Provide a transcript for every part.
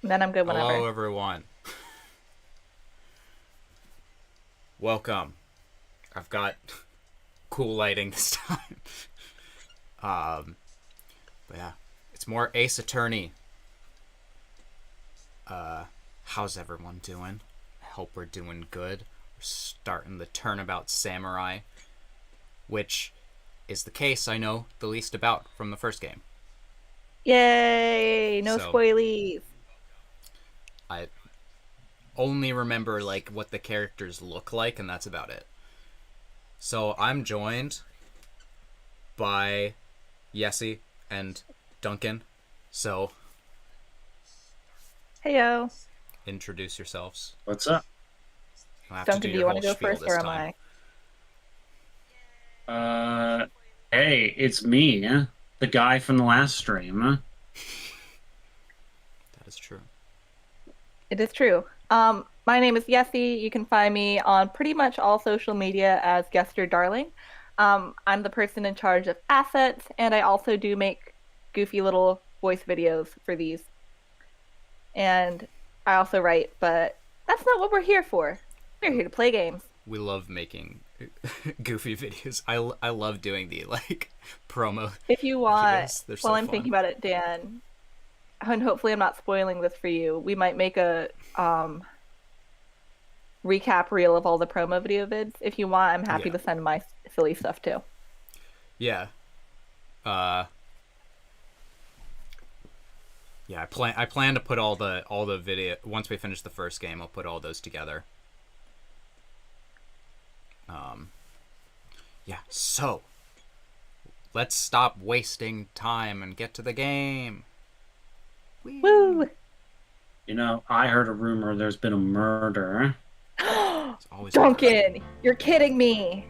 Then I'm good whenever. Hello, everyone. Welcome. I've got cool lighting this time. But yeah, it's more Ace Attorney. How's everyone doing? I hope we're doing good. We're starting the Turnabout Samurai, which is the case I know the least about from the first game. Yay! No spoilies. I only remember like what the characters look like, and that's about it. So I'm joined by Yessie and Duncan. So Heyo. introduce yourselves. What's up? Duncan, do you want to go first, or am I? Hey, it's me, the guy from the last stream. That is true. It is true. My name is Yessie. You can find me on pretty much all social media as Guester Darling. I'm the person in charge of assets, and I also do make goofy little voice videos for these. And I also write, but that's not what we're here for. We're here to play games. We love making goofy videos. I love doing the like promo. If you want, while I'm thinking about it, Dan, and hopefully I'm not spoiling this for you, we might make a recap reel of all the promo video vids. If you want, I'm happy to send my silly stuff too. Yeah. Yeah, I plan to put all the video once we finish the first game. I'll put all those together. Yeah. So let's stop wasting time and get to the game. Woo! You know, I heard a rumor there's been a murder. Duncan, you're kidding me.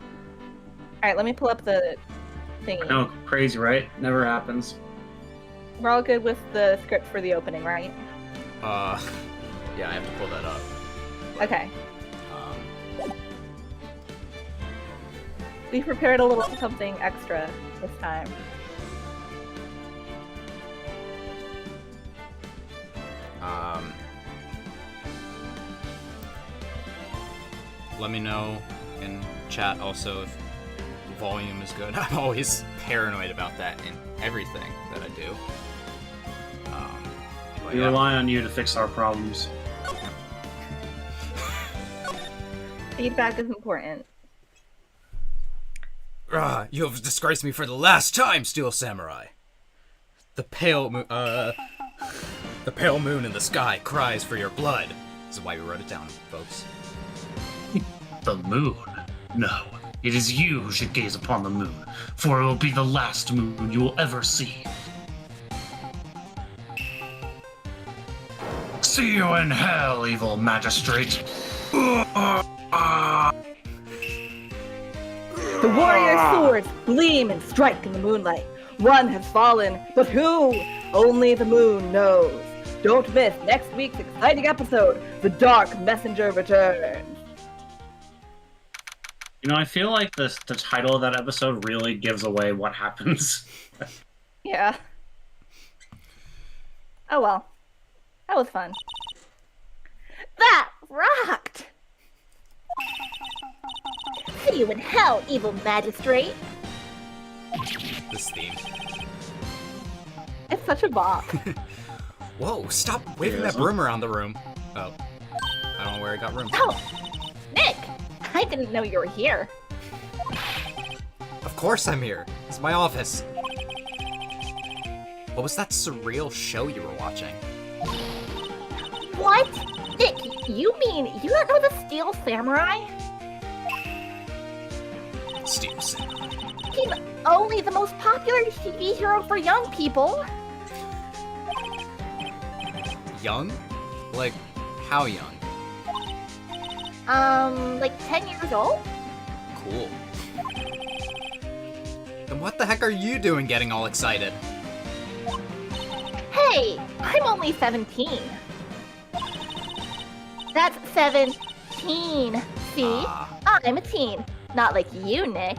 All right, let me pull up the thingy. No, crazy, right? Never happens. We're all good with the script for the opening, right? Yeah, I have to pull that up. Okay. We prepared a little something extra this time. Let me know in chat also if the volume is good. I'm always paranoid about that in everything that I do. We rely on you to fix our problems. Feedback is important. You have disgraced me for the last time, Steel Samurai. The pale moon in the sky cries for your blood. This is why we wrote it down, folks. The moon? No, it is you who should gaze upon the moon, for it will be the last moon you will ever see. See you in hell, evil magistrate. The warrior swords gleam and strike in the moonlight. One has fallen, but who? Only the moon knows. Don't miss next week's exciting episode, The Dark Messenger Returns. You know, I feel like the title of that episode really gives away what happens. Yeah. Oh well. That was fun. That rocked! See you in hell, evil magistrate! This theme. It's such a bop. Whoa, stop waving that broom around the room. Oh. I don't know where I got room. Oh! Nick! I didn't know you were here. Of course I'm here. This is my office. What was that surreal show you were watching? What? Nick, you mean you don't know the Steel Samurai? Steel Samurai. He's only the most popular TV hero for young people. Young? Like, how young? Like 10 years old? Cool. Then what the heck are you doing getting all excited? Hey, I'm only 17. That's 17. See? I'm a teen. Not like you, Nick.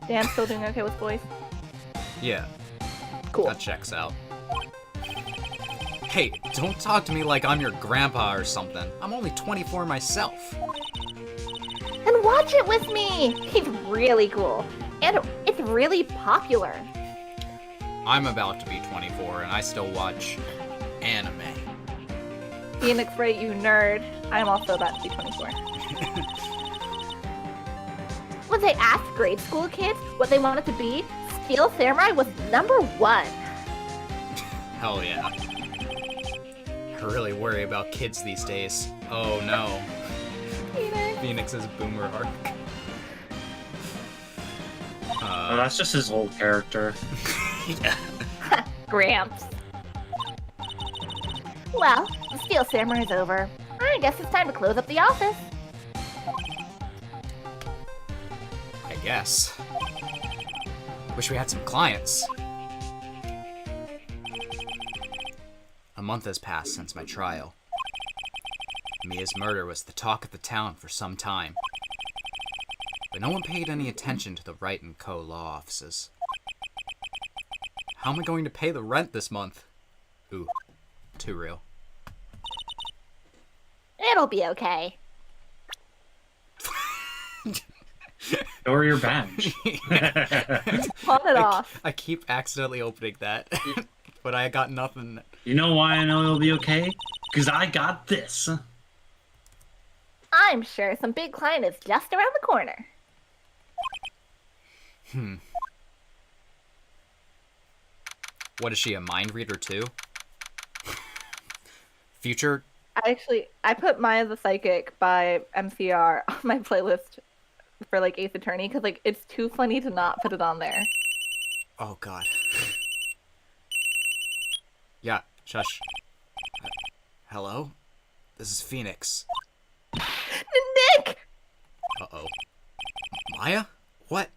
Dan, still doing okay with voice? Yeah. Cool. That checks out. Hey, don't talk to me like I'm your grandpa or something. I'm only 24 myself. And watch it with me! He's really cool. And it's really popular. I'm about to be 24 and I still watch anime. Phoenix Wright, you nerd. I'm also about to be 24. When they asked grade school kids what they wanted to be, Steel Samurai was #1. Hell yeah. I really worry about kids these days. Oh no. Phoenix's boomer arc. Oh, that's just his old character. Yeah. Gramps. Well, the Steel Samurai's over. I guess it's time to close up the office. I guess. Wish we had some clients. A month has passed since my trial. Mia's murder was the talk of the town for some time. But no one paid any attention to the Wright & Co. law offices. How am I going to pay the rent this month? Ooh, too real. It'll be okay. Or your badge. Pawn it off. I keep accidentally opening that, but I got nothing. You know why I know it'll be okay? Because I got this. I'm sure some big client is just around the corner. What is she, a mind reader too? Future? I put Maya the Psychic by MCR on my playlist for like Ace Attorney because like it's too funny to not put it on there. Oh god. Yeah, shush. Hello? This is Phoenix. Nick! Uh-oh. Maya? What?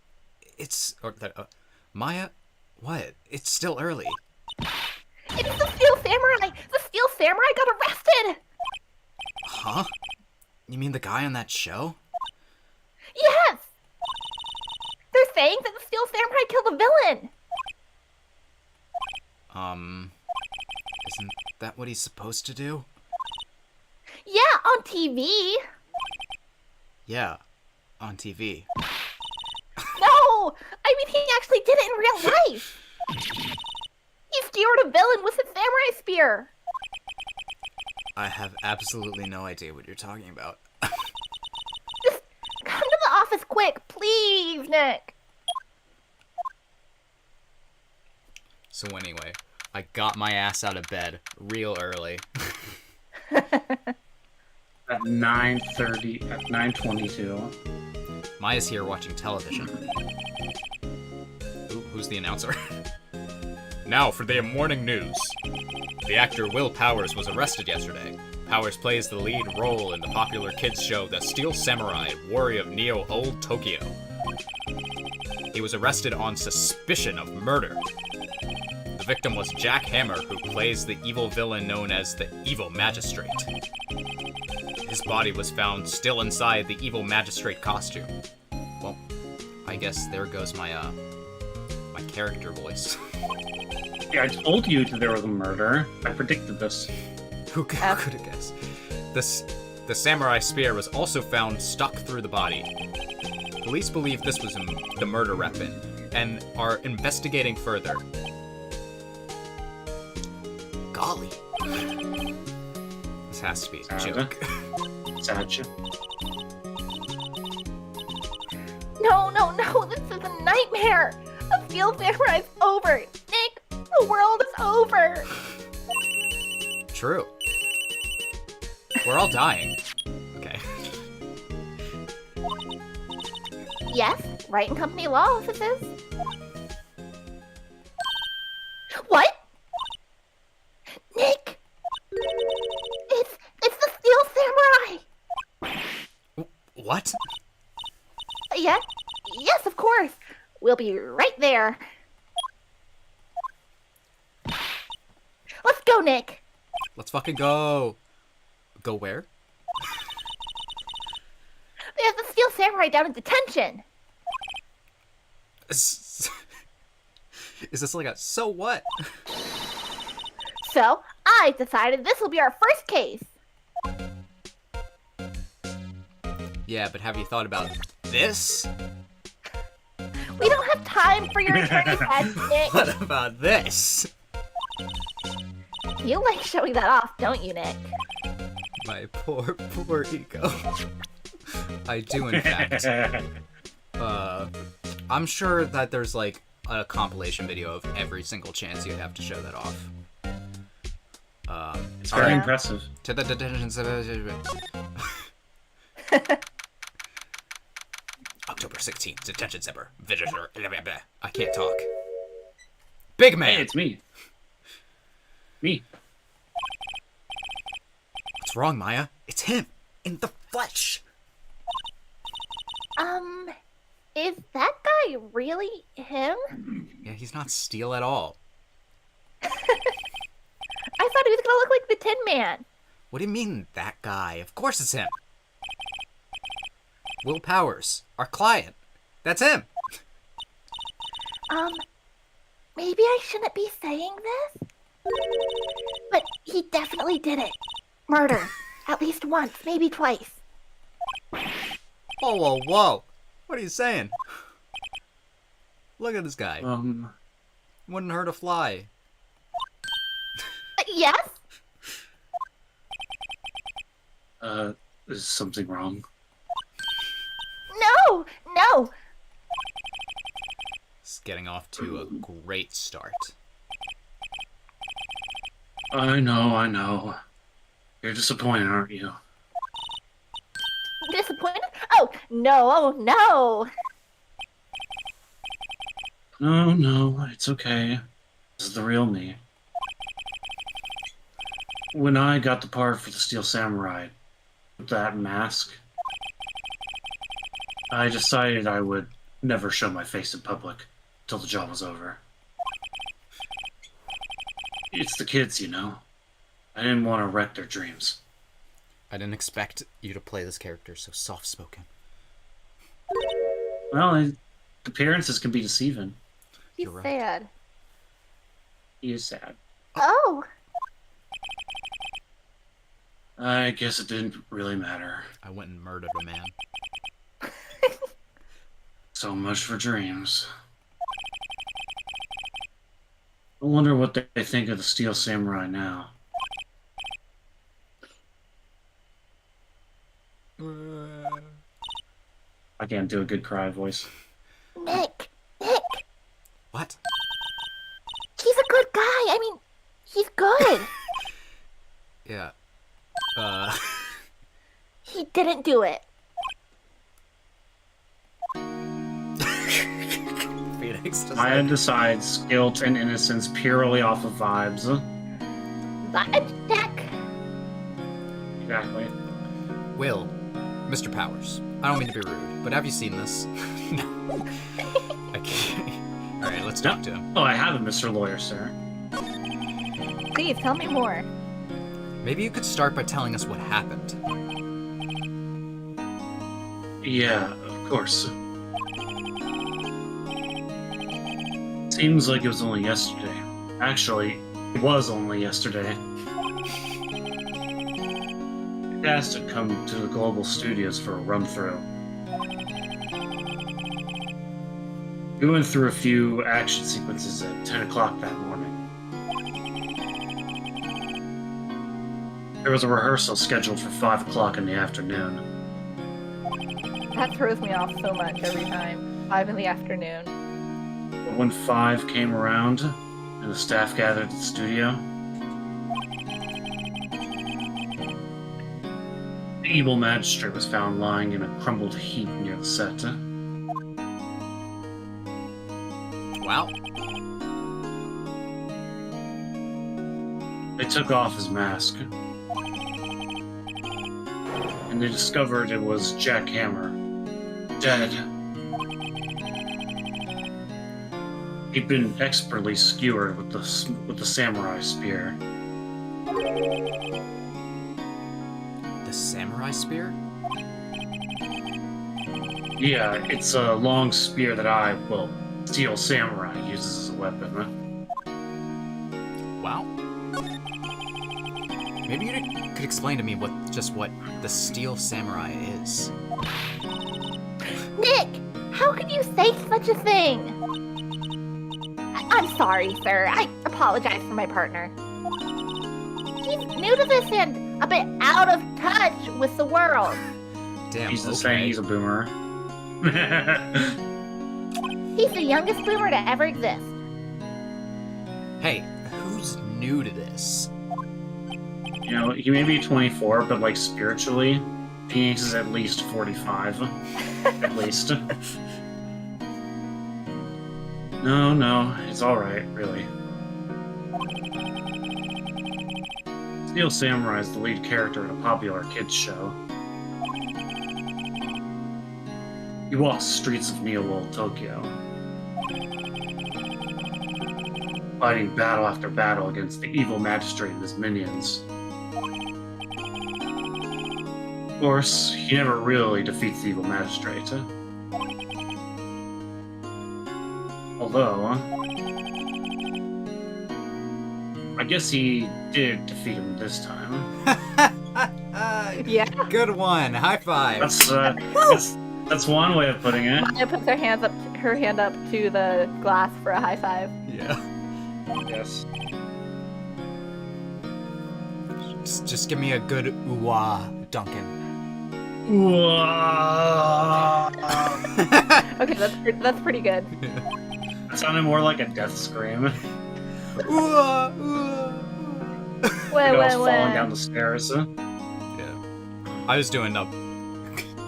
Maya? What? It's still early. It's the Steel Samurai! The Steel Samurai got arrested! Huh? You mean the guy on that show? Yes! They're saying that the Steel Samurai killed the villain! Isn't that what he's supposed to do? Yeah, on TV! Yeah, on TV. No! I mean, he actually did it in real life! He skewered a villain with a samurai spear! I have absolutely no idea what you're talking about. Just come to the office quick, please, Nick! So anyway, I got my ass out of bed real early. At 9:30, at 9:22. Maya's here watching television. Ooh, who's the announcer? Now for the morning news. The actor Will Powers was arrested yesterday. Powers plays the lead role in the popular kids show The Steel Samurai, Warrior of Neo Old Tokyo. He was arrested on suspicion of murder. The victim was Jack Hammer, who plays the evil villain known as the Evil Magistrate. His body was found still inside the Evil Magistrate costume. Well, I guess there goes my my character voice. Yeah, I told you there was a murder. I predicted this. Who could have guessed? The samurai spear was also found stuck through the body. Police believe this was the murder weapon and are investigating further. Golly. This has to be a joke. Sad. No, this is a nightmare! The Steel Samurai's over! Nick, the world is over! True. We're all dying. Okay. Yes, Wright & Company law offices. What? Nick! It's the Steel Samurai! What? Yeah? Yes, of course. We'll be right there. Let's go, Nick. Let's fucking go. Go where? There's the Steel Samurai down in detention. Is this like a so what? So, I decided this will be our first case. Yeah, but have you thought about this? We don't have time for your attorney's head, Nick. What about this? You like showing that off, don't you, Nick? My poor, poor ego. I do, in fact. I'm sure that there's like a compilation video of every single chance you'd have to show that off. It's very impressive. To the detention center. October 16th, detention center. Visitor. I can't talk. Big man. Hey, it's me. Me. What's wrong, Maya? It's him in the flesh. Is that guy really him? Yeah, he's not Steel at all. I thought he was gonna look like the Tin Man. What do you mean, that guy? Of course it's him. Will Powers, our client. That's him. Maybe I shouldn't be saying this? But he definitely did it. Murder. At least once, maybe twice. Whoa, whoa, whoa. What are you saying? Look at this guy. Wouldn't hurt a fly. Yes? Is something wrong? No! No! It's getting off to a great start. I know. You're disappointed, aren't you? Disappointed? Oh, no, no! No, it's okay. This is the real me. When I got the part for the Steel Samurai, with that mask, I decided I would never show my face in public till the job was over. It's the kids, you know. I didn't want to wreck their dreams. I didn't expect you to play this character so soft-spoken. Well, appearances can be deceiving. He's You're right. sad. He is sad. Oh! I guess it didn't really matter. I went and murdered a man. So much for dreams. I wonder what they think of the Steel Samurai now. I can't do a good cry voice. Nick! What? He's a good guy! I mean, he's good! Yeah. He didn't do it. Phoenix just Maya decides guilt and innocence purely off of vibes. Vibe check! Exactly. Will, Mr. Powers, I don't mean to be rude, but have you seen this? No. I can't. Alright, let's talk to him. Oh, I have a Mr. Lawyer, sir. Please tell me more. Maybe you could start by telling us what happened. Yeah, of course. Seems like it was only yesterday. Actually, it was only yesterday. I asked to come to the Global Studios for a run-through. We went through a few action sequences at 10 o'clock that morning. There was a rehearsal scheduled for 5 o'clock in the afternoon. That throws me off so much every time. 5 in the afternoon. But when 5 came around and the staff gathered at the studio, the evil magistrate was found lying in a crumbled heap near the set. Wow. They took off his mask, and they discovered it was Jack Hammer, dead. He'd been expertly skewered with the samurai spear. The samurai spear? Yeah, it's a long spear that Steel Samurai uses as a weapon. Wow. Maybe you could explain to me what the Steel Samurai is. Nick, how could you say such a thing? I'm sorry, sir. I apologize for my partner. He's new to this and a bit out of touch with the world. Damn. He's just okay. saying he's a boomer. He's the youngest boomer to ever exist. Hey, who's new to this? You know, he may be 24, but like spiritually, Phoenix is at least 45. At least. No, it's alright, really. Steel Samurai is the lead character in a popular kids show. He walks the streets of neo-world Tokyo, fighting battle after battle against the evil magistrate and his minions. Of course, he never really defeats the evil magistrate. Although, I guess he did defeat him this time. Yeah. Good one. High five. That's one way of putting it. Maya puts her hand up to the glass for a high five. Yeah. Yes. Just give me a good ooh-ah, Duncan. Okay, that's pretty good. That sounded more like a death scream. Ooh-ah, ooh-ah. Wait, Like I was falling down the stairs. Yeah. I was doing a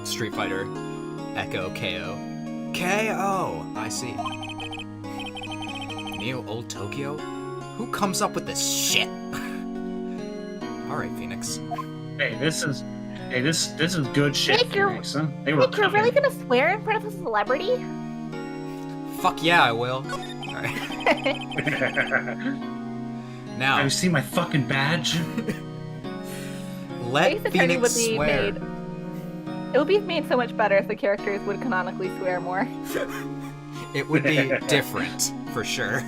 Street Fighter Echo KO. KO! I see. Neo Old Tokyo? Who comes up with this shit? Alright, Phoenix. Hey, this is good shit, Nick, you're- Phoenix. Huh? They were Nick, you're really cooking. gonna swear in front of a celebrity? Fuck yeah, I will. Alright. Now, Have you seen my fucking badge? let Ace Attorney would Phoenix be swear. made. It would be made so much better if the characters would canonically swear more. It would be different, for sure.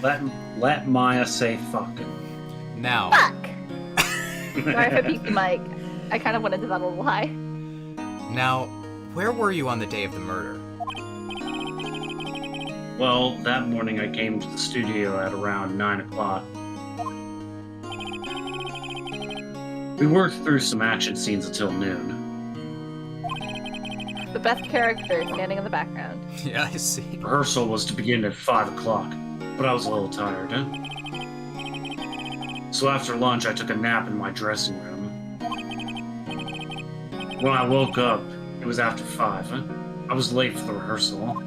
Let Maya say fucking. Now, Fuck! Sorry for PC Mike. I kind of wanted to that a little high. now, where were you on the day of the murder? Well, that morning I came to the studio at around 9 o'clock. We worked through some action scenes until noon. The best character standing in the background. Yeah, I see. Rehearsal was to begin at 5 o'clock, but I was a little tired. So after lunch, I took a nap in my dressing room. When I woke up, it was after 5. I was late for the rehearsal.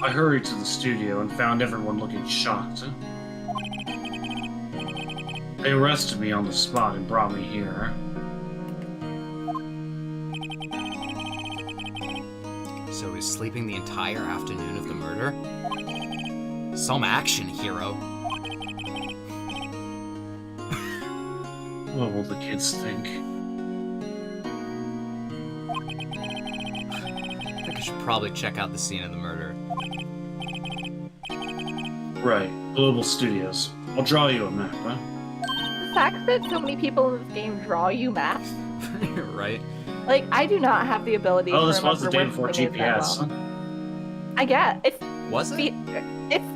I hurried to the studio and found everyone looking shocked. They arrested me on the spot and brought me here. So he was sleeping the entire afternoon of the murder? Some action, hero. What will the kids think? I think I should probably check out the scene of the murder. Right, Global Studios. I'll draw you a map, huh? The fact that so many people in this game draw you maps, Right? like I do not have the ability Oh, to this was the day remember before when something is GPS. that well. I get it's Was it?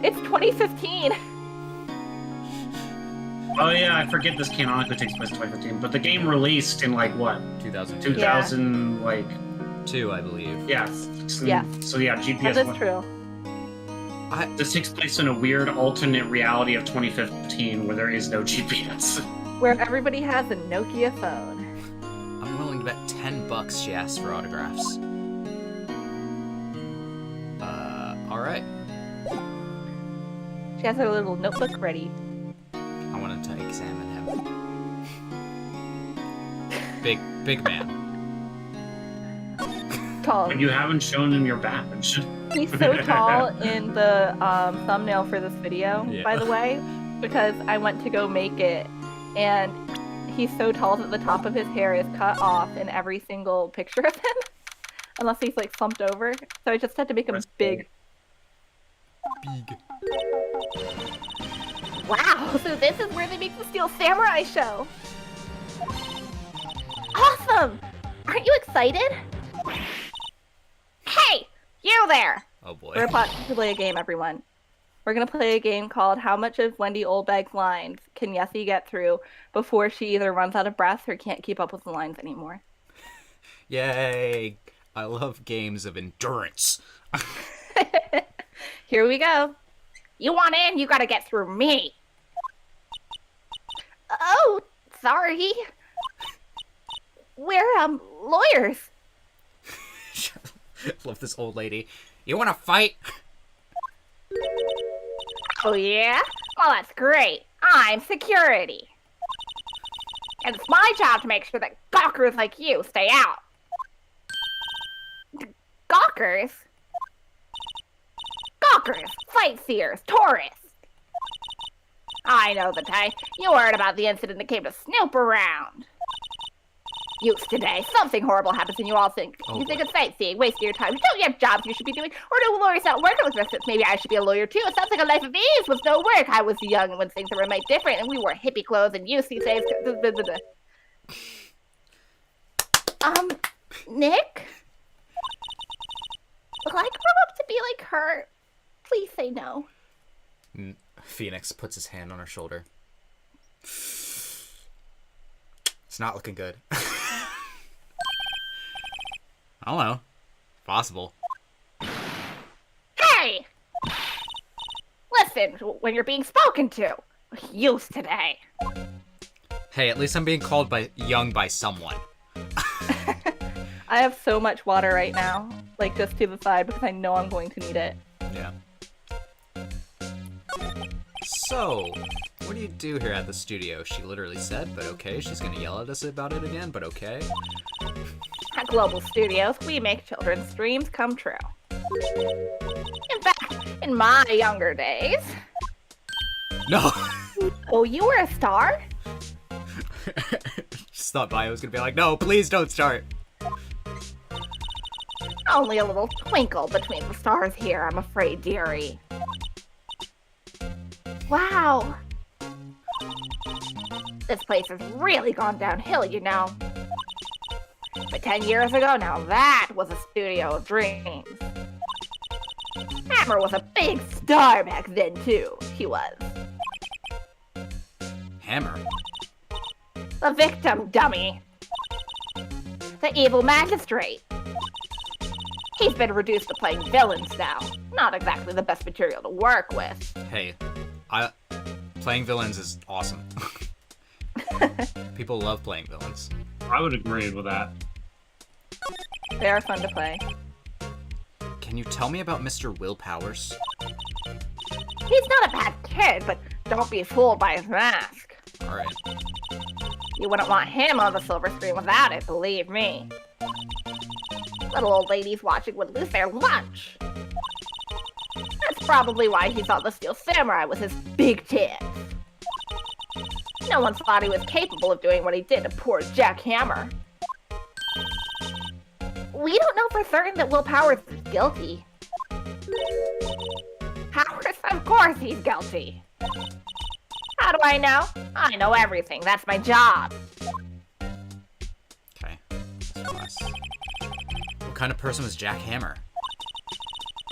it's 2015. Oh yeah, I forget this canonically takes place in 2015, but the game released in like what? 2002. 2000, like, 2, I believe. yeah. Yeah. So yeah, That GPS. is true. This takes place in a weird alternate reality of 2015 where there is no GPS. Where everybody has a Nokia phone. I'm willing to bet $10 she asked for autographs. Alright. She has her little notebook ready. I wanted to examine him. Big man. Tall. But you haven't shown him your badge. He's so tall in the thumbnail for this video, Yeah. by the way, because I went to go make it, and he's so tall that the top of his hair is cut off in every single picture of him, unless he's like slumped over. So I just had to make him That's big. Big. Wow, so this is where they make the Steel Samurai show. Awesome! Aren't you excited? Hey, you there! Oh boy. We're about to play a game, everyone. We're gonna play a game called How Much of Wendy Oldbag's Lines Can Yessie Get Through Before She Either Runs Out of Breath or Can't Keep Up with the Lines Anymore. Yay! I love games of endurance. Here we go. You want in, you gotta get through me. Oh, sorry. We're, lawyers. Love this old lady. You want to fight? Oh, yeah? Well, that's great. I'm security. And it's my job to make sure that gawkers like you stay out. Gawkers? Gawkers, sightseers, tourists. I know the type. You heard about the incident that came to snoop around. Youth today, something horrible happens and you all think Oh, you think it's sightseeing, wasting your time. Don't you have jobs you should be doing? Or do lawyers not work with residents? Maybe I should be a lawyer too. It sounds like a life of ease with no work. I was young when things were might different and we wore hippie clothes and youth these days. Nick? Will I grow up to be like her? Please say no. Phoenix puts his hand on her shoulder. It's not looking good. I don't know. Possible. Hey! Listen when you're being spoken to. Youth today. Hey, at least I'm being called young by someone. I have so much water right now, like just to the side because I know I'm going to need it. Yeah. So, what do you do here at the studio? She literally said, but okay. She's gonna yell at us about it again, but okay. At Global Studios, we make children's dreams come true. In fact, in my younger days... No! Oh, you were a star? Just thought Bio was gonna be like, no, please don't start. Only a little twinkle between the stars here, I'm afraid, dearie. Wow. This place has really gone downhill, you know. But 10 years ago, now that was a studio of dreams. Hammer was a big star back then, too. He was. Hammer? The victim, dummy. The evil magistrate. He's been reduced to playing villains now. Not exactly the best material to work with. Hey, playing villains is awesome. People love playing villains. I would agree with that. They are fun to play. Can you tell me about Mr. Will Powers? He's not a bad kid, but don't be fooled by his mask. Alright. You wouldn't want him on the silver screen without it, believe me. Little old ladies watching would lose their lunch. That's probably why he thought the Steel Samurai was his big tits. No one thought he was capable of doing what he did to poor Jack Hammer. We don't know for certain that Will Powers is guilty. Powers, of course he's guilty. How do I know? I know everything. That's my job. Okay. What kind of person was Jack Hammer?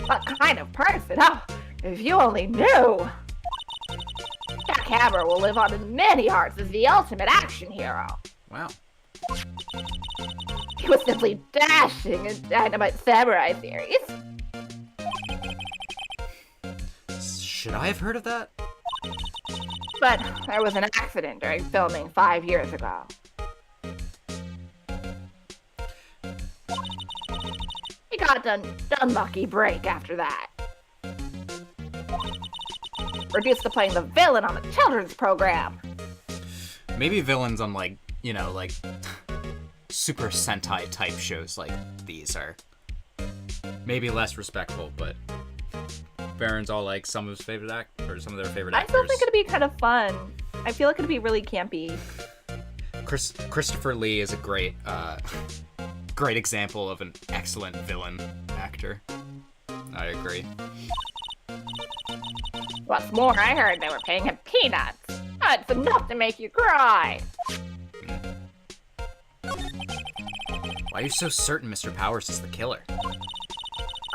What kind of person? Oh, if you only knew. Jack Hammer will live on in many hearts as the ultimate action hero. Wow. He was simply dashing in Dynamite Samurai series. Should I have heard of that? But there was an accident during filming 5 years ago. He got done lucky break after that. Reduced to playing the villain on a children's program. Maybe villains on like Super Sentai type shows like these are maybe less respectful, but Baron's all like some of his favorite or some of their favorite I actors. still think it'd be kind of fun. I feel like it'd be really campy. Christopher Lee is a great example of an excellent villain actor. I agree. What's more, I heard they were paying him peanuts. That's enough to make you cry. Why are you so certain Mr. Powers is the killer?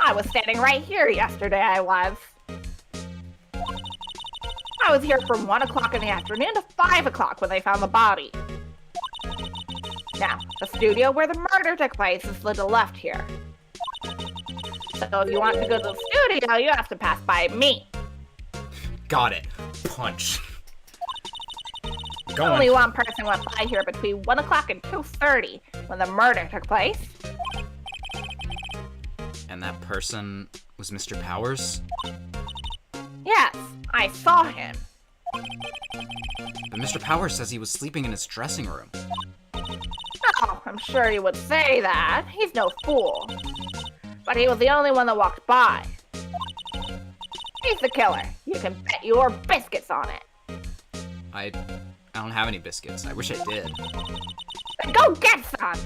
I was standing right here yesterday, I was. I was here from 1 o'clock in the afternoon to 5 o'clock when they found the body. Now, the studio where the murder took place is to the left here. So if you want to go to the studio, you have to pass by me. Got it. Punch. Go Only on. one person went by here between 1 o'clock and 2:30 when the murder took place. And that person was Mr. Powers? Yes, I saw him. But Mr. Powers says he was sleeping in his dressing room. Oh, I'm sure he would say that. He's no fool. But he was the only one that walked by. He's the killer. You can bet your biscuits on it. I don't have any biscuits. I wish I did. Then go get some!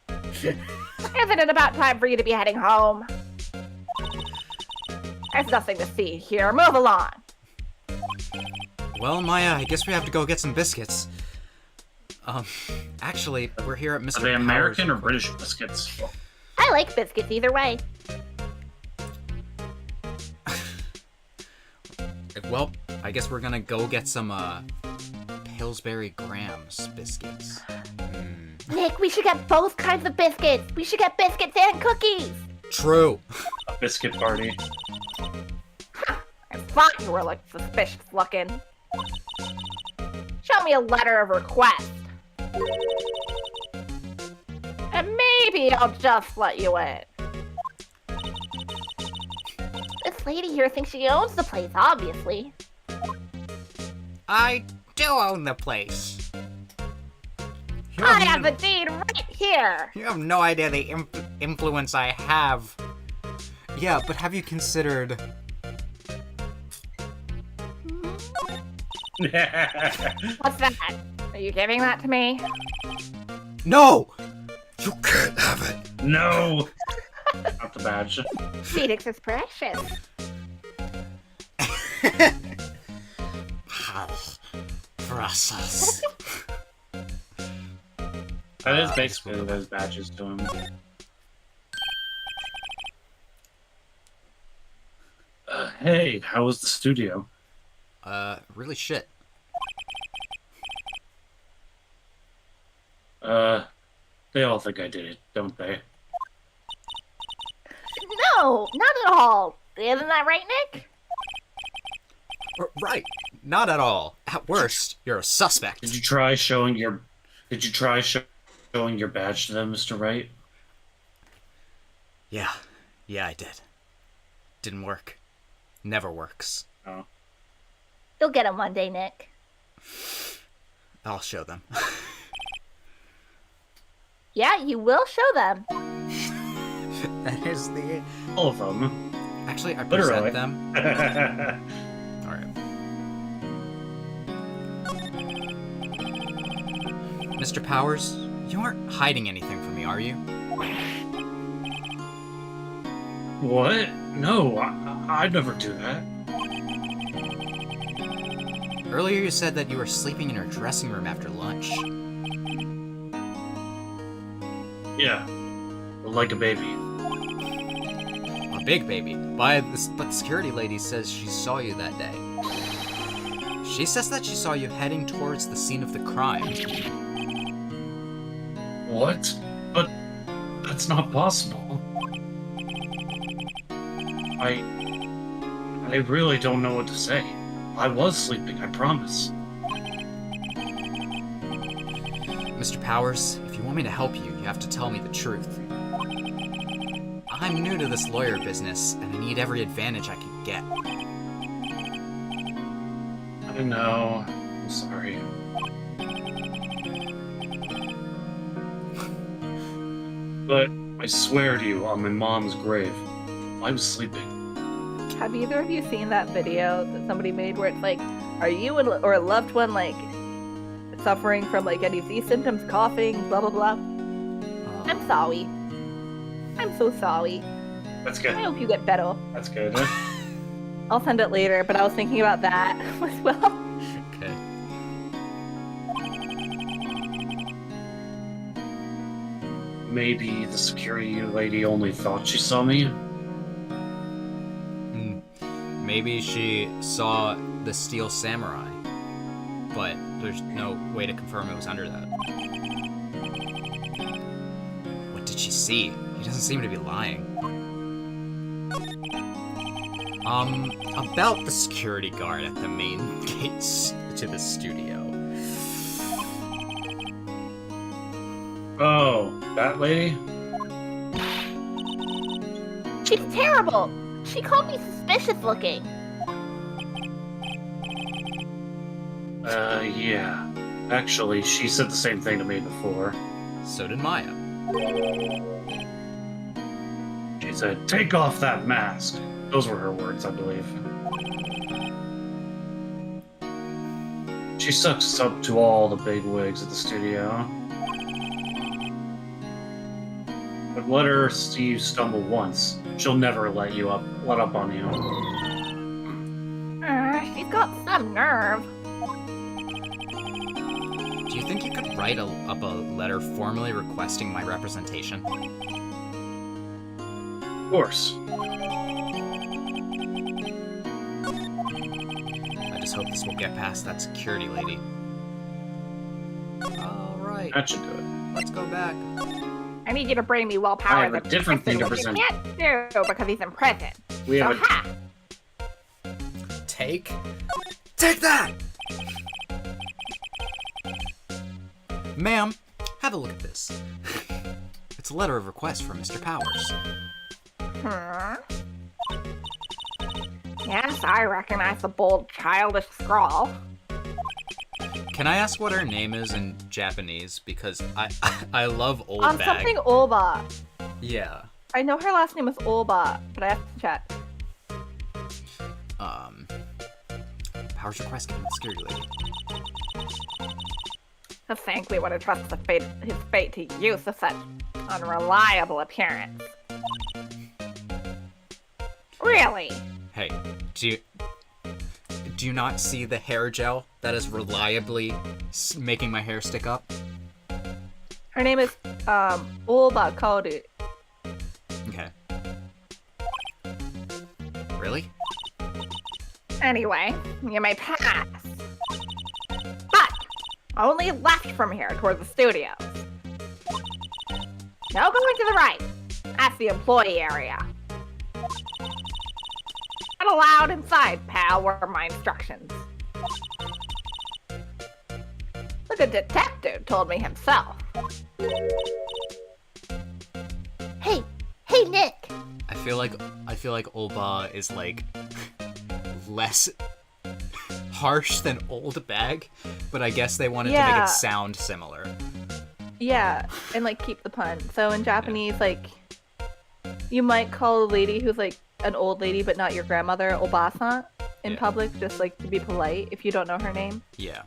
Isn't it about time for you to be heading home? There's nothing to see here. Move along. Well, Maya, I guess we have to go get some biscuits. Actually, we're here at Mr. Are they American or Powers' British biscuits? I like biscuits either way. Well, I guess we're gonna go get some, Pillsbury Grahams biscuits. Nick, we should get both kinds of biscuits. We should get biscuits and cookies. True. A biscuit party. I thought you were like suspicious looking. Show me a letter of request. And maybe I'll just let you in. This lady here thinks she owns the place, obviously. I do own the place. I have the deed right here. You have no idea the influence I have. Yeah, but have you considered... What's that? Are you giving that to me? No! You can't have it. No! Not the badge. Phoenix is precious. Process. That is basically those badges to him. Hey, how was the studio? Really shit. They all think I did it, don't they? No, not at all. Isn't that right, Nick? Right. Not at all. At worst, you're a suspect. Did you try showing your badge to them, Mr. Wright? Yeah. Yeah, I did. Didn't work. Never works. Oh. You'll get him one day, Nick. I'll show them. Yeah, you will show them. That is the... All of them. Actually, I Literally. present them. Alright. Mr. Powers, you aren't hiding anything from me, are you? What? No, I'd never do that. Earlier you said that you were sleeping in your dressing room after lunch. Yeah, like a baby. A big baby. But the security lady says she saw you that day. She says that she saw you heading towards the scene of the crime. What? But that's not possible. I really don't know what to say. I was sleeping, I promise. Mr. Powers, if you want me to help you, you have to tell me the truth. I'm new to this lawyer business, and I need every advantage I can get. I know. I'm sorry. But I swear to you, on my mom's grave, I was sleeping. Have either of you seen that video that somebody made where it's like, are you or a loved one like suffering from like any of these symptoms, coughing, blah blah blah? I'm sorry. I'm so sorry. That's I good. hope you get better. That's good. I'll send it later, but I was thinking about that as well. Okay. Maybe the security lady only thought she saw me. Maybe she saw the Steel Samurai, but there's no way to confirm it was under that. What did she see? He doesn't seem to be lying. About the security guard at the main gates to the studio. Oh, that lady? She's terrible. She called me suspicious looking. Yeah. Actually, she said the same thing to me before. So did Maya. She said, "Take off that mask." Those were her words, I believe. She sucks up to all the big wigs at the studio. But let her see you stumble once. She'll never let up on you. She's got some nerve. Do you think you could write up a letter formally requesting my representation? Of course. I just hope this will get past that security lady. Alright, That should do it. let's go back. I need you to bring me willpower. I have a different thing to present. He can't do because he's in prison. We have Ha! Take that! Ma'am, have a look at this. It's a letter of request from Mr. Powers. Yes, I recognize the bold, childish scrawl. Can I ask what her name is in Japanese? Because I love old bag. Something Olba. Yeah. I know her last name is Olba, but I have to check. Powers request given to security lady. To think we would have trusted his fate to use of such unreliable appearance. Really? Hey, do you not see the hair gel that is reliably making my hair stick up? Her name is Olba Kaoru. Okay. Really? Anyway, you may pass. But only left from here toward the studios. No going to the right. That's the employee area. Not allowed inside, pal, were my instructions. The detective told me himself. Hey, Nick. I feel like Olba is like less harsh than old bag, but I guess they wanted to make it sound similar. Yeah, and like keep the pun. So in Japanese, like you might call a lady who's like an old lady but not your grandmother Obasan in public, just like to be polite if you don't know her name. Yeah.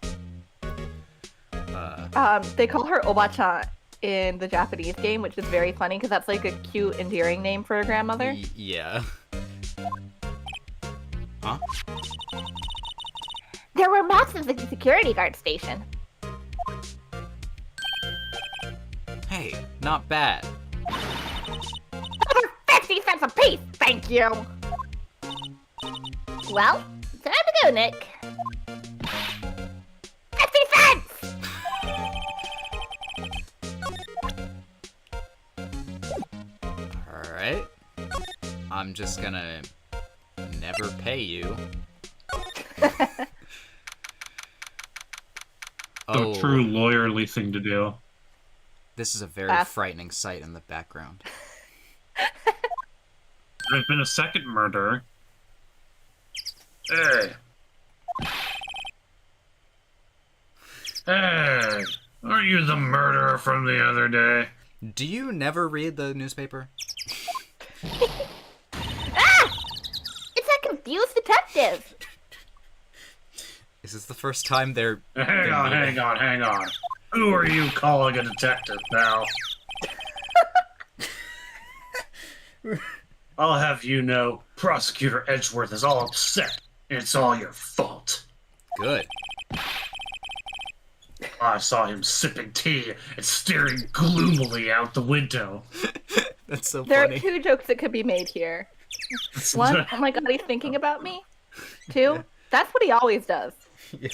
They call her Oba-chan in the Japanese game, which is very funny because that's like a cute, endearing name for a grandmother. Yeah. Huh? There were moths at the security guard station. Hey, not bad. Over 50 cents a piece, thank you. Well, time to go, Nick. 50 cents! Alright. I'm just gonna never pay you. A true lawyerly thing to do. This is a very frightening sight in the background. There's been a second murder. Hey. Hey. Are you the murderer from the other day? Do you never read the newspaper? Ah! It's that confused detective. Is this the first time they're... Hang on. Who are you calling a detective now? I'll have you know, Prosecutor Edgeworth is all upset, and it's all your fault. Good. I saw him sipping tea and staring gloomily out the window. That's so There funny. are two jokes that could be made here. One, oh my god, he's thinking about me. Two, that's what he always does. Yeah.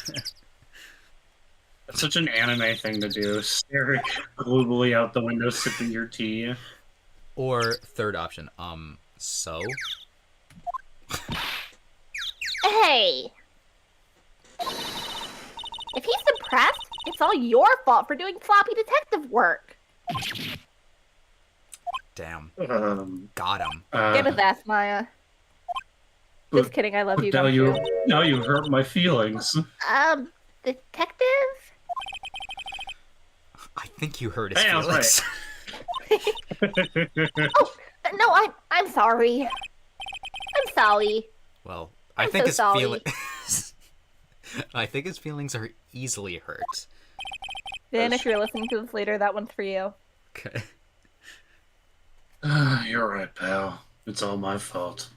That's such an anime thing to do, staring gloomily out the window, sipping your tea. Or third option, so? Hey! If he's depressed, it's all your fault for doing sloppy detective work. Damn. Um, Got him. Get his ass, Maya. Just kidding, I love you, now don't you? now you hurt my feelings. Detective? I think you hurt his Hey, I was feelings. No, I'm sorry. I'm sorry. Well, I I'm think so his sorry. feelings. I think his feelings are easily hurt. Dan, if you're listening to this later, that one's for you. Okay. You're right, pal. It's all my fault.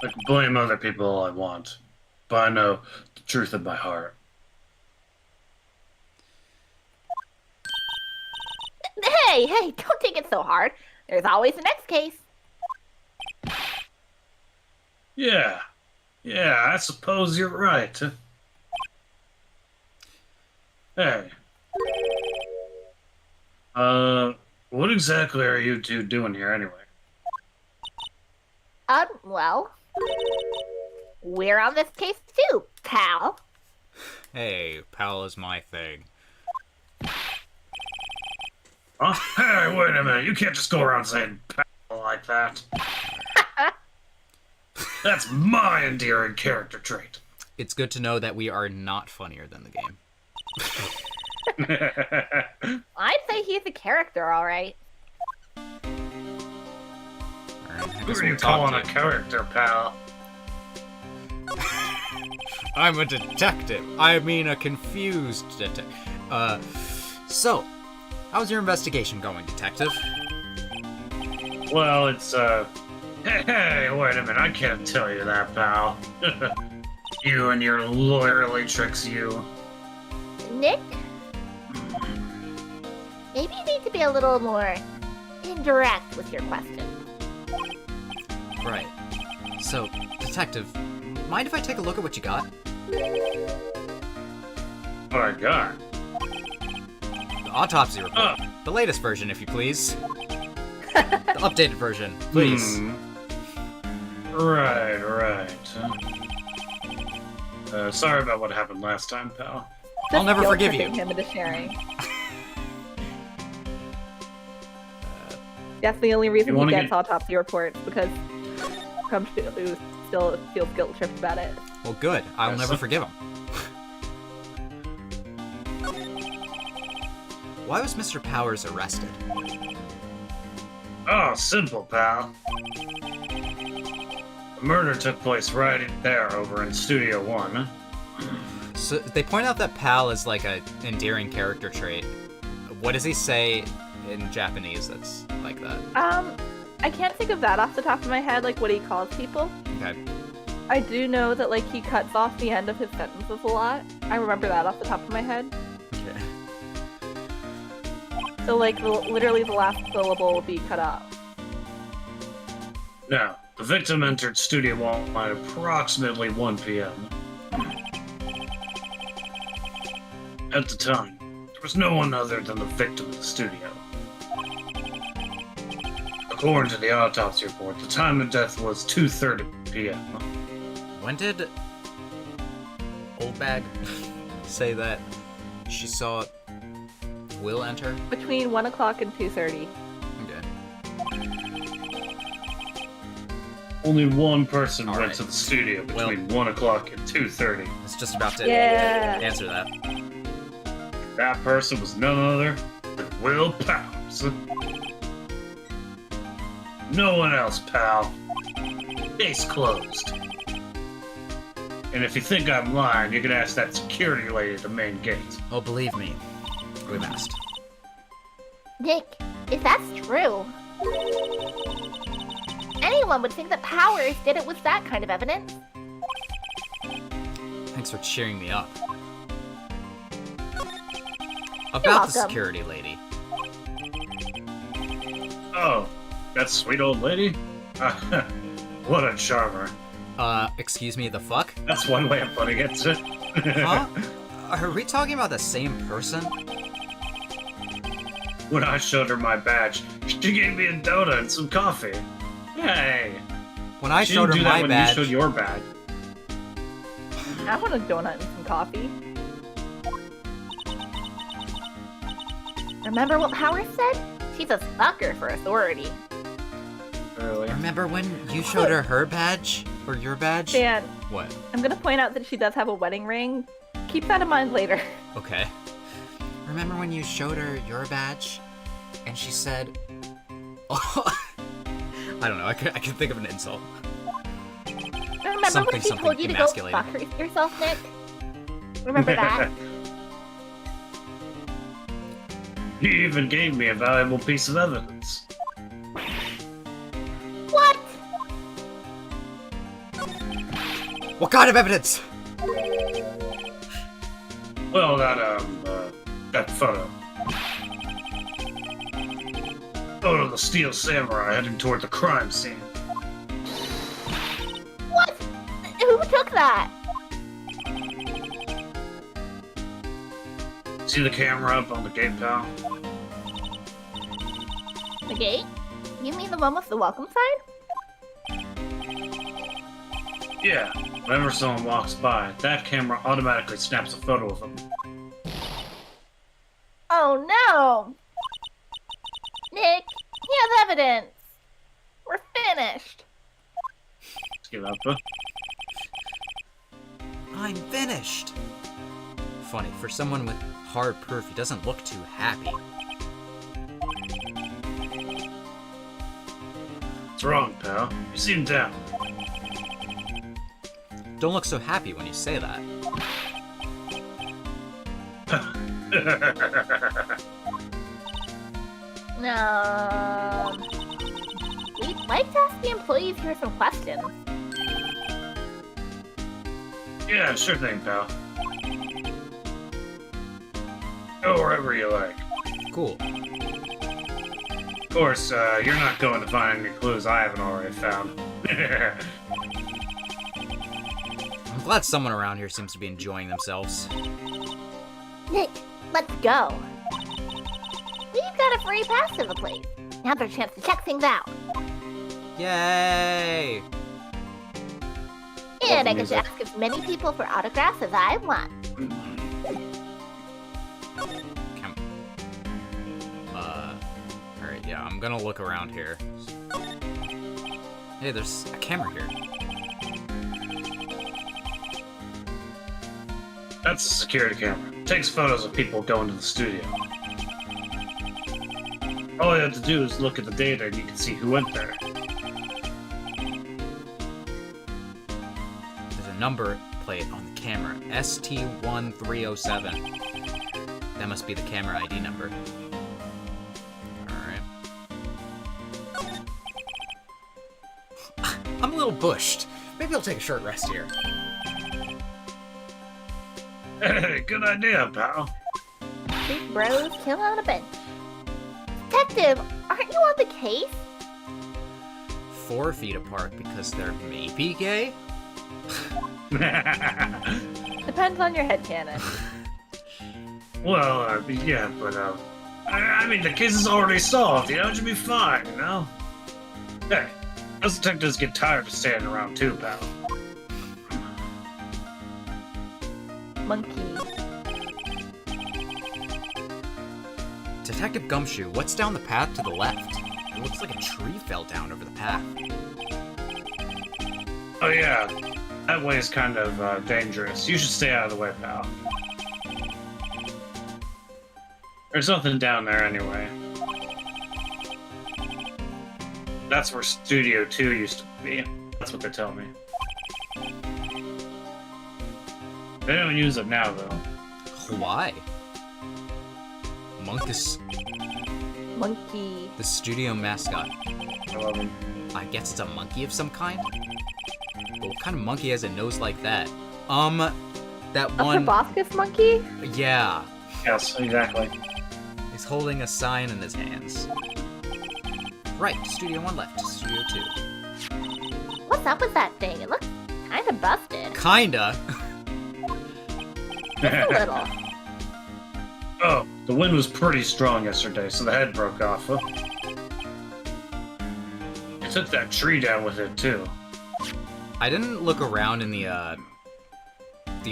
I can blame other people all I want, but I know the truth in my heart. Hey, don't take it so hard. There's always the next case. Yeah, I suppose you're right. Hey. What exactly are you two doing here anyway? Well, we're on this case too, pal. Hey, pal is my thing. Oh, hey, wait a minute. You can't just go around saying pal like that. That's my endearing character trait. It's good to know that we are not funnier than the game. I'd say he's a character, all right. Alright, I Who guess are you we'll talk calling a to character, pal? I'm a detective. I mean a confused detective. So, how's your investigation going, detective? Well, it's, Hey, wait a minute. I can't tell you that, pal. You and your lawyerly tricks, you. Nick? Maybe you need to be a little more indirect with your question. Right. So, detective, mind if I take a look at what you got? What I got? The autopsy report. The latest version, if you please. The updated version, please. Right. Sorry about what happened last time, pal. I'll never Guilt forgive tripping you. him into sharing. That's the only reason You he wanna gets get- autopsy reports, because Crumb still feels guilt tripped about it. Well, good. I'll Yes. never forgive him. Why was Mr. Powers arrested? Oh, simple, pal. The murder took place right in there over in Studio One. So they point out that pal is like a endearing character trait. What does he say in Japanese that's like that? I can't think of that off the top of my head, like what he calls people. Okay. I do know that like he cuts off the end of his sentences a lot. I remember that off the top of my head. Okay. So like literally the last syllable will be cut off. Now, the victim entered Studio One at approximately 1 p.m. At the time, there was no one other than the victim in the studio. According to the autopsy report, the time of death was 2:30 p.m. When did Old Bag say that she saw Will enter? Between 1 o'clock and 2:30. Okay. Only one person All went right. to the studio between 1 o'clock and 2:30. It's just about to Yeah. answer that. That person was none other than Will Powers. No one else, pal. Case closed. And if you think I'm lying, you can ask that security lady at the main gate. Oh, believe me, we must. Nick, if that's true, Anyone would think that Powers did it with that kind of evidence. Thanks for cheering me up. About the welcome. security lady. Oh, that sweet old lady? What a charmer. Excuse me, the fuck? That's one way of putting it. Huh? Are we talking about the same person? When I showed her my badge, she gave me a donut and some coffee. Hey. When I She showed didn't her do that my when badge, you showed your badge. I want a donut and some coffee. Remember what Powers said? She's a sucker for authority. Really? remember when you showed her her badge? Or your badge? Dan, What? I'm gonna point out that she does have a wedding ring. Keep that in mind later. Okay. Remember when you showed her your badge? And she said... Oh, I don't know, I can think of an insult. Remember Something, when she something told you to go emasculating. fuck yourself, Nick? Remember that? He even gave me a valuable piece of evidence. What? What kind of evidence? Well, that photo. Photo of the Steel Samurai heading toward the crime scene. What? Who took that? See the camera up on the gate, pal? The gate? You mean the one with the welcome sign? Yeah. Whenever someone walks by, that camera automatically snaps a photo of them. Oh no! Nick, he has evidence! We're finished! Let's give up, huh? I'm finished. Funny, for someone with hard proof, he doesn't look too happy. What's wrong, pal? You seem down. Don't look so happy when you say that. We'd like to ask the employees here some questions. Yeah, sure thing, pal. Go wherever you like. Cool. Of course, you're not going to find any clues I haven't already found. I'm glad someone around here seems to be enjoying themselves. Nick, let's go. We've got a free pass to the place. Now's our chance to check things out. Yay! And I get music. to ask as many people for autographs as I want. Come. Alright, yeah, I'm gonna look around here. Hey, there's a camera here. That's a security camera. Takes photos of people going to the studio. All you have to do is look at the data and you can see who went there. There's a number plate on the camera. ST1307. That must be the camera ID number. Alright. I'm a little bushed. Maybe I'll take a short rest here. Hey, good idea, pal. Big bros killing on a bench. Detective, aren't you on the case? 4 feet apart because they're maybe gay? Depends on your headcanon. Well, yeah, but, I mean, the case is already solved, you know? It should be fine, you know? Hey, those detectives get tired of standing around too, pal. Monkey. Detective Gumshoe, what's down the path to the left? It looks like a tree fell down over the path. Oh, yeah, that way is kind of, dangerous. You should stay out of the way, pal. There's nothing down there anyway. That's where Studio 2 used to be. That's what they tell me. They don't use it now, though. Why? Monkus, Monkey. the studio mascot. I love him. I guess it's a monkey of some kind? But what kind of monkey has a nose like that? That A one... proboscis monkey? Yeah. Yes, exactly. He's holding a sign in his hands. Right, Studio 1 left, Studio 2. What's up with that thing? It looks kind of busted. Kinda. Just a little. Oh, the wind was pretty strong yesterday, so the head broke off. Huh? It took that tree down with it, too. I didn't look around in the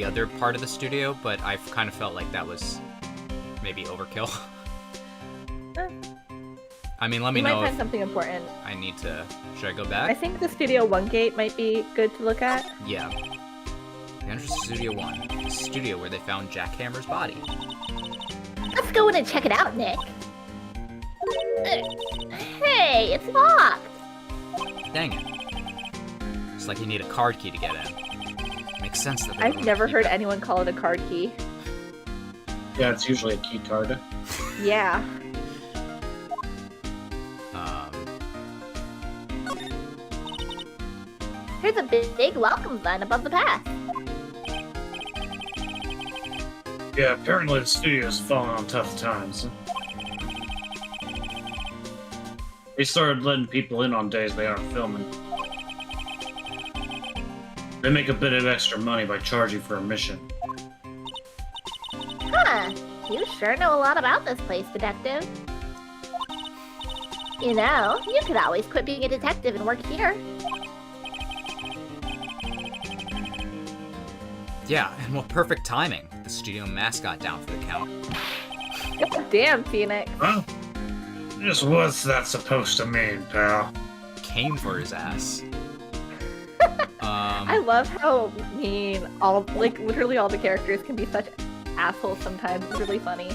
other part of the studio, but I kind of felt like that was maybe overkill. Eh. I mean, let me You might know find if something important. I need to... Should I go I back? think the Studio 1 gate might be good to look at. Yeah. The entrance to Studio 1. The studio where they found Jackhammer's body. Let's go in and check it out, Nick. Hey, it's locked. Dang it. It's like you need a card key to get in. Makes sense that they I've would never keep heard it. anyone call it a card key. Yeah, it's usually a key card. Yeah. Here's a big welcome sign above the path. Yeah, apparently the studio's falling on tough times. They started letting people in on days they aren't filming. They make a bit of extra money by charging for a mission. Huh. You sure know a lot about this place, detective. You know, you could always quit being a detective and work here. Yeah, and what perfect timing. The studio mascot down for the count. God damn, Phoenix. Huh? Just what's that supposed to mean, pal? Came for his ass. I love how mean literally all the characters can be such assholes sometimes. It's really funny.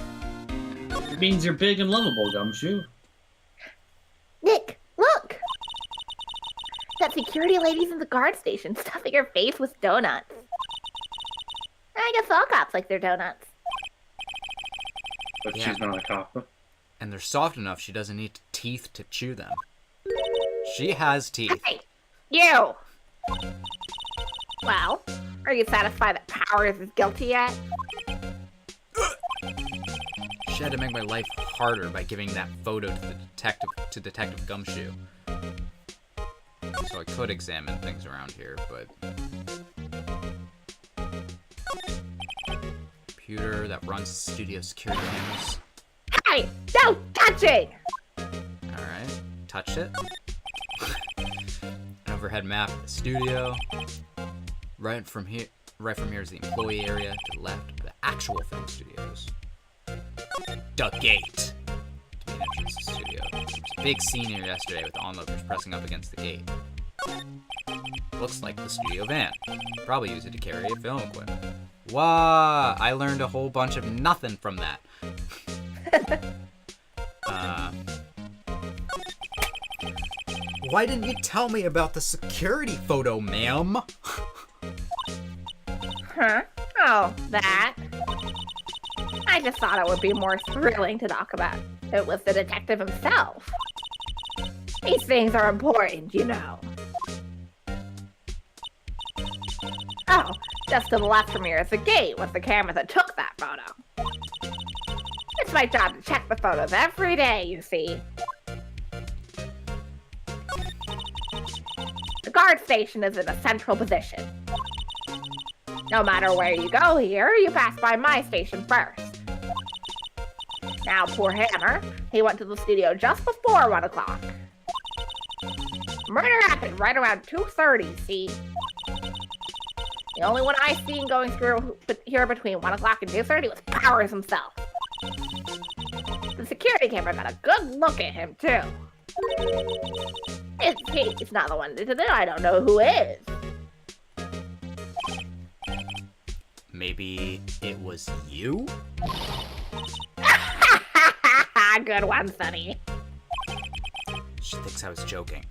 It means you're big and lovable, Gumshoe. Nick, look! That security lady's in the guard station stuffing her face with donuts. I guess all cops like their donuts. But Yeah. she's not a cop. And they're soft enough she doesn't need teeth to chew them. She has teeth. Hey, you! Well, are you satisfied that Powers is guilty yet? She had to make my life harder by giving that photo to Detective Gumshoe. So I could examine things around here, but... Computer that runs the studio security cameras. Hey, no touching! Alright, touched it. An overhead map of the studio. Right from here is the employee area. To the left, the actual film studios. The gate. To be an entrance to the studio. There was a big scene here yesterday with the onlookers pressing up against the gate. Looks like the studio van. Probably use it to carry a film equipment. Wow, I learned a whole bunch of nothing from that. Why didn't you tell me about the security photo, ma'am? Huh? Oh, that. I just thought it would be more thrilling to talk about. It was the detective himself. These things are important, you know. Oh, just to the left from here is the gate with the camera that took that photo. It's my job to check the photos every day, you see. The guard station is in a central position. No matter where you go here, you pass by my station first. Now, poor Hammer, he went to the studio just before 1 o'clock. Murder happened right around 2:30, see? The only one I seen going through here between 1 o'clock and 2:30 was Powers himself. The security camera got a good look at him, too. If he's not the one that did it, I don't know who is. Maybe it was you? Good one, Sonny. She thinks I was joking.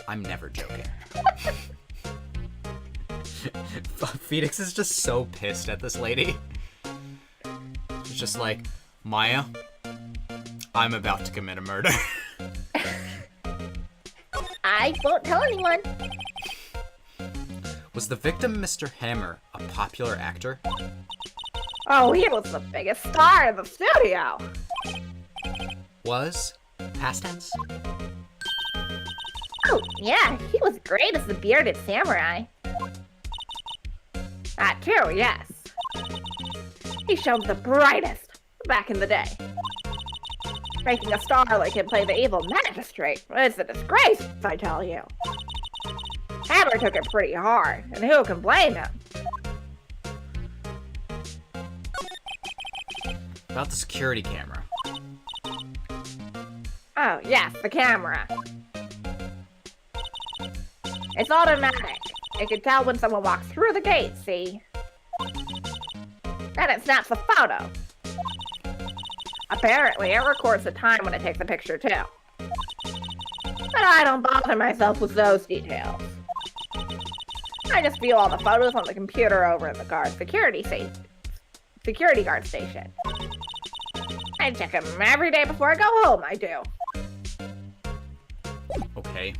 I'm never joking. Phoenix is just so pissed at this lady. She's just like, Maya, I'm about to commit a murder. I won't tell anyone. Was the victim Mr. Hammer a popular actor? Oh, he was the biggest star in the studio. Was? Past tense? Oh, yeah, he was great as the bearded samurai. That too, yes. He shone the brightest back in the day. Making a star like him play the evil magistrate is a disgrace, I tell you. Hammer took it pretty hard, and who can blame him? About the security camera. Oh, yes, the camera. It's automatic. It can tell when someone walks through the gate, see? Then it snaps a photo. Apparently, it records the time when it takes a picture, too. But I don't bother myself with those details. I just view all the photos on the computer over at the security guard station. I check them every day before I go home, I do. Okay.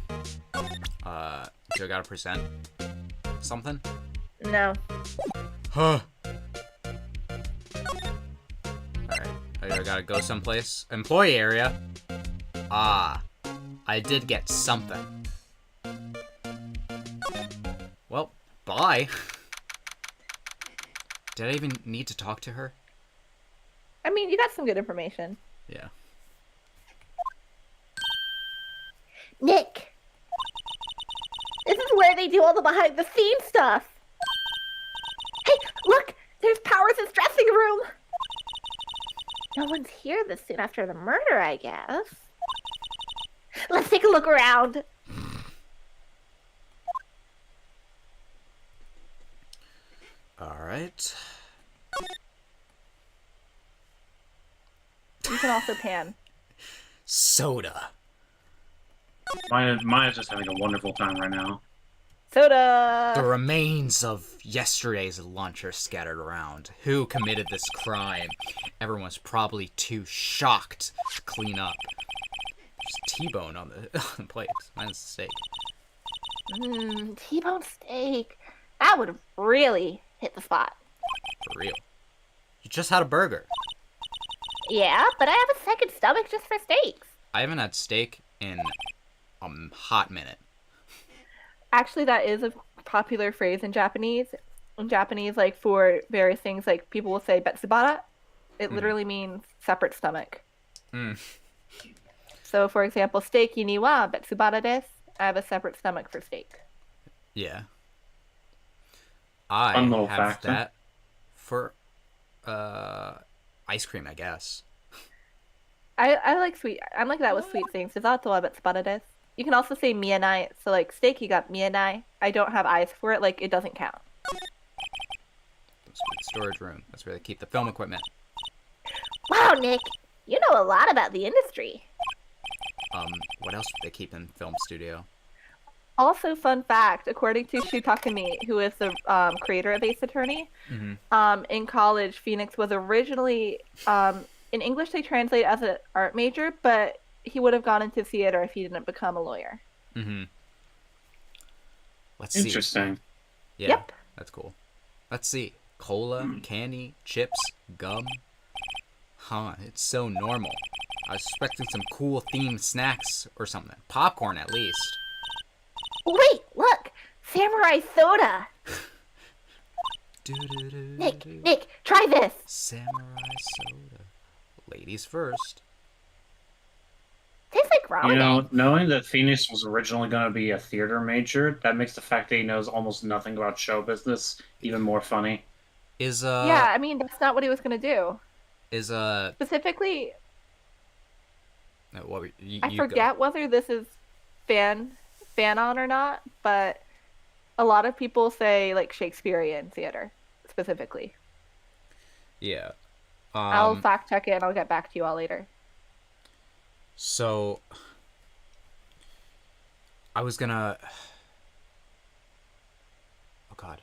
Do I gotta present something? No. Huh. Alright. I gotta go someplace. Employee area. Ah. I did get something. Well, bye. Did I even need to talk to her? I mean, you got some good information. Yeah. Nick! This is where they do all the behind-the-scenes stuff! Hey, look! There's Powers' dressing room! No one's here this soon after the murder, I guess. Let's take a look around. Alright. You can also pan. Soda. Mine is just having a wonderful time right now. The Soda! remains of yesterday's lunch are scattered around. Who committed this crime? Everyone's probably too shocked to clean up. There's T-bone on the plate. Mine's a steak. T-bone steak. That would really hit the spot. For real. You just had a burger. Yeah, but I have a second stomach just for steaks. I haven't had steak in a hot minute. Actually, that is a popular phrase in Japanese. In Japanese, like, for various things, like, people will say betsubara. It literally means separate stomach. Mm. So, for example, steak ni wa betsubara desu. I have a separate stomach for steak. Yeah. I Fun little have factor. that for ice cream, I guess. I like sweet. I'm like that with sweet things. Desato wa betsubara desu. You can also say miyanai. So, like, steak, you got miyanai. I don't have eyes for it. Like, it doesn't count. Sweet storage room. That's where they keep the film equipment. Wow, Nick, you know a lot about the industry. What else do they keep in film studio? Also, fun fact, according to Shu Takumi, who is the creator of Ace Attorney, in college, Phoenix was originally, in English they translate as an art major, but he would have gone into theater if he didn't become a lawyer. Mm-hmm. Let's see. Interesting. Yeah, Yep. that's cool. Let's see. Cola, candy, chips, gum. Huh, it's so normal. I was expecting some cool themed snacks or something. Popcorn, at least. Wait, look! Samurai soda! Nick, Nick, try this! Samurai soda. Ladies first. Tastes like ramen. You know, knowing that Phoenix was originally going to be a theater major, that makes the fact that he knows almost nothing about show business even more funny. Is Yeah, I mean, that's not what he was going to do. Is Specifically, what you I go. forget whether this is fan on or not, but a lot of people say, like, Shakespearean theater, specifically. Yeah. I'll fact check it and I'll get back to you all later. So I was gonna oh god.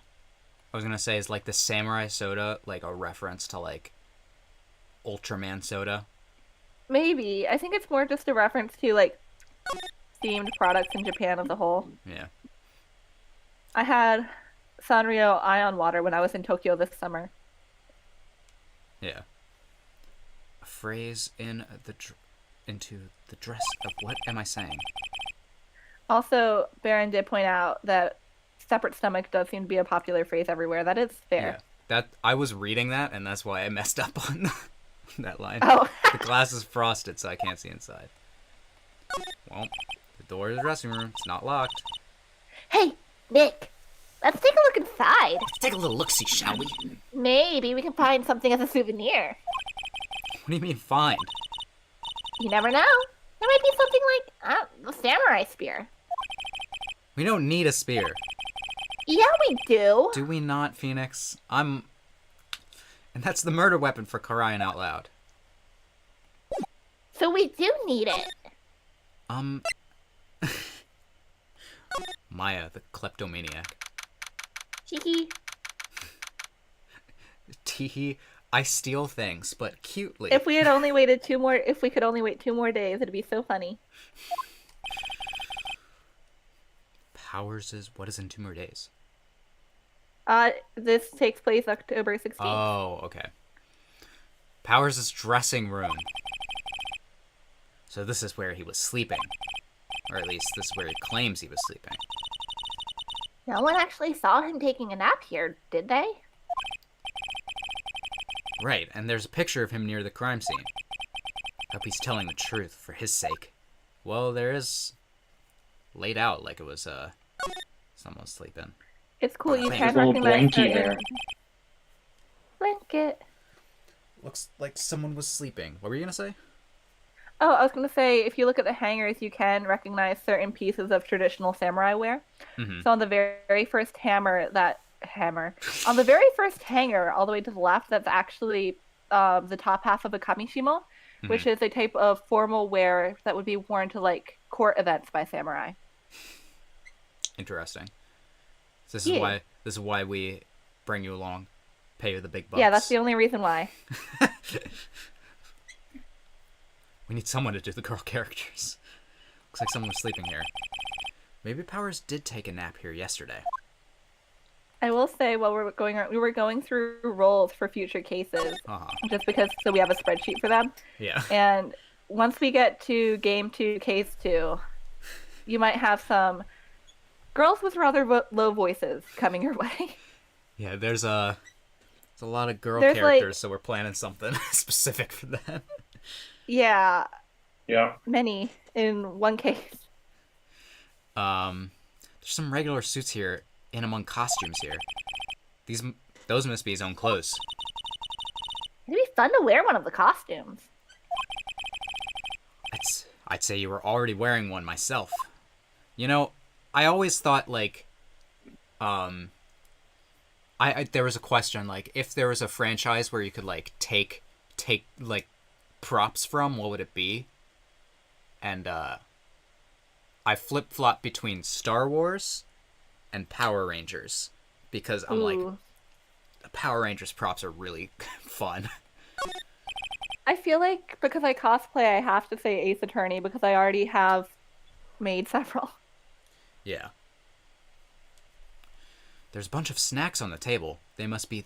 I was gonna say, is like the samurai soda like a reference to like Ultraman soda? Maybe. I think it's more just a reference to, like, themed products in Japan as a whole. Yeah. I had Sanrio Ion Water when I was in Tokyo this summer. Yeah. A phrase into the dress of what am I saying? Also, Baron did point out that separate stomach does seem to be a popular phrase everywhere. That is Yeah. fair. That I was reading that, and that's why I messed up on that line. Oh, The glass is frosted, so I can't see inside. Well, the door to the dressing room. It's not locked. Hey, Nick, let's take a look inside. Let's take a little look-see, shall we? Maybe we can find something as a souvenir. What do you mean find? You never know. There might be something like a samurai spear. We don't need a spear. Yeah, we do. Do we not, Phoenix? And that's the murder weapon for crying out loud. So we do need it. Maya, the kleptomaniac. Hee. Teehee, I steal things, but cutely. if we could only wait 2 more days, it'd be so funny. What is in 2 more days? This takes place October 16th. Oh, okay. Powers' dressing room. So this is where he was sleeping. Or at least this is where he claims he was sleeping. No one actually saw him taking a nap here, did they? Right, and there's a picture of him near the crime scene. Hope he's telling the truth for his sake. Well, there is laid out like it was someone sleeping. It's cool. You There's can a little recognize blankie certain there. blanket. Looks like someone was sleeping. What were you gonna say? Oh, I was gonna say, if you look at the hangers, you can recognize certain pieces of traditional samurai wear. Mm-hmm. So on the very first on the very first hanger, all the way to the left, that's actually the top half of a kamishimo, which is a type of formal wear that would be worn to like court events by samurai. Interesting. So Yeah. this is why we bring you along, pay you the big bucks. Yeah, that's the only reason why. We need someone to do the girl characters. Looks like someone was sleeping here. Maybe Powers did take a nap here yesterday. I will say, while we were going through roles for future cases, Uh-huh. just because so we have a spreadsheet for them. Yeah. And once we get to game 2, case 2, you might have some girls with rather low voices coming your way. Yeah, there's a lot of girl There's, characters, like- so we're planning something specific for them. Yeah, Yeah. many in one case. There's some regular suits here, in among costumes here. Those must be his own clothes. It'd be fun to wear one of the costumes. I'd say you were already wearing one myself. You know, I always thought like, there was a question like, if there was a franchise where you could like take like props from, what would it be? And I flip-flop between Star Wars and Power Rangers because I'm like, Ooh. the Power Rangers props are really fun. I feel like because I cosplay, I have to say Ace Attorney because I already have made several. Yeah. There's a bunch of snacks on the table. They must give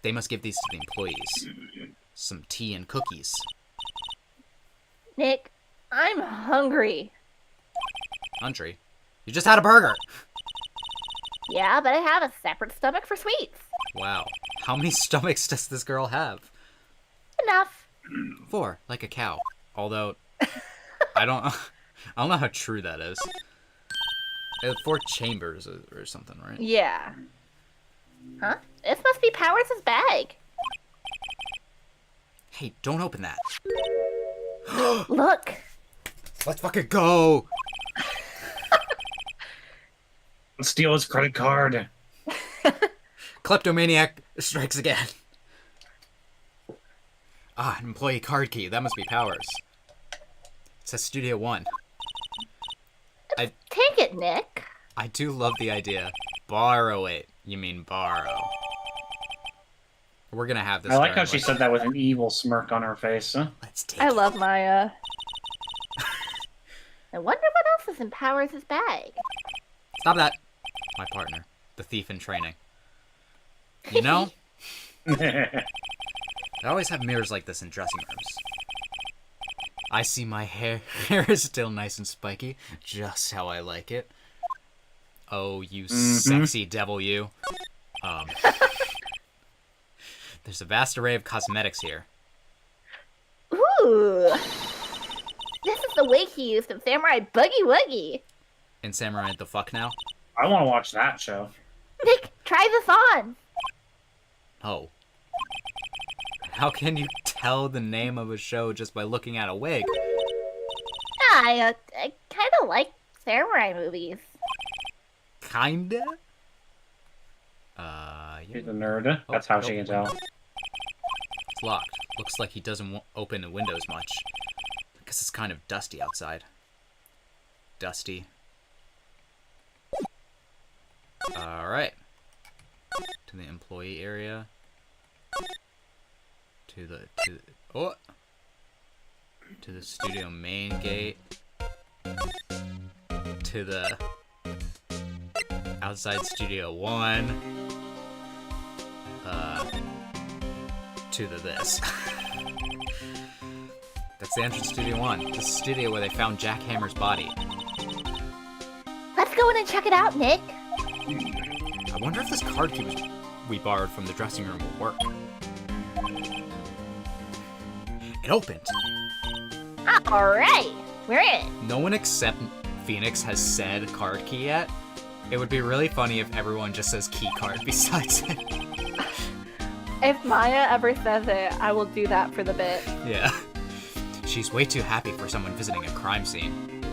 these to the employees. Some tea and cookies. Nick, I'm hungry. Country. You just had a burger. Yeah, but I have a separate stomach for sweets. Wow. How many stomachs does this girl have? Enough. 4, like a cow. Although, I don't know how true that is. 4 chambers or something, right? Yeah. Huh? This must be Powers' bag. Hey, don't open that. Look. Let's fucking go. Let's steal his credit card. Kleptomaniac strikes again. Ah, an employee card key. That must be Powers. It says Studio 1. Take it, Nick. I do love the idea. Borrow it. You mean borrow. We're gonna have this. I like how during, she said that with an evil smirk on her face. Huh? Let's take I it. love Maya. I wonder what else is in Powers' bag. Stop that. My partner, the thief in training. You know, they always have mirrors like this in dressing rooms. I see my hair. Hair is still nice and spiky, just how I like it. Oh, you sexy devil, you. There's a vast array of cosmetics here. Ooh. This is the wig he used in Samurai Boogie Woogie. In Samurai the Fuck Now? I want to watch that show. Nick, try this on. Oh. How can you tell the name of a show just by looking at a wig? Yeah, I kind of like samurai movies. Kinda? She's a nerd. That's how she can tell. It's locked. Looks like he doesn't open the windows much. I guess it's kind of dusty outside. Dusty. Alright. To the employee area. To the studio main gate. To the outside studio 1. To the this. That's the entrance to Studio 1. This is the studio where they found Jack Hammer's body. Let's go in and check it out, Nick. I wonder if this card key we borrowed from the dressing room will work. It opened! Alright, we're in. No one except Phoenix has said card key yet. It would be really funny if everyone just says key card besides it. If Maya ever says it, I will do that for the bit. Yeah. She's way too happy for someone visiting a crime scene.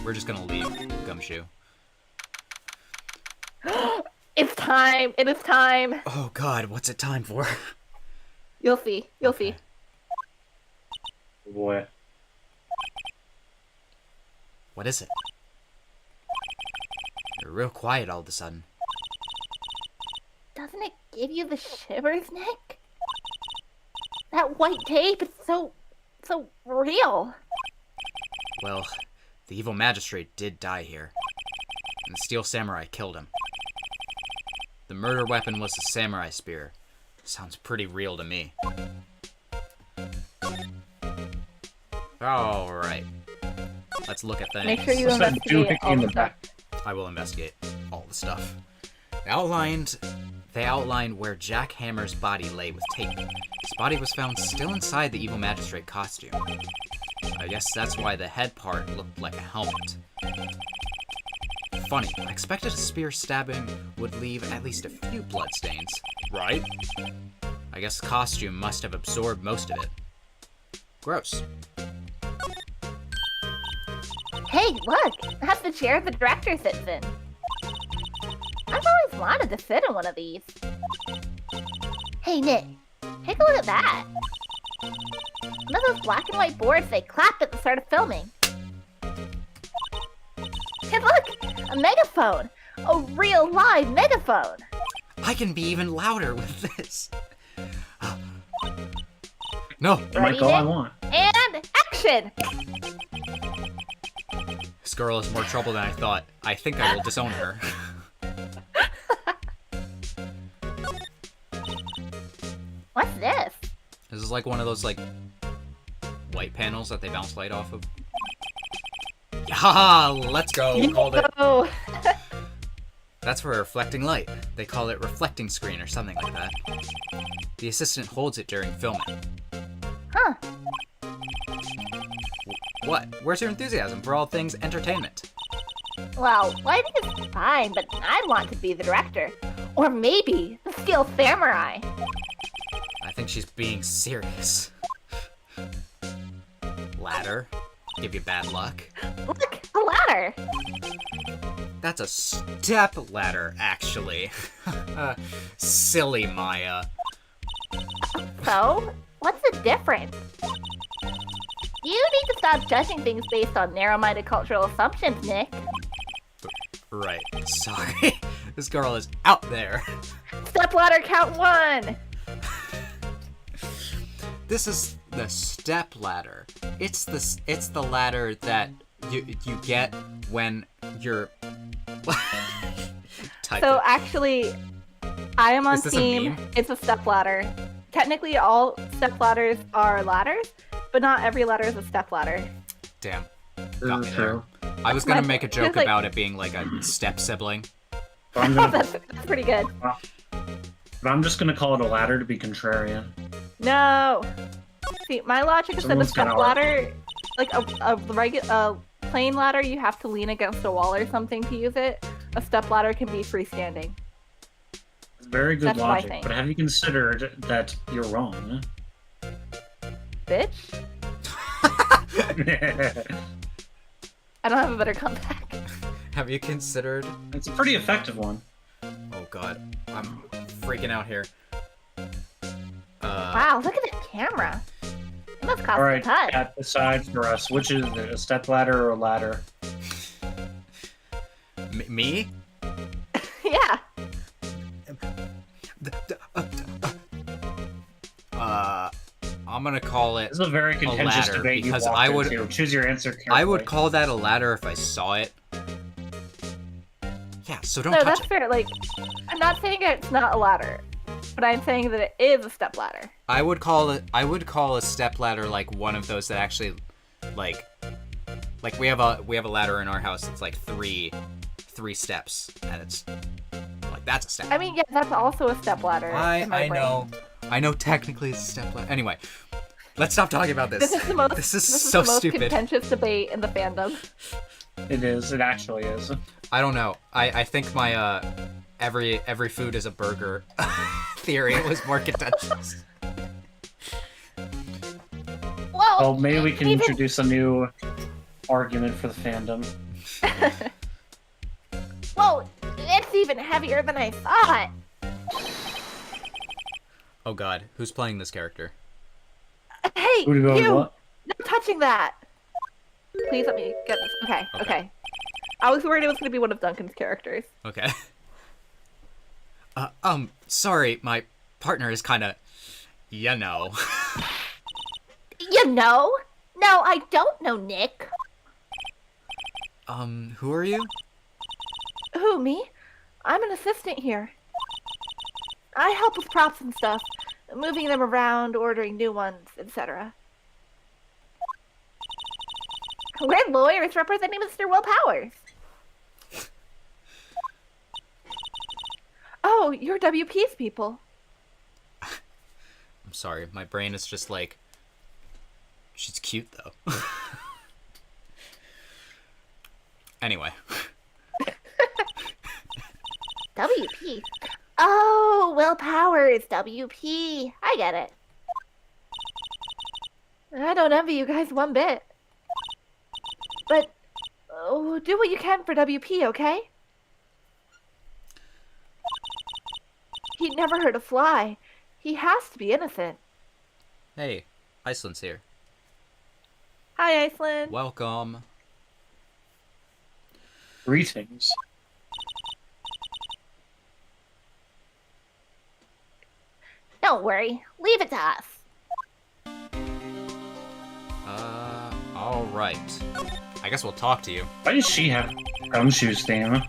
We're just gonna leave, Gumshoe. It's time. It is time. Oh god, what's it time for? You'll see. You'll see. Boy. What is it? You're real quiet all of a sudden. Doesn't it give you the shivers, Nick? That white tape is so real. Well, the evil magistrate did die here, and the steel samurai killed him. The murder weapon was the samurai spear. Sounds pretty real to me. Alright. Let's look at things. Make sure you What's that investigate doohickey all in the the stuff. back? I will investigate all the stuff. They outlined where Jack Hammer's body lay with tape. His body was found still inside the evil magistrate costume. I guess that's why the head part looked like a helmet. Funny, I expected a spear stabbing would leave at least a few bloodstains. Right? I guess the costume must have absorbed most of it. Gross. Hey, look! That's the chair the director sits in. I've always wanted to sit in one of these. Hey, Nick, take a look at that. One of those black and white boards they clapped at the start of filming. And look! A megaphone! A real live megaphone! I can be even louder with this. No! That might go I want. And action! This girl is more trouble than I thought. I think I will disown her. What's this? This is like one of those, like, white panels that they bounce light off of. Haha! Let's go! Called it. Oh, That's for a reflecting light. They call it reflecting screen or something like that. The assistant holds it during filming. Huh. What? Where's your enthusiasm for all things entertainment? Well, lighting is fine, but I'd want to be the director. Or maybe the Steel Samurai. I think she's being serious. Ladder. Give you bad luck. Look, a ladder! That's a step ladder, actually. Silly Maya. So, what's the difference? You need to stop judging things based on narrow-minded cultural assumptions, Nick. Right. Sorry. This girl is out there. Stepladder count 1. This is the step ladder. It's the ladder that you get when you're typing. So actually, I am on Is this a team. meme? It's a stepladder. Technically, all stepladders are ladders, but not every ladder is a stepladder. Damn. This Got is me true. there. I was gonna make a joke Just like- about it being like a step sibling. But I'm, gonna, That's pretty good. but I'm just gonna call it a ladder to be contrarian. No. See, my logic is that a Someone's gonna stepladder, like a plain ladder, you have to lean against a wall or something to use it. A stepladder can be freestanding. It's very good That's what I logic, think. but have you considered that you're wrong? Bitch. I don't have a better comeback. Have you considered? It's a pretty effective one. Oh god, I'm freaking out here. Wow, look at that camera. It must cost Alright, a ton. Kat, decide for us, which is it, a step ladder or a ladder? Me? Yeah. I'm gonna call it. This is a very contentious ladder, debate you because walked I would- into. Choose your answer carefully. I would call that a ladder if I saw it. Yeah, so don't No, touch that's it. fair. Like, I'm not saying it's not a ladder, but I'm saying that it is a stepladder. I would call a step ladder like one of those that actually, like we have a ladder in our house that's like three steps, and it's like that's a step. I mean, yeah, that's also a stepladder. in my I brain. know. I know technically it's a step ladder. Anyway, let's stop talking about this. This is the most. This is this so is the most stupid. contentious debate in the fandom. It is. It actually is. I don't know. I think my every food is a burger theory was more contentious. Well, Oh, maybe we can even- introduce a new argument for the fandom. Whoa, it's even heavier than I thought. Oh god, who's playing this character? Hey, Who to go you! what? No touching that. Please let me get this. Okay, Okay. okay. I was worried it was going to be one of Duncan's characters. Okay. Sorry, my partner is kind of, you know. You know? No, I don't know, Nick. Who are you? Who, me? I'm an assistant here. I help with props and stuff, moving them around, ordering new ones, etc. We're lawyers representing Mr. Will Powers. Oh, you're WP's people. I'm sorry, my brain is just like, she's cute though. Anyway. WP. Oh, Will Powers, WP. I get it. I don't envy you guys one bit. But do what you can for WP, okay? He'd never hurt a fly. He has to be innocent. Hey, Iceland's here. Hi, Iceland. Welcome. Greetings. Don't worry. Leave it to us. Alright. I guess we'll talk to you. Why does she have gumshoes theme?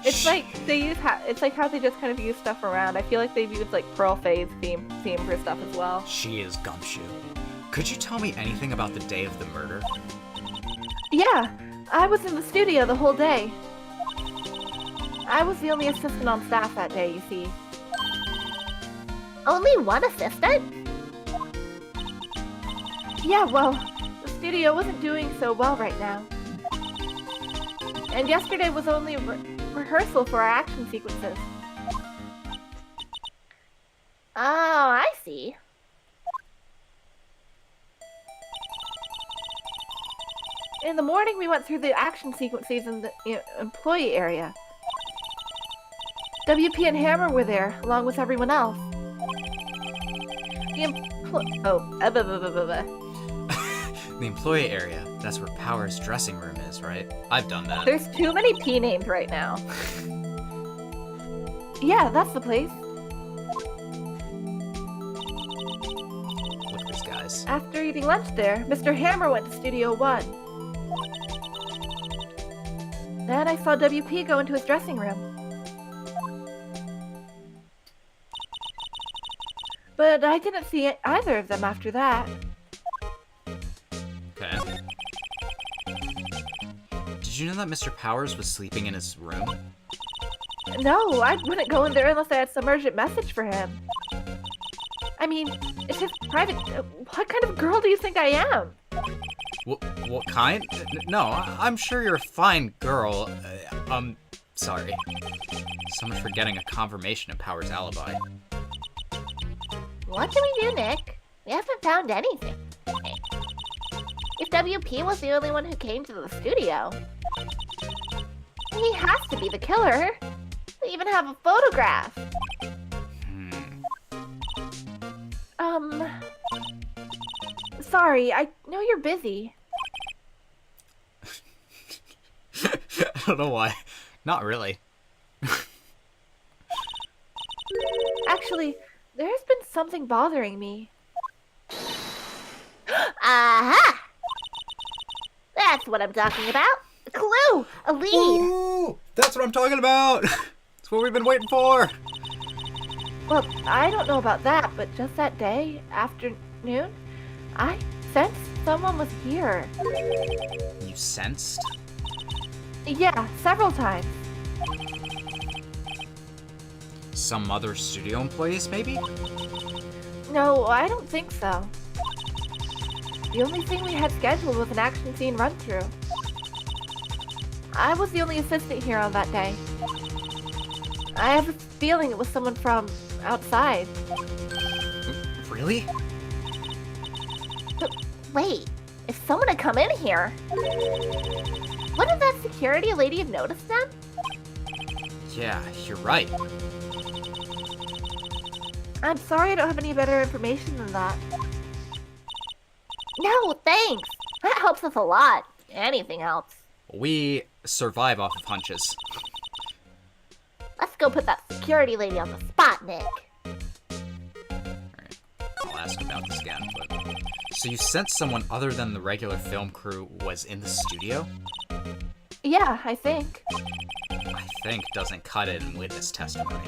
It's like they use. It's like how they just kind of use stuff around. I feel like they've used like Pearl Faye's theme for stuff as well. She is Gumshoe. Could you tell me anything about the day of the murder? Yeah, I was in the studio the whole day. I was the only assistant on staff that day, you see. Only one assistant? Yeah, well, the studio wasn't doing so well right now. And yesterday was only rehearsal for our action sequences. Oh, I see. In the morning, we went through the action sequences in the employee area. WP and Hammer were there, along with everyone else. The The employee area. That's where Power's dressing room is, right? I've done that. There's too many P names right now. Yeah, that's the place. Look at these guys. After eating lunch there, Mr. Hammer went to Studio 1. Then I saw WP go into his dressing room. But I didn't see either of them after that. Okay. Did you know that Mr. Powers was sleeping in his room? No, I wouldn't go in there unless I had some urgent message for him. I mean, it's his private... What kind of girl do you think I am? What kind? No, I'm sure you're a fine girl. Sorry. So much for getting a confirmation of Power's alibi. What do we do, Nick? We haven't found anything. If WP was the only one who came to the studio, he has to be the killer. We even have a photograph. Sorry, I know you're busy. I don't know why. Not really. Actually, there's been something bothering me. Aha! That's what I'm talking about. A clue! A lead! Ooh, that's what I'm talking about! That's what we've been waiting for! Well, I don't know about that, but just that day, afternoon, I sensed someone was here. You sensed? Yeah, several times. Some other studio employees, maybe? No, I don't think so. The only thing we had scheduled was an action scene run-through. I was the only assistant here on that day. I have a feeling it was someone from outside. Really? But wait, if someone had come in here, wouldn't that security lady have noticed them? Yeah, you're right. I'm sorry I don't have any better information than that. No, thanks. That helps us a lot. Anything helps. We survive off of hunches. Let's go put that security lady on the spot, Nick. Alright, I'll ask about this again, but... So you sensed someone other than the regular film crew was in the studio? Yeah, I think. I think doesn't cut it in witness testimony.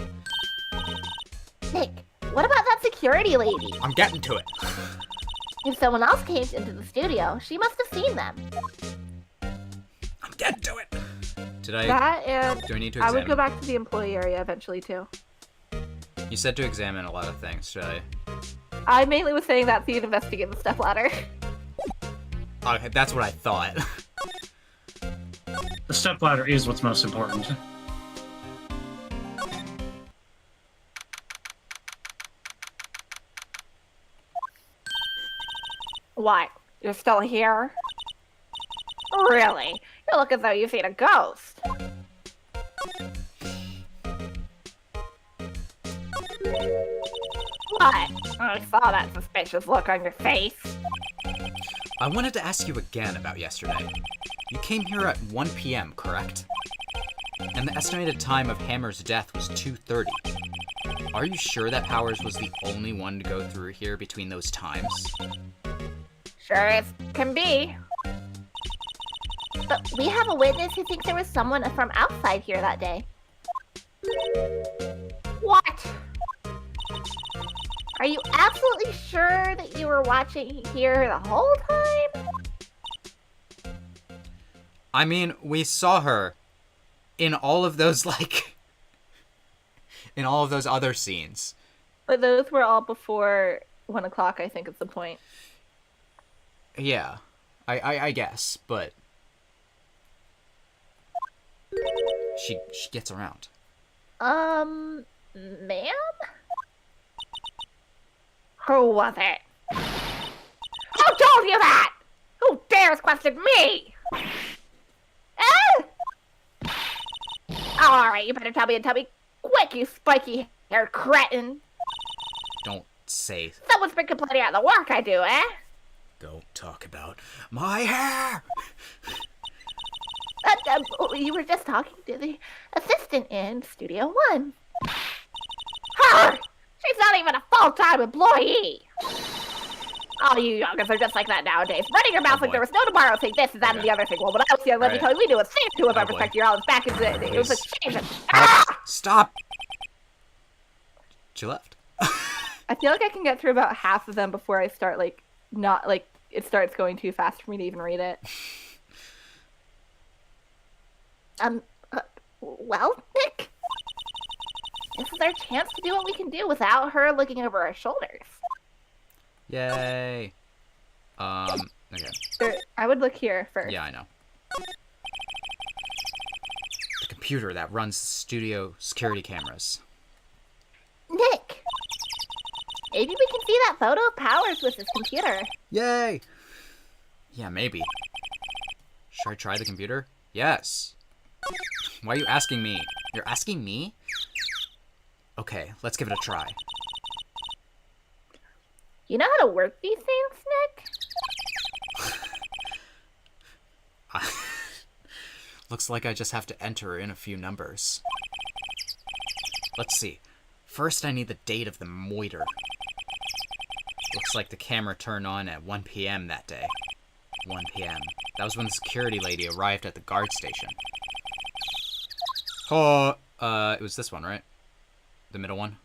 Nick, what about that security lady? I'm getting to it! If someone else came into the studio, she must have seen them. I'm getting to it! Did That and do I need to I examine? would go back to the employee area eventually too. You said to examine a lot of things, should I? I mainly was saying that so you'd investigate the stepladder. Okay, that's what I thought. The stepladder is what's most important. What? You're still here? Really? You look as though you've seen a ghost. What? I saw that suspicious look on your face. I wanted to ask you again about yesterday. You came here at 1 p.m., correct? And the estimated time of Hammer's death was 2:30. Are you sure that Powers was the only one to go through here between those times? Sure as can be. But we have a witness who thinks there was someone from outside here that day. What? Are you absolutely sure that you were watching here the whole time? I mean, we saw her in all of those, like... in all of those other scenes. But those were all before 1 o'clock, I think is the point. Yeah, I guess, but... She gets around. Ma'am? Who was it? Who told you that? Who dares question me? Alright, you better tell me and tell me quick, you spiky-haired cretin. Don't say... Someone's been complaining about the work I do, eh? Don't talk about my hair! You were just talking to the assistant in Studio One. Her! She's not even a full-time employee! All you youngins are just like that nowadays. Running your mouth like there was no tomorrow, saying this, that, and the other thing. Well, when I was young, let me tell you, we knew a thing to about protect your olives back in the day. It was a change. Stop! She left. I feel like I can get through about half of them before I start, like, not, like, it starts going too fast for me to even read it. Well, Nick? This is our chance to do what we can do without her looking over our shoulders. Yay. Okay. I would look here first. Yeah, I know. The computer that runs the studio security cameras. Nick! Maybe we can see that photo of Powers with his computer. Yay! Yeah, maybe. Should I try the computer? Yes. Why are you asking me? You're asking me? Okay, let's give it a try. You know how to work these things, Nick? Looks like I just have to enter in a few numbers. Let's see. First, I need the date of the moiter. Looks like the camera turned on at 1 p.m. that day. 1 p.m. That was when the security lady arrived at the guard station. Oh, it was this one, right? The middle one?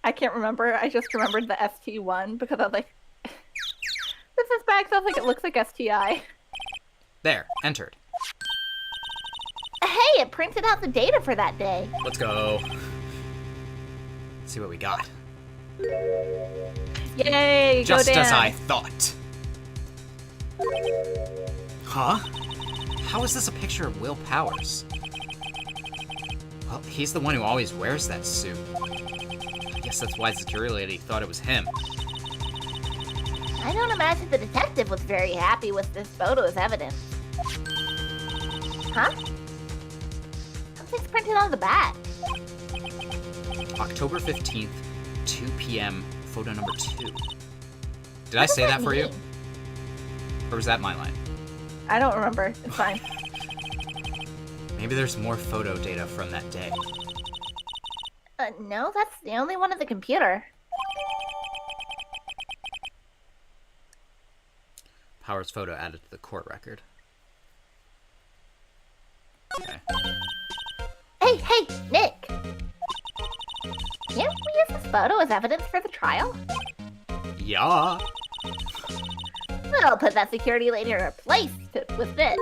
I can't remember. I just remembered the ST1 because I was like, this is back, sounds like it looks like STI. There, entered. Hey, it printed out the data for that day. Let's go. Let's see what we got. Yay, Just go Dan. as I thought. Huh? How is this a picture of Will Powers? Well, he's the one who always wears that suit. I guess that's why the security lady thought it was him. I don't imagine the detective was very happy with this photo as evidence. Huh? Something's printed on the back. October 15th, 2 p.m., photo number 2. Did I say that for you? Or was that my line? I don't remember. It's fine. Maybe there's more photo data from that day. No, that's the only one on the computer. Powers photo added to the court record. Okay. Hey, Nick! Can't we use this photo as evidence for the trial? Yeah. We'll put that security lady in her place with this.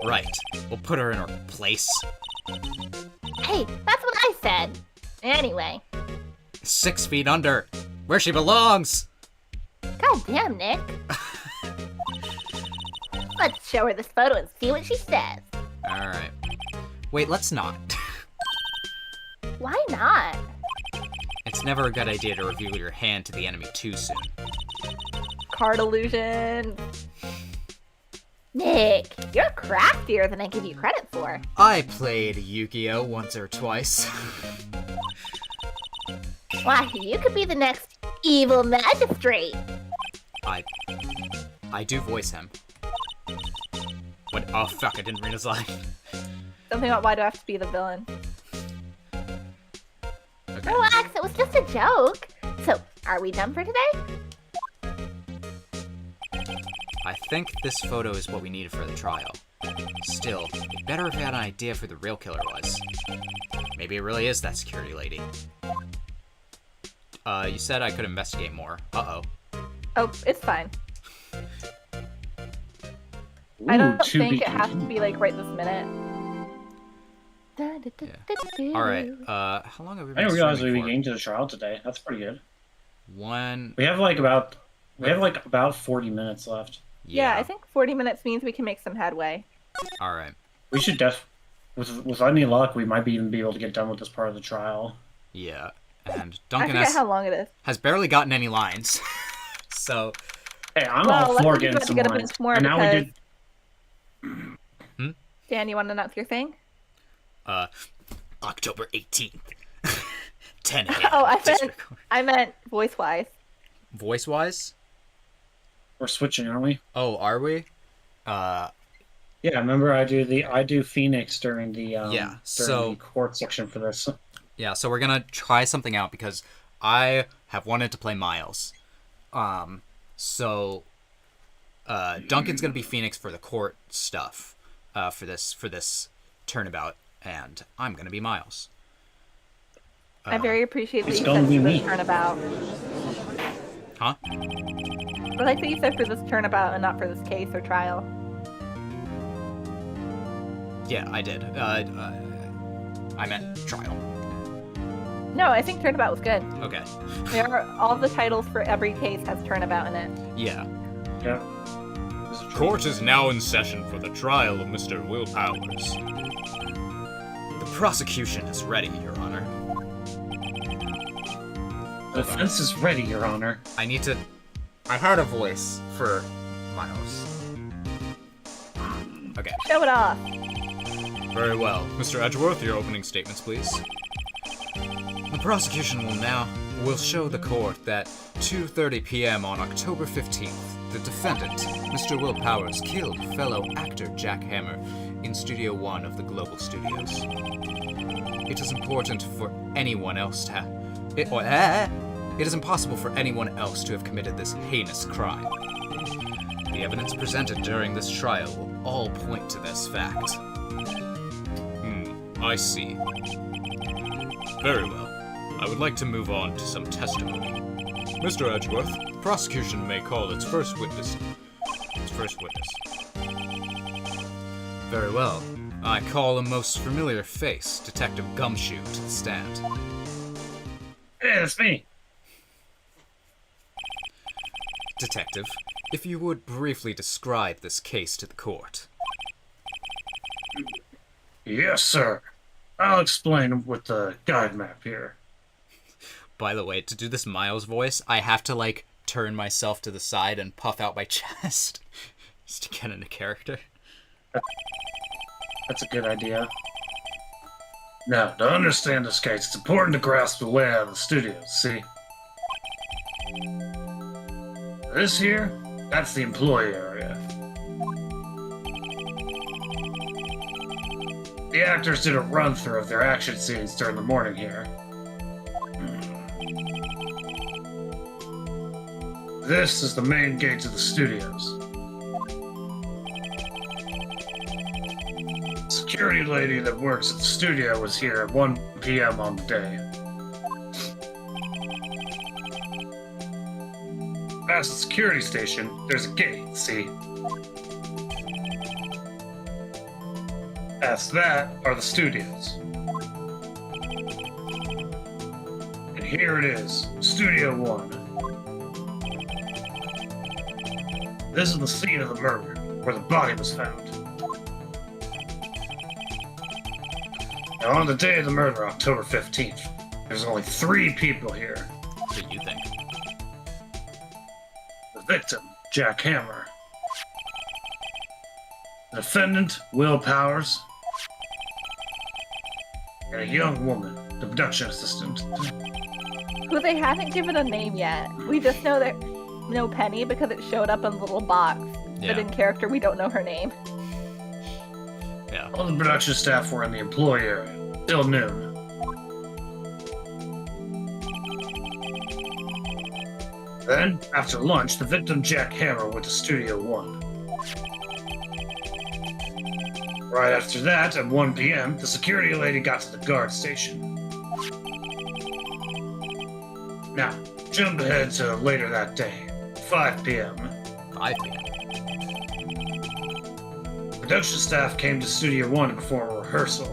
Right. We'll put her in her place. Hey, that's what I said. Anyway. 6 feet under. Where she belongs. God damn, Nick. Let's show her this photo and see what she says. Alright. Wait, let's not. Why not? It's never a good idea to reveal your hand to the enemy too soon. Card illusion. Nick, you're craftier than I give you credit for. I played Yu-Gi-Oh! Once or twice. Why, you could be the next evil magistrate. I do voice him. What? Oh fuck, I didn't read his line. Something about why do I have to be the villain? Okay. Relax, it was just a joke. So, are we done for today? I think this photo is what we needed for the trial. Still, we better have had an idea for the real killer was. Maybe it really is that security lady. You said I could investigate more. Uh-oh. Oh, it's fine. Ooh, I don't to think be it has to be like right this minute. Alright, how long have we I been didn't realize streaming we'd for? be getting to the trial today. That's pretty good. One... We have about 40 minutes left. Yeah, I think 40 minutes means we can make some headway. Alright. We should with any luck, we might even be able to get done with this part of the trial. Yeah. And I Duncan forget how long it is. has barely gotten any lines. So, Hey, I'm Well, all for let's getting some get a lines. bunch more And now we because- did. Dan, you want to announce your thing? October 18th. 10 a.m. Oh, I meant voice-wise. Voice-wise? We're switching, aren't we? Oh, are we? Uh, Yeah, remember I do Phoenix yeah. during the So court section for this. yeah, so we're gonna try something out because I have wanted to play Miles. So Duncan's gonna be Phoenix for the court stuff, for this turnabout, and I'm gonna be Miles. I very appreciate that It's you gonna said be for this me. turnabout. Huh? I like that you said for this turnabout and not for this case or trial. Yeah, I did. I meant trial. No, I think turnabout was good. Okay. There are all the titles for every case has turnabout in it. Yeah. Yeah. Court is now in session for the trial of Mr. Will Powers. The prosecution is ready, Your Honor. The defense is ready, Your Honor. I need to. I had a voice for Miles. Okay. Show it off. Very well. Mr. Edgeworth, your opening statements, please. The prosecution will show the court that 2:30 p.m. on October 15th, the defendant, Mr. Will Powers, killed fellow actor Jack Hammer in Studio 1 of the Global Studios. It is important for anyone else to It is impossible for anyone else to have committed this heinous crime. The evidence presented during this trial will all point to this fact. I see. Very well. I would like to move on to some testimony. Mr. Edgeworth, the prosecution may call its first witness. Very well. I call a most familiar face, Detective Gumshoe, to the stand. Hey, that's me. Detective, if you would briefly describe this case to the court. Yes, sir. I'll explain with the guide map here. By the way, to do this Miles voice, I have to, turn myself to the side and puff out my chest just to get into character. That's a good idea. Now, to understand this case, it's important to grasp the layout of the studios, see? This here, that's the employee area. The actors did a run-through of their action scenes during the morning here. This is the main gate to the studios. The security lady that works at the studio was here at 1 p.m. on the day. Past the security station, there's a gate, see? Past that are the studios. And here it is, Studio 1. This is the scene of the murder, where the body was found. Now, on the day of the murder, October 15th, there's only 3 people here. What do you think? The victim, Jack Hammer. The defendant, Will Powers. And a young woman, the production assistant. Who they haven't given a name yet. We just know Penny because it showed up in the little box. Yeah. But in character, we don't know her name. Yeah. All the production staff were in the employee area, till noon. Then, after lunch, the victim Jack Hammer went to Studio 1. Right after that, at 1 p.m., the security lady got to the guard station. Now, jump ahead to later that day, 5 p.m. 5 p.m. Production staff came to Studio 1 to perform a rehearsal.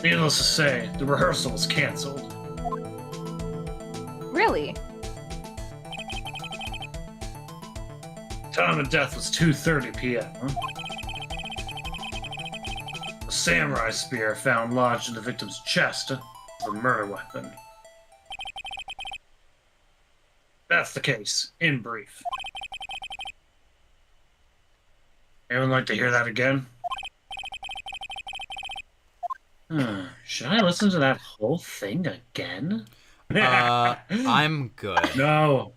Needless to say, the rehearsal was canceled. Really? Time of death was 2:30 p.m. A samurai spear found lodged in the victim's chest was a murder weapon. That's the case, in brief. Anyone like to hear that again? Should I listen to that whole thing again? I'm good. No.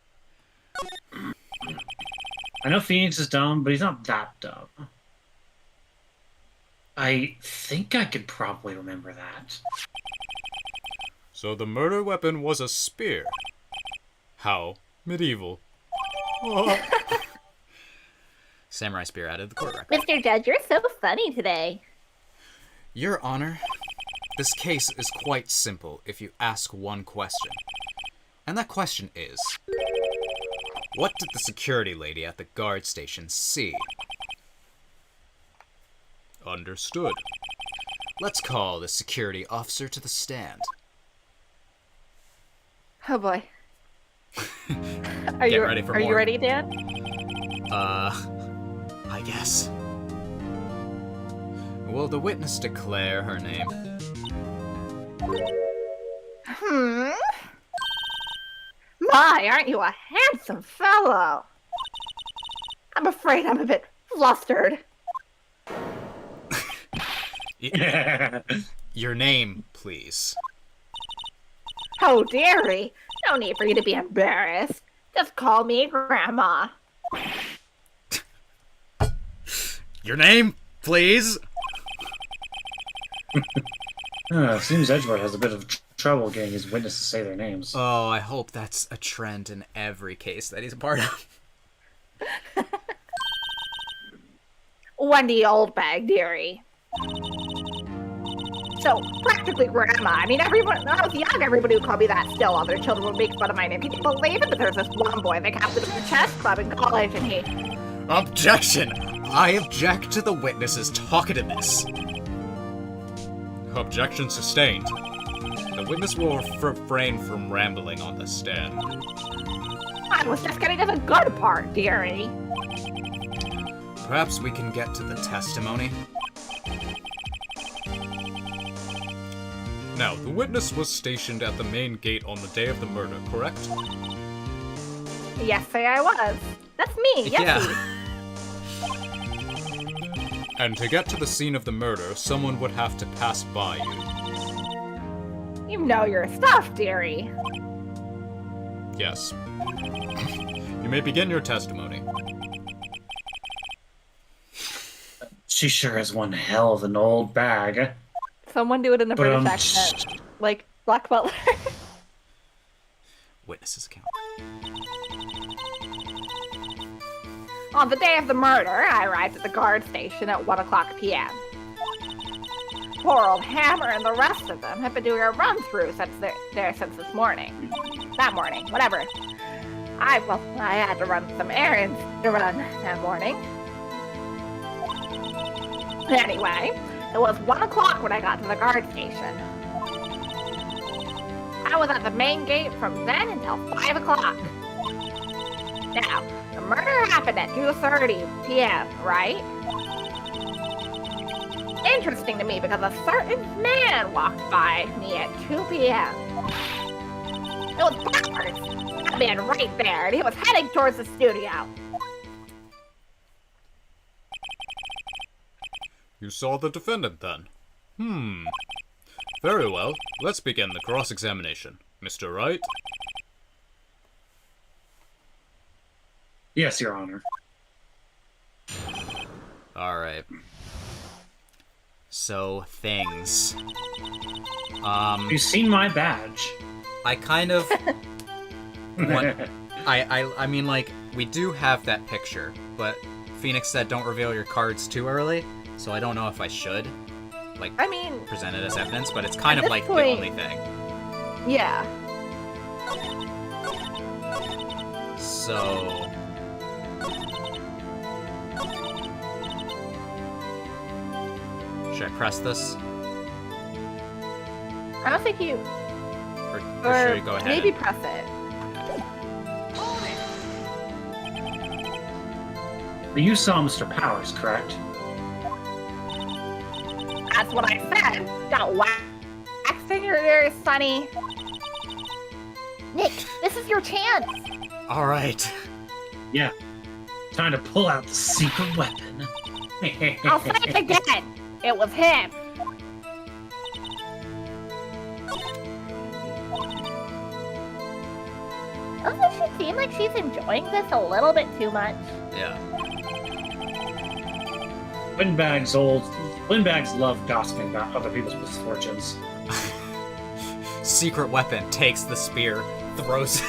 I know Phoenix is dumb, but he's not that dumb. I think I could probably remember that. So the murder weapon was a spear. How medieval. Samurai spear added to the court record. Mr. Judge, you're so funny today. Your Honor, this case is quite simple if you ask one question. And that question is, what did the security lady at the guard station see? Understood. Let's call the security officer to the stand. Oh boy. Get ready for Are more. you ready, Dan? I guess. Will the witness declare her name? My, aren't you a handsome fellow? I'm afraid I'm a bit flustered. Your name, please. Oh, dearie. No need for you to be embarrassed. Just call me Grandma. Your name, please? Seems Edgeworth has a bit of trouble getting his witnesses to say their names. Oh, I hope that's a trend in every case that he's a part of. Wendy Oldbag, dearie. So, practically Grandma. I mean, everyone, when I was young, everybody would call me that still. Other children would make fun of my name. Can you believe it? But there's this one boy, the captain of the chess club in college, and he... Objection! I object to the witnesses talking to this. Objection sustained. The witness will refrain from rambling on the stand. I was just getting to the good part, dearie. Perhaps we can get to the testimony? Now, the witness was stationed at the main gate on the day of the murder, correct? Yes, I was. That's me, yes. Yeah. And to get to the scene of the murder, someone would have to pass by you. You know your stuff, dearie. Yes. You may begin your testimony. She sure has one hell of an old bag. Someone do it in a But, British accent. Like Black Butler. Witness's account. On the day of the murder, I arrived at the guard station at 1:00 p.m. Poor old Hammer and the rest of them have been doing a run-through since this morning. That morning, whatever. I had to run some errands to run that morning. Anyway, it was 1:00 when I got to the guard station. I was at the main gate from then until 5:00. Now, the murder happened at 2:30 p.m., right? Interesting to me because a certain man walked by me at 2 p.m. It was backwards. That man right there, and he was heading towards the studio. You saw the defendant then? Very well. Let's begin the cross-examination. Mr. Wright? Yes, Your Honor. Alright. So, things. You've seen my badge. I kind of... I mean, like, we do have that picture, but Phoenix said don't reveal your cards too early, so I don't know if I should, like, I mean, present it as evidence, but it's kind at of this like point- the only thing. yeah. So... Should I press this? I don't think you... Or should I go ahead? maybe press it. But you saw Mr. Powers, correct? That's what I said. Don't wax your ears, Sonny. Nick, this is your chance. Alright. Yeah. Time to pull out the secret weapon. I'll say it again. It was him. Doesn't she seem like she's enjoying this a little bit too much? Yeah. Windbags love gossiping about other people's misfortunes. Secret weapon, takes the spear, throws it.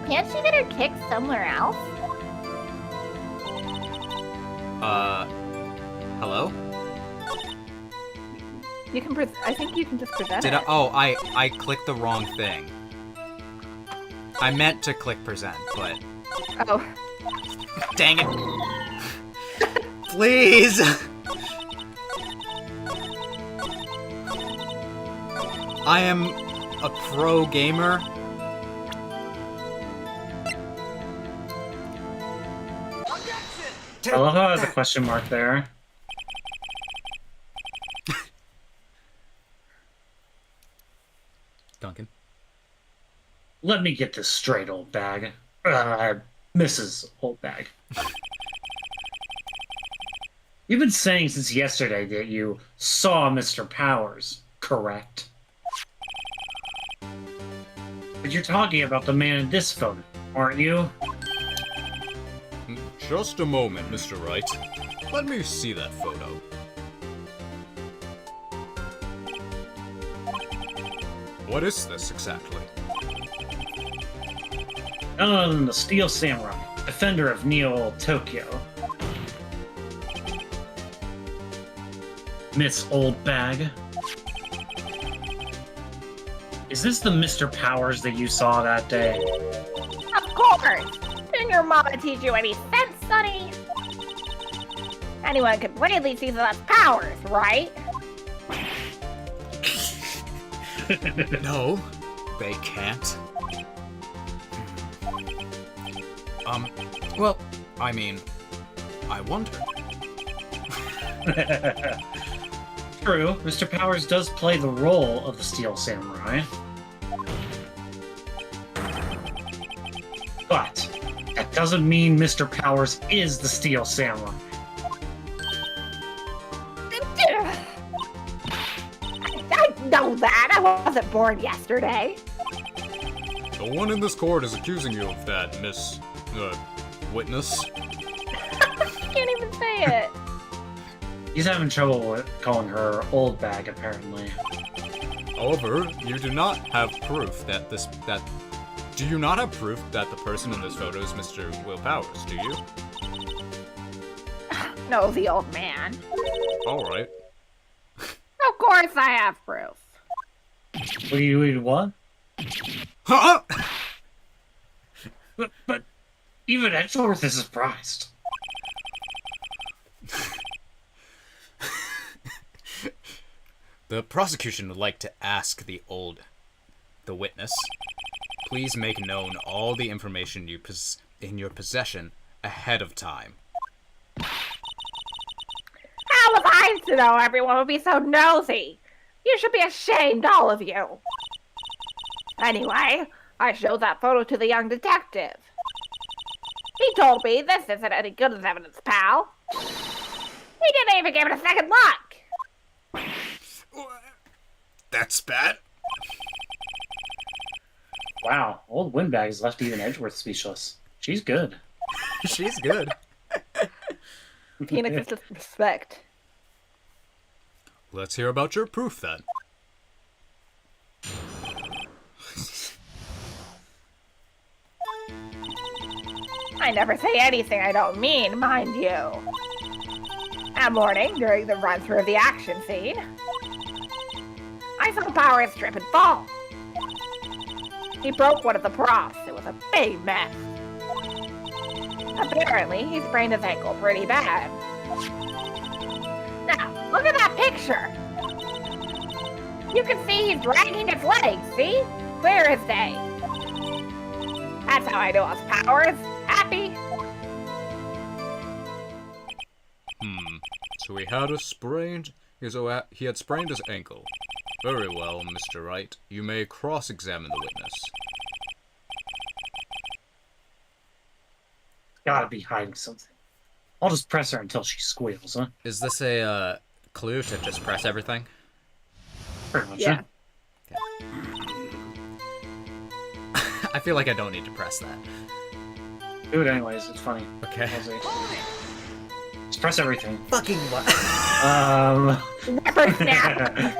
Can't she get her kicked somewhere else? Hello? You can. I think you can just present Did it. I clicked the wrong thing. I meant to click present, but Oh, dang it. Please. I am a pro gamer. I love how there's a question mark there. Duncan. Let me get this straight, old bag. Mrs. Old Bag. You've been saying since yesterday that you saw Mr. Powers, correct? But you're talking about the man in this photo, aren't you? Just a moment, Mr. Wright. Let me see that photo. What is this exactly? None other than the Steel Samurai, defender of Neo Tokyo. Miss Old Bag. Is this the Mr. Powers that you saw that day? Of course! Didn't your mama teach you any sense, sonny? Anyone can plainly see that that's Powers, right? No, they can't. Well, I mean, I wonder. True, Mr. Powers does play the role of the Steel Samurai. But that doesn't mean Mr. Powers is the Steel Samurai. I know that. I wasn't born yesterday. The one in this court is accusing you of that, Miss... witness. Can't even say it. He's having trouble with calling her Old Bag, apparently. However, you do not have proof that Do you not have proof that the person in this photo is Mr. Will Powers, do you? No, the old man. Alright. Of course I have proof. Wait, what? Huh? But even Edgeworth is surprised. The prosecution would like to ask the witness, please make known all the information in your possession ahead of time. How was I to know everyone would be so nosy? You should be ashamed, all of you. Anyway, I showed that photo to the young detective. He told me this isn't any good as evidence, pal. He didn't even give it a second look. That's bad. Wow, old Windbag has left even Edgeworth speechless. She's good. She's good. Phoenix is just respect. Let's hear about your proof then. I never say anything I don't mean, mind you. That morning, during the run-through of the action scene, I saw Powers trip and fall. He broke one of the props. It was a big mess. Apparently, he sprained his ankle pretty bad. Now, look at that picture. You can see he's dragging his legs, see? Clear as day. That's how I know it's Powers. Happy? So he had he had sprained his ankle. Very well, Mr. Wright. You may cross-examine the witness. Gotta be hiding something. I'll just press her until she squeals, huh? Is this a clue to just press everything? Pretty much, Yeah. huh? I feel like I don't need to press that. Do it anyways, it's funny. Okay. Just press everything. Fucking what? Whippersnap.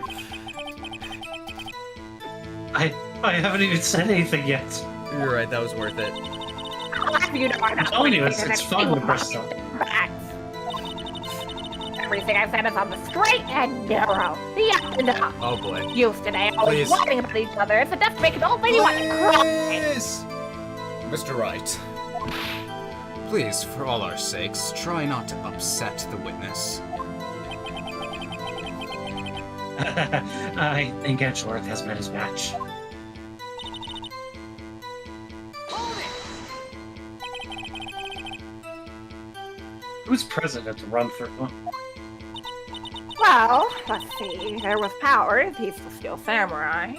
I haven't even said anything yet. You're right, that was worth it. You know, I'm I'm telling you, it's fun to press stuff. Everything I said is on the straight and narrow. The up and up. Oh boy. Youth today always Please. whining about each other. It's enough to make an old lady want to cry. Please! Mr. Wright. Please, for all our sakes, try not to upset the witness. I think Edgeworth has met his match. Who's present at the run-through? Well, let's see. There was Powers, he's the Steel Samurai.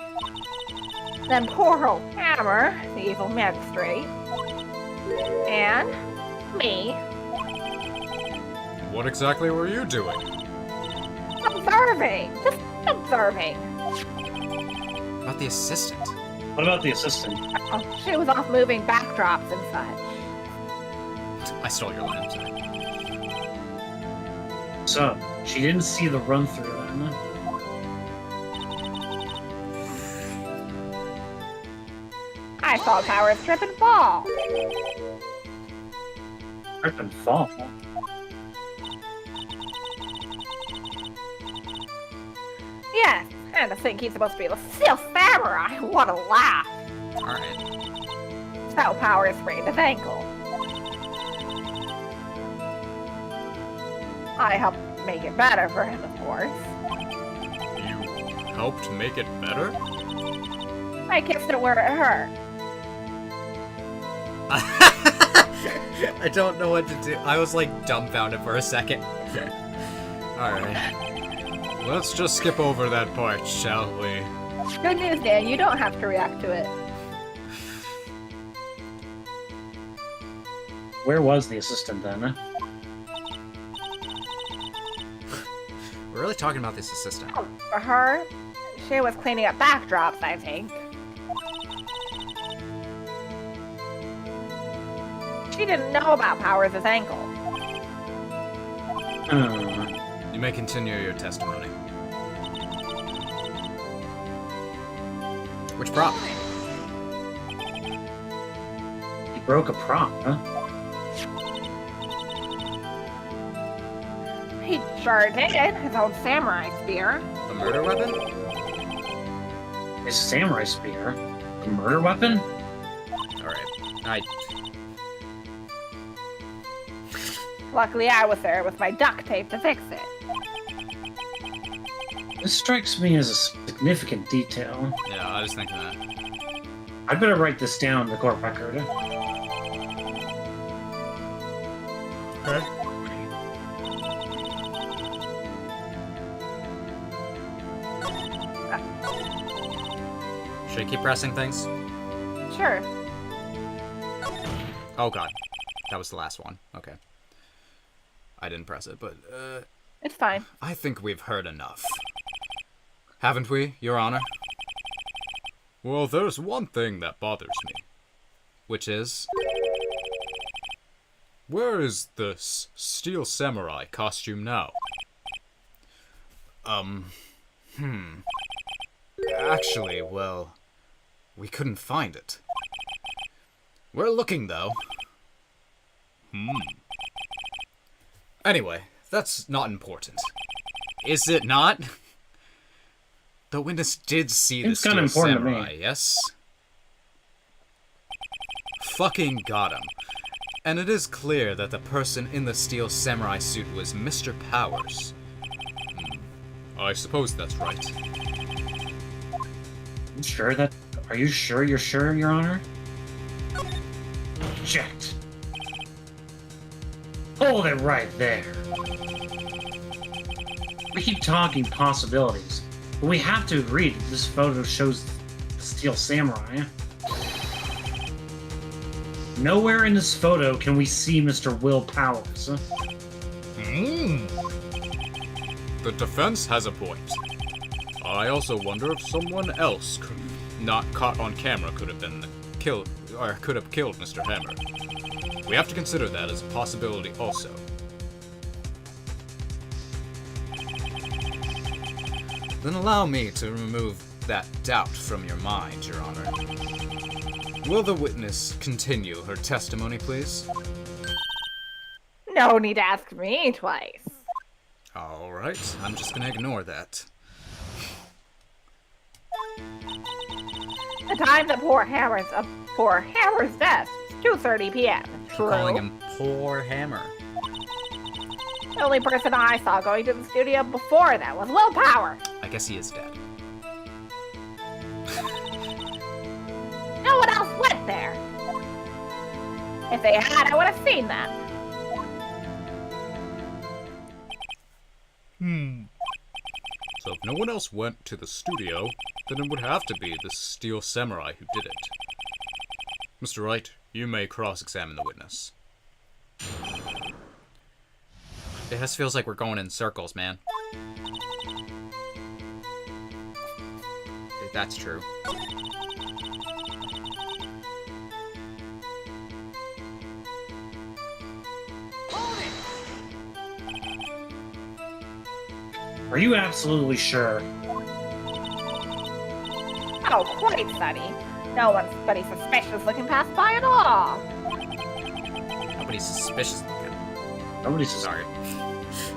Then poor old Hammer, the evil magistrate. And me. What exactly were you doing? Observing. Just observing. About the assistant. What about the assistant? Oh, she was off moving backdrops and such. I stole your line, sorry. So, she didn't see the run-through then? I saw Powers trip and fall. Trip and fall? Yes, and to think he's supposed to be the Steel Samurai. What a laugh. Alright. So Powers sprained his ankle. I helped make it better for him, of course. You helped make it better? I kissed it where it hurt. I don't know what to do. I was like dumbfounded for a second. Alright. Let's just skip over that part, shall we? Good news, Dan. You don't have to react to it. Where was the assistant then? We're really talking about this assistant. Oh, for her, she was cleaning up backdrops, I think. She didn't know about Powers' ankle. You may continue your testimony. Which prop? He broke a prop, huh? He sure did. His old samurai spear. A murder weapon? His samurai spear? A murder weapon? Alright. Luckily, I was there with my duct tape to fix it. This strikes me as a significant detail. Yeah, I was thinking that. I'd better write this down in the court record. Okay. Should I keep pressing things? Sure. Oh god. That was the last one. Okay. I didn't press it, but, It's fine. I think we've heard enough. Haven't we, Your Honor? Well, there's one thing that bothers me. Which is... where is the Steel Samurai costume now? Actually, well... we couldn't find it. We're looking, though. Anyway, that's not important. Is it not? The witness did see the Seems kinda Steel important to me. Samurai, yes? Fucking got him. And it is clear that the person in the Steel Samurai suit was Mr. Powers. I suppose that's right. Are you sure you're sure, Your Honor? Checked. Hold it right there. We keep talking possibilities, but we have to agree that this photo shows the Steel Samurai. Nowhere in this photo can we see Mr. Will Powers. The defense has a point. I also wonder if someone else not caught on camera could have been the killed Mr. Hammer. We have to consider that as a possibility also. Then allow me to remove that doubt from your mind, Your Honor. Will the witness continue her testimony, please? No need to ask me twice. Alright, I'm just gonna ignore that. The time that poor Hammer's death is 2:30 p.m. True. Calling him Poor Hammer. The only person I saw going to the studio before that was Willpower. I guess he is dead. No one else went there. If they had, I would have seen that. So if no one else went to the studio, then it would have to be the Steel Samurai who did it. Mr. Wright, you may cross-examine the witness. It just feels like we're going in circles, man. If that's true. Are you absolutely sure? Oh, quite sunny. No one's suspicious looking past by at all. Nobody's suspicious. Nobody's Sorry.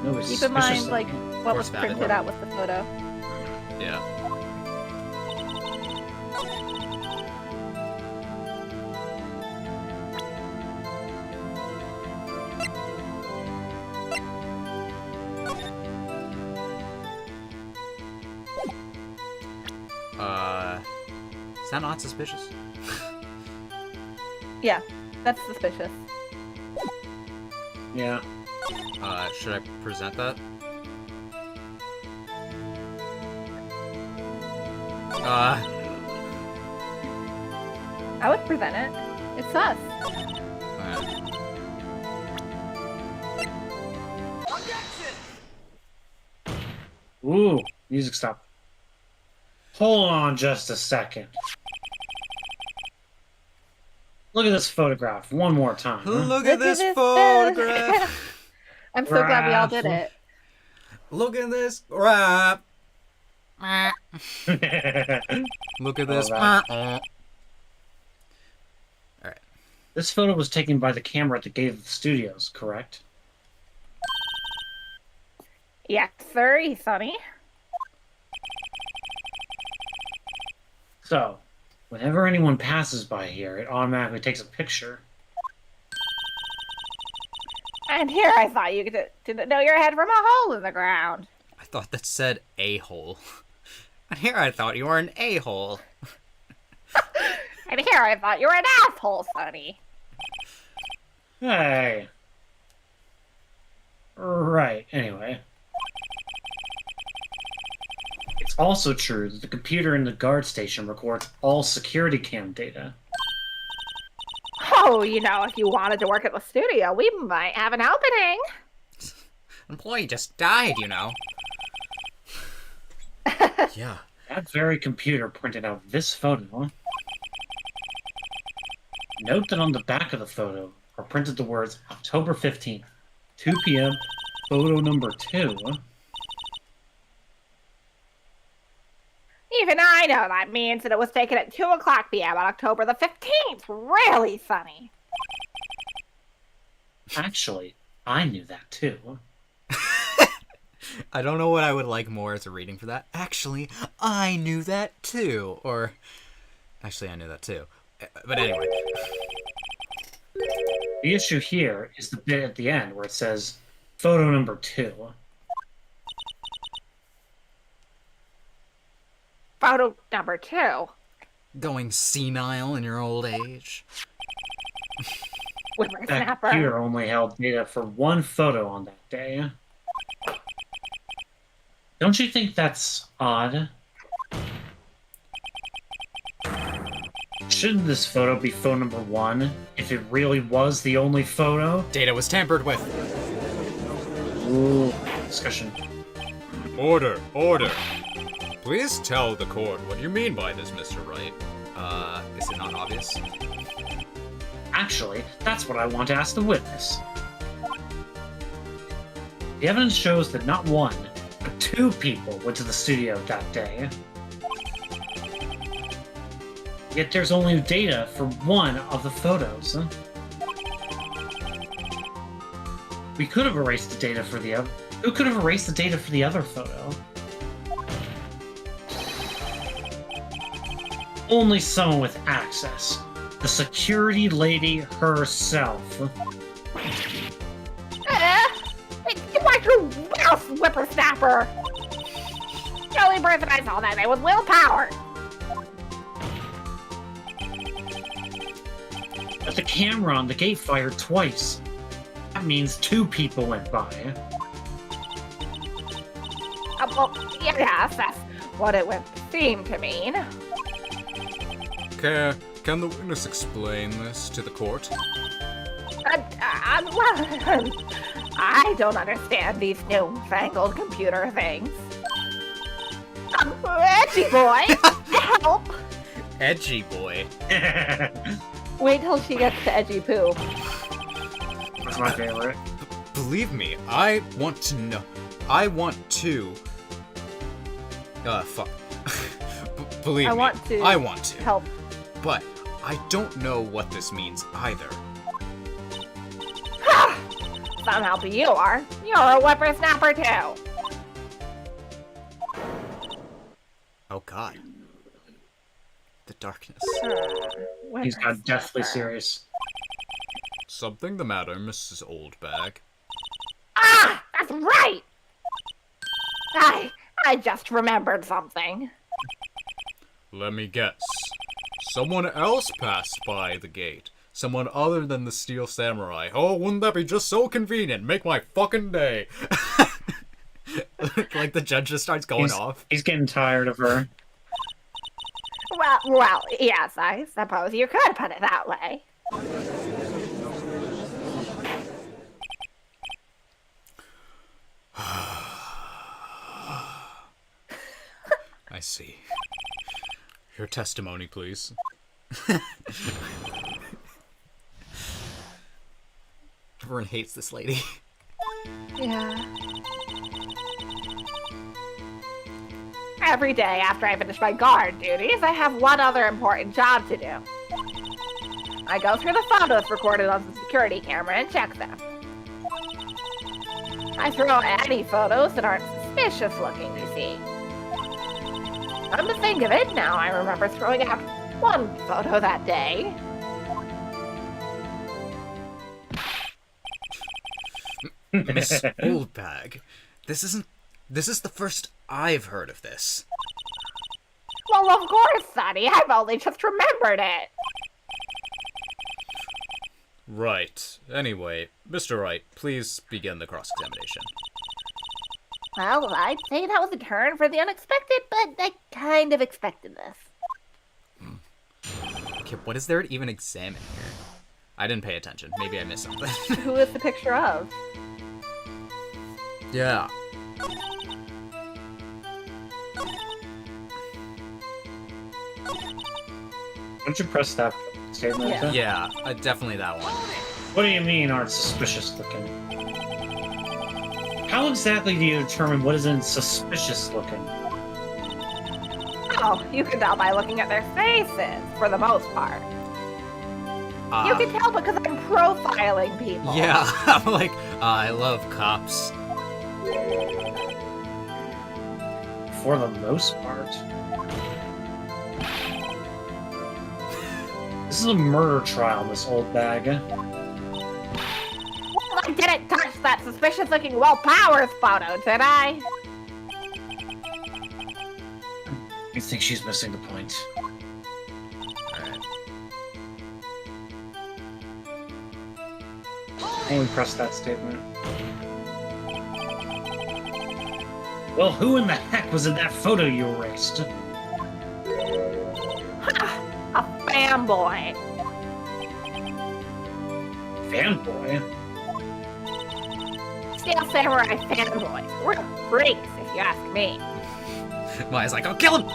Nobody's Keep in mind, suspicious. like, what was Course valid. printed out with the photo. Yeah. Is that not suspicious? Yeah, that's suspicious. Yeah. Should I present that? I would present it. It's sus. Ooh, music stop. Hold on just a second. Look at this photograph one more time. Huh? Look at this photograph. I'm so glad we all did it. Look at this rap. Look at this. All Alright. This photo was taken by the camera at the gate of the studios, correct? Yes, sir, Sonny. So, whenever anyone passes by here, it automatically takes a picture. And here I thought you didn't know your head from a hole in the ground. I thought that said a-hole. And here I thought you were an a-hole. And here I thought you were an asshole, Sonny. Hey. Right, anyway. It's also true that the computer in the guard station records all security cam data. Oh, you know, if you wanted to work at the studio, we might have an opening. Employee just died, you know. Yeah. That very computer printed out this photo. Note that on the back of the photo are printed the words October 15th, 2 p.m., photo number 2. Even I know that means that it was taken at 2 o'clock p.m. on October the 15th. Really, Sonny? Actually, I knew that too. I don't know what I would like more as a reading for that. Actually, I knew that too. Or, actually, I knew that too. But anyway. The issue here is the bit at the end where it says photo number 2. Photo number 2. Going senile in your old age. With That snapper. computer only held data for one photo on that day. Don't you think that's odd? Shouldn't this photo be photo number 1 if it really was the only photo? Data was tampered with. Ooh, discussion. Order, order. Please tell the court what you mean by this, Mr. Wright. Is it not obvious? Actually, that's what I want to ask the witness. The evidence shows that not one, but 2 people went to the studio that day. Yet there's only data for 1 of the photos. We could have erased the data for the other. Who could have erased the data for the other photo? Only someone with access. The security lady herself. Watch your mouse, whippersnapper! The only person I saw that day was willpower. But the camera on the gate fired twice. That means 2 people went by. Well, yes, that's what it would seem to mean. Can the witness explain this to the court? Well, I don't understand these newfangled computer things. Edgy boy, help! Edgy boy. Wait till she gets to edgy poo. That's my favorite. Believe me, I want to know. I want to. Fuck. Believe I me, want to I want to. help. But I don't know what this means either. Somehow you are. You're a whippersnapper too. Oh god. The darkness. He's got deathly serious. Something the matter, Mrs. Oldbag? Ah, that's right. I just remembered something. Let me guess. Someone else passed by the gate. Someone other than the Steel Samurai. Oh, wouldn't that be just so convenient? Make my fucking day. Like the judge just starts going off. He's getting tired of her. Well, yes, I suppose you could put it that way. I see. Your testimony, please. Everyone hates this lady. Yeah. Every day after I finish my guard duties, I have one other important job to do. I go through the photos recorded on the security camera and check them. I throw out any photos that aren't suspicious looking, you see. Come to think of it, now I remember throwing out one photo that day. Miss Oldbag, this is the first I've heard of this. Well, of course, Sonny, I've only just remembered it. Right. Anyway, Mr. Wright, please begin the cross-examination. Well, I'd say that was a turn for the unexpected, but I kind of expected this. Okay, what is there to even examine here? I didn't pay attention. Maybe I missed something. Who is the picture of? Yeah. Don't you press that statement? Yeah. Yeah, definitely that one. What do you mean aren't suspicious looking? How exactly do you determine what isn't suspicious looking? Oh, you can tell by looking at their faces, for the most part. You can tell because I'm profiling people. Yeah, I'm like, I love cops. For the most part. This is a murder trial, Miss Oldbag. Well, I didn't touch that suspicious-looking Will Powers photo, did I? I think she's missing the point. Alright. Only press that statement. Well, who in the heck was in that photo you erased? A fanboy. Fanboy? Steel Samurai fanboys. We're freaks, if you ask me. Maya's like, I'll kill him!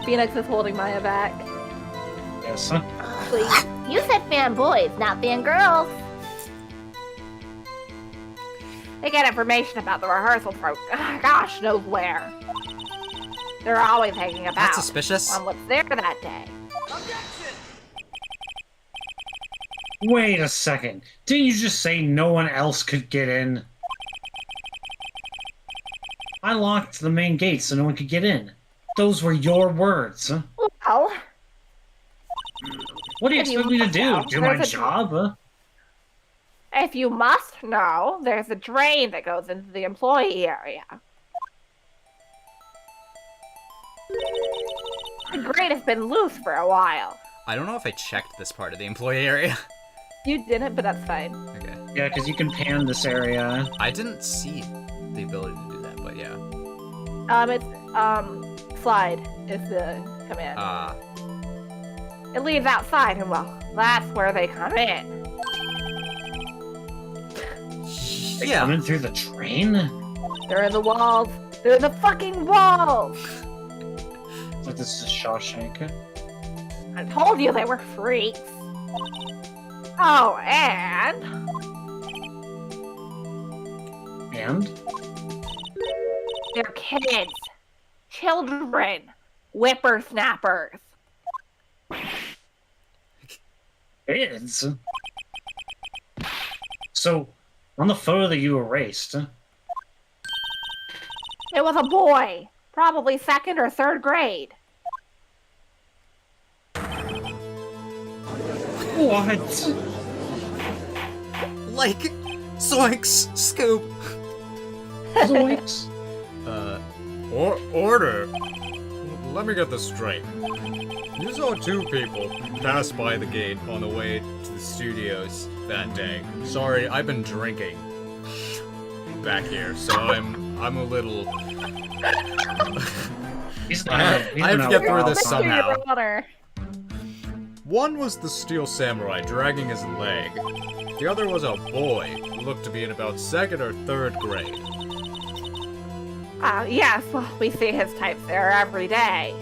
Phoenix is holding Maya back. Yes. Please. You said fanboys, not fangirls. They get information about the rehearsal from gosh knows where. They're always hanging about. That's suspicious. On what's there that day. Wait a second. Didn't you just say no one else could get in? I locked the main gate so no one could get in. Those were your words. Huh? Well, What do you If you expect me to must do? know, Do my there's a- job? Huh? if you must know, there's a drain that goes into the employee area. The grate has been loose for a while. I don't know if I checked this part of the employee area. You didn't, but that's fine. Okay. Yeah, because you can pan this area. I didn't see the ability to do that, but yeah. It's slide is the command. It leads outside, and well, that's where they come in. They Yeah. come in through the train? They're in the walls. They're in the fucking walls! It's like this is Shawshank. I told you they were freaks. Oh, and And? they're kids. Children. Whippersnappers. Kids? So, on the photo that you erased, It was a boy. Probably second or third grade. what? Like, zoinks, scoop. Zoinks. Order. Let me get this straight. You saw two people pass by the gate on the way to the studios that day. Sorry, I've been drinking back here, so I'm a little. He's I have to get through this Thank you, somehow. Your Honor. One was the steel samurai dragging his leg. The other was a boy who looked to be in about second or third grade. Yes, well, we see his types there every day.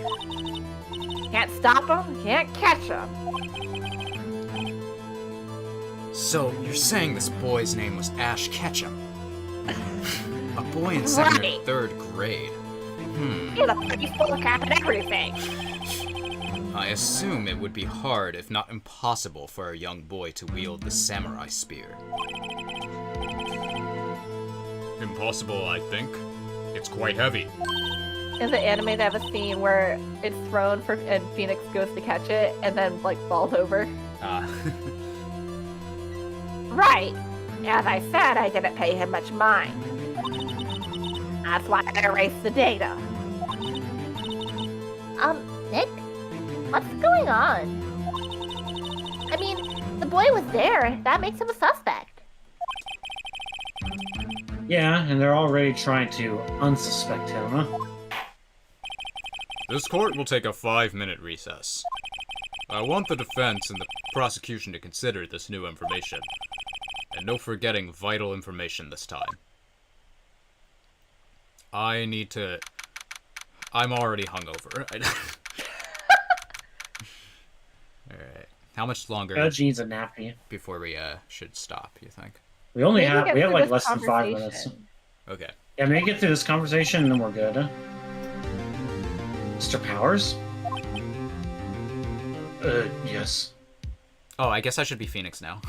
Can't stop them, can't catch them. So you're saying this boy's name was Ash Ketchum? A boy in second or Right. third grade. He had a baseball cap and everything. I assume it would be hard, if not impossible, for a young boy to wield the samurai spear. Impossible, I think. It's quite heavy. In the anime, they have a scene where it's thrown for, and Phoenix goes to catch it, and then like falls over. Right. As I said, I didn't pay him much mind. That's why I erased the data. Nick? What's going on? I mean, the boy was there. That makes him a suspect. Yeah, and they're already trying to unsuspect him, huh? This court will take a 5-minute recess. I want the defense and the prosecution to consider this new information. And no forgetting vital information this time. I'm already hungover. Alright. How much longer Judge needs a nappy. before we should stop, you think? We only Maybe have get we have through like this less than 5 minutes. conversation. Okay. Yeah, maybe get through this conversation and then we're good. Huh? Mr. Powers? Yes. Oh, I guess I should be Phoenix now.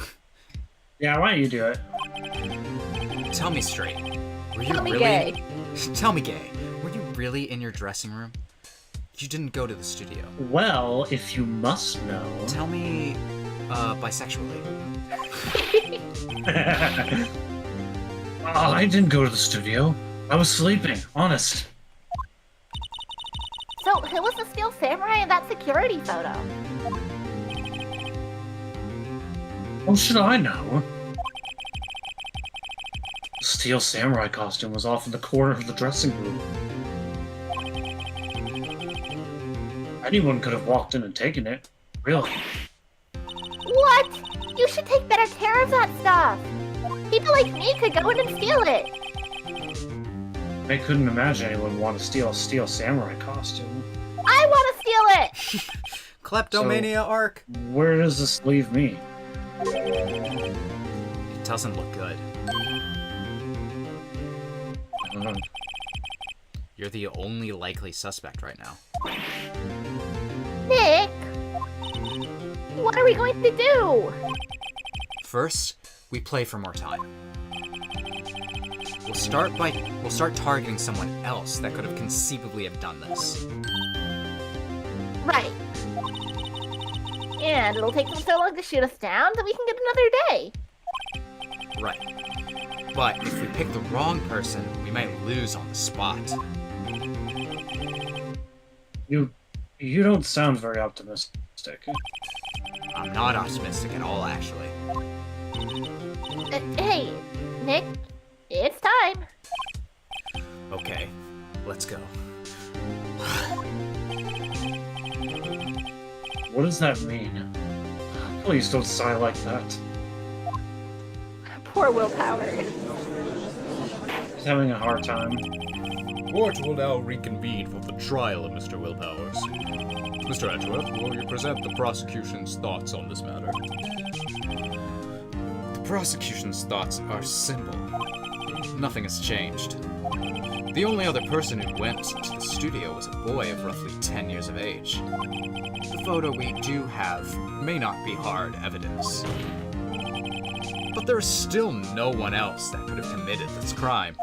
Yeah, why don't you do it? Tell me straight. Were you Tell me really... gay. Tell me gay. Were you really in your dressing room? You didn't go to the studio. Well, if you must know. Tell me, bisexually. Oh, I didn't go to the studio. I was sleeping, honest. So, who was the steel samurai in that security photo? How should I know? The steel samurai costume was off in the corner of the dressing room. Anyone could have walked in and taken it. Really. What? You should take better care of that stuff. People like me could go in and steal it. I couldn't imagine anyone would want to steal a steel samurai costume. I want to steal it! Kleptomania arc? Where does this leave me? It doesn't look good. You're the only likely suspect right now. Nick! What are we going to do? First, we play for more time. We'll start targeting someone else that could have conceivably have done this. Right. And it'll take them so long to shoot us down that we can get another day. Right. But if we pick the wrong person, we might lose on the spot. You don't sound very optimistic. I'm not optimistic at all, actually. Hey, Nick, it's time. Okay, let's go. What does that mean? Please don't sigh like that. Poor willpower. He's having a hard time. Court will now reconvene for the trial of Mr. Willpowers. Mr. Edgeworth, will you present the prosecution's thoughts on this matter? The prosecution's thoughts are simple. Nothing has changed. The only other person who went to the studio was a boy of roughly 10 years of age. The photo we do have may not be hard evidence. But there is still no one else that could have committed this crime.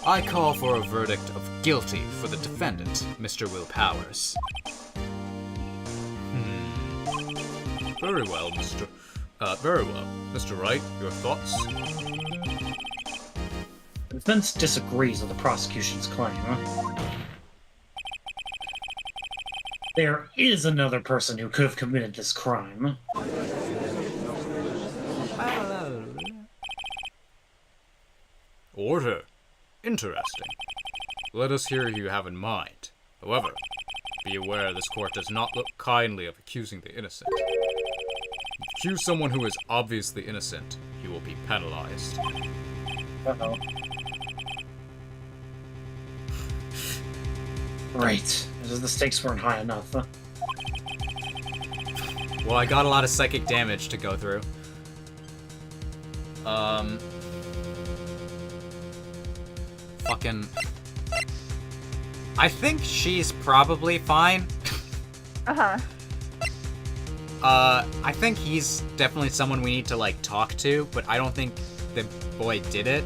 I call for a verdict of guilty for the defendant, Mr. Willpowers. Very well, very well. Mr. Wright, your thoughts? The defense disagrees with the prosecution's claim. There is another person who could have committed this crime. Order. Interesting. Let us hear who you have in mind. However, be aware this court does not look kindly of accusing the innocent. If you accuse someone who is obviously innocent, he will be penalized. Uh-oh. Right. The stakes weren't high enough. Well, I got a lot of psychic damage to go through. Fucking... I think she's probably fine. Uh-huh. I think he's definitely someone we need to, like, talk to, but I don't think the boy did it.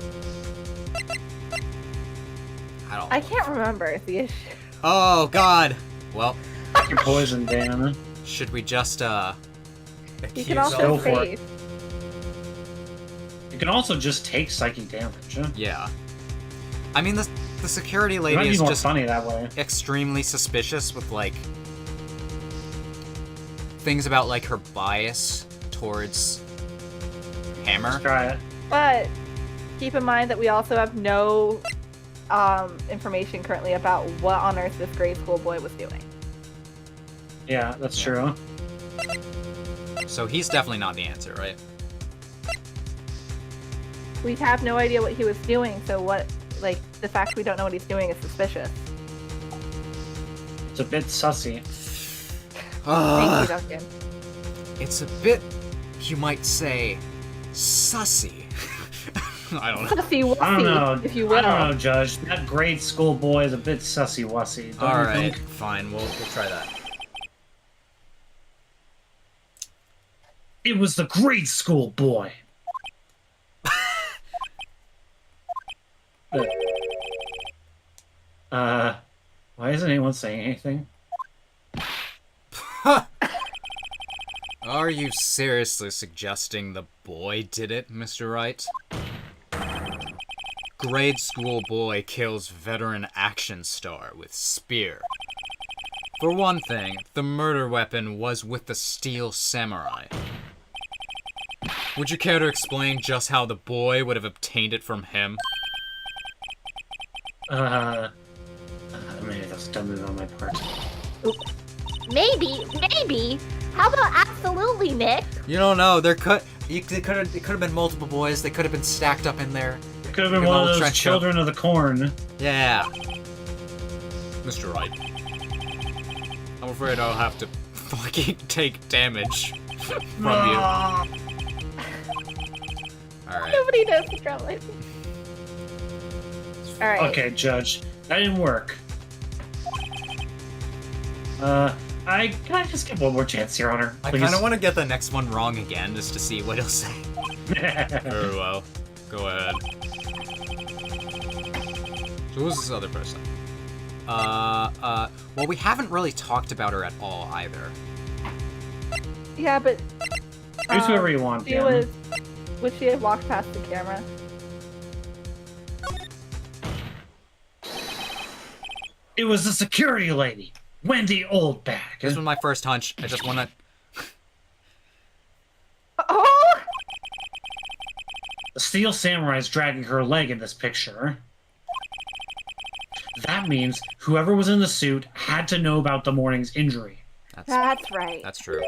I can't remember the issue. Oh, God! Well, You're poisoned, Dan. should we just, You accuse can Go also for it. save. You can also just take psychic damage. Yeah. I mean, the security It might lady be is more just funny that way. extremely suspicious with, like, things about, like, her bias towards Hammer. Let's try it. But keep in mind that we also have no information currently about what on earth this grade school boy was doing. Yeah, that's Yeah. true. So he's definitely not the answer, right? We have no idea what he was doing, so what, like, the fact we don't know what he's doing is suspicious. It's a bit sussy. Thank you, Duncan. It's a bit, you might say, sussy. I don't know. Sussy wussy, I don't know. if you will. I don't know, Judge. That grade school boy is a bit sussy wussy. Don't you Alright, think? fine, we'll try that. It was the grade school boy. Why isn't anyone saying anything? Are you seriously suggesting the boy did it, Mr. Wright? Grade school boy kills veteran action star with spear. For one thing, the murder weapon was with the steel samurai. Would you care to explain just how the boy would have obtained it from him? Maybe that's a dumb move on my part. Maybe. How about absolutely, Nick? You don't know. It could have been multiple boys. They could have been stacked up in there. It could have been Your one of little those trench coat. children of the corn. Yeah. Mr. Wright, I'm afraid I'll have to fucking take damage from you. Alright. Nobody knows the drum license. All right. Okay, Judge. That didn't work. Can I just get one more chance, Your Honor? I Please? kind of want to get the next one wrong again, just to see what he'll say. Very well. Go ahead. So who's this other person? Well, we haven't really talked about her at all, either. Yeah, but Choose whoever you want, she Piano. would she have walked past the camera? It was the security lady, Wendy Oldbag. This was my first hunch. I just want to... Oh! The Steel Samurai's dragging her leg in this picture. That means whoever was in the suit had to know about the morning's injury. That's right. That's true.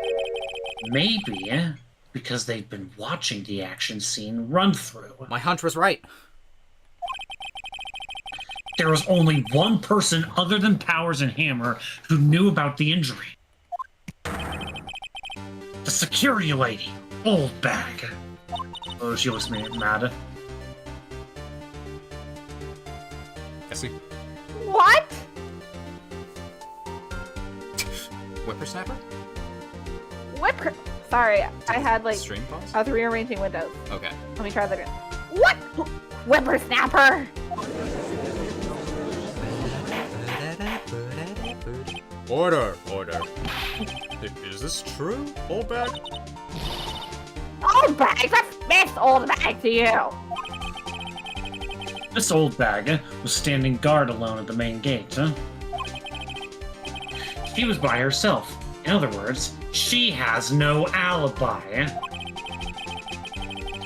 Maybe because they'd been watching the action scene run through. My hunch was right. There was only one person other than Powers and Hammer who knew about the injury. The security lady, Oldbag. Oh, she looks mad. Essie? What? Whippersnapper? Whipper. Sorry, I had like Stream pause? I was rearranging windows. Okay. Let me try that again. What? Whippersnapper. Order! Order. Is this true, Oldbag? Old bag. That's Miss Old Bag to you. This Oldbag was standing guard alone at the main gate, huh? She was by herself. In other words, she has no alibi.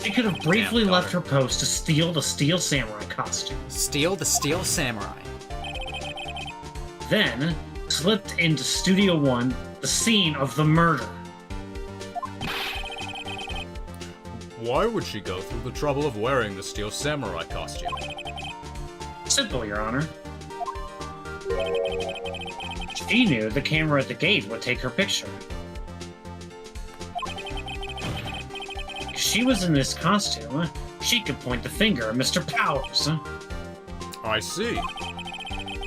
She could have briefly Damn, left her daughter. post to steal the Steel Samurai costume. Steal the Steel Samurai. Then, slipped into Studio 1, the scene of the murder. Why would she go through the trouble of wearing the Steel Samurai costume? Simple, Your Honor. She knew the camera at the gate would take her picture. If she was in this costume, she could point the finger at Mr. Powers. I see.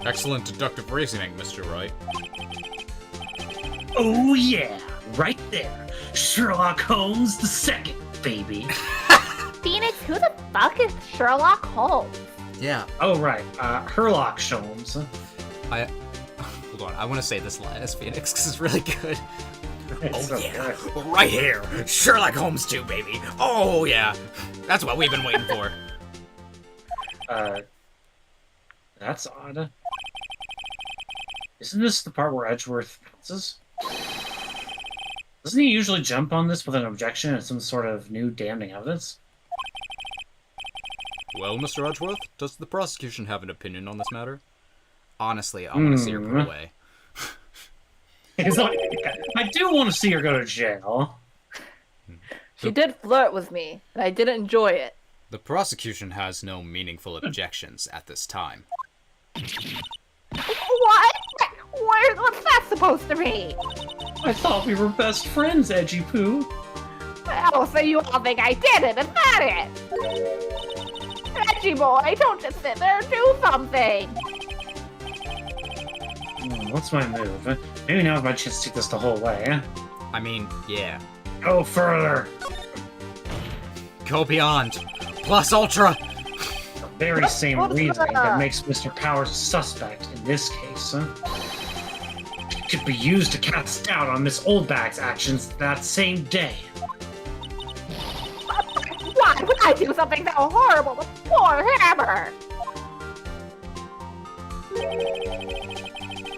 Excellent deductive reasoning, Mr. Wright. Oh yeah, right there. Sherlock Holmes the second, baby. Phoenix, who the fuck is Sherlock Holmes? Yeah. Oh right, Herlock Holmes. Hold on. I want to say this as Phoenix because it's really good. It's so yeah. good. Right here. Sherlock Holmes 2, baby. Oh, yeah. That's what we've been waiting for. That's odd. Isn't this the part where Edgeworth bounces? Doesn't he usually jump on this with an objection and some sort of new damning evidence? Well, Mr. Edgeworth, does the prosecution have an opinion on this matter? Honestly, I want to see her put away. He's like, I do want to see her go to jail. She did flirt with me, and I didn't enjoy it. The prosecution has no meaningful objections at this time. What? What's that supposed to mean? I thought we were best friends, Edgy Poo. Oh, so you all think I did it? Is that it? Reggie boy, don't just sit there and do something. What's my move? Maybe now's my chance to take this the whole way. I mean, yeah. Go further. Go beyond. Plus ultra. The very same reasoning that makes Mr. Powers a suspect in this case. It could be used to cast doubt on Miss Oldbag's actions that same day. Why would I do something so horrible to poor Hammer?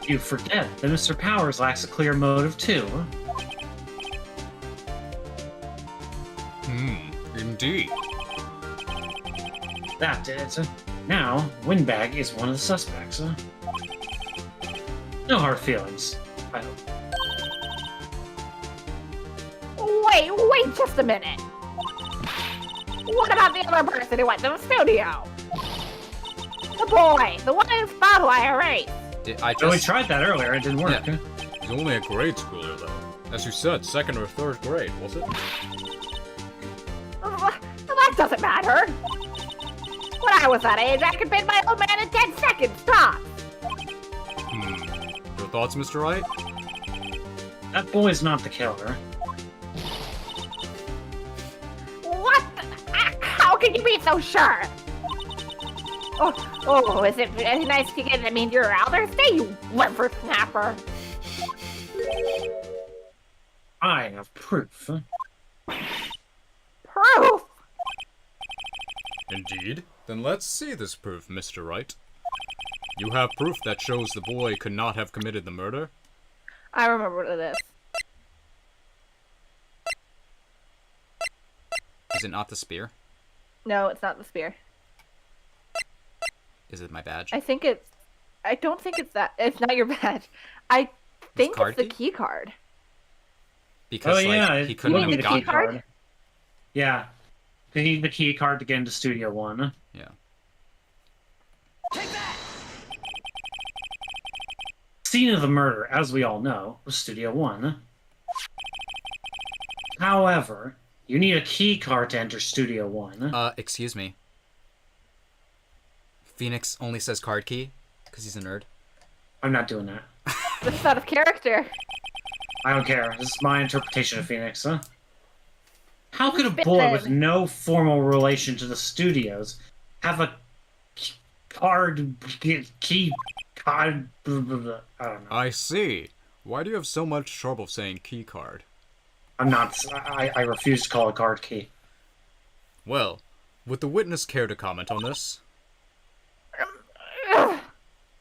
You forget that Mr. Powers lacks a clear motive too. Indeed. That did it. Now, Windbag is one of the suspects. No hard feelings, I hope. Wait just a minute. What about the other person who went to the studio? The boy, the one whose photo I erased. I Oh, we just... tried that earlier, it didn't work. Yeah. He's only a grade schooler, though. As you said, 2nd or 3rd grade, was it? That doesn't matter. When I was that age, I could beat my old man in 10 seconds, tops. Your thoughts, Mr. Wright? That boy's not the killer. What? How can you be so sure? Oh, is it nice to get into your elder? Stay, you whippersnapper. I have proof. Proof? Indeed. Then let's see this proof, Mr. Wright. You have proof that shows the boy could not have committed the murder? I remember what it is. Is it not the spear? No, it's not the spear. Is it my badge? I don't think it's that. It's not your badge. I think card it's the key? key card. Because he he couldn't would be have the gotten key card. Yeah. You need the key card to get into Studio 1. Yeah. Scene of the murder, as we all know, was Studio 1. However, you need a key card to enter Studio 1. Excuse me. Phoenix only says card key because he's a nerd. I'm not doing that. This is out of character. I don't care. This is my interpretation of Phoenix, huh? How could a Spit boy then. with no formal relation to the studios have a card, key card, blah, blah, blah. I don't know. I see. Why do you have so much trouble saying key card? I'm not, I refuse to call it card key. Well, would the witness care to comment on this?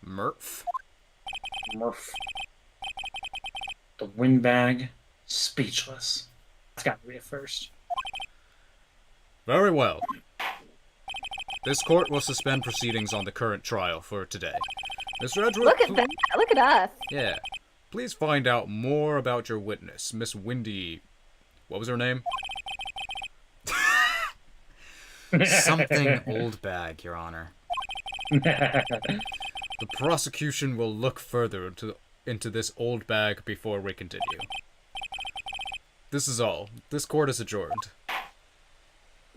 Murph? Murph. The windbag, speechless. I've got to read it first. Very well. This court will suspend proceedings on the current trial for today. Mr. Edgeworth, Look at that. Look at us. Yeah. Please find out more about your witness, Miss Windy... What was her name? Something old bag, Your Honor. The prosecution will look further into this old bag before we continue. This is all. This court is adjourned.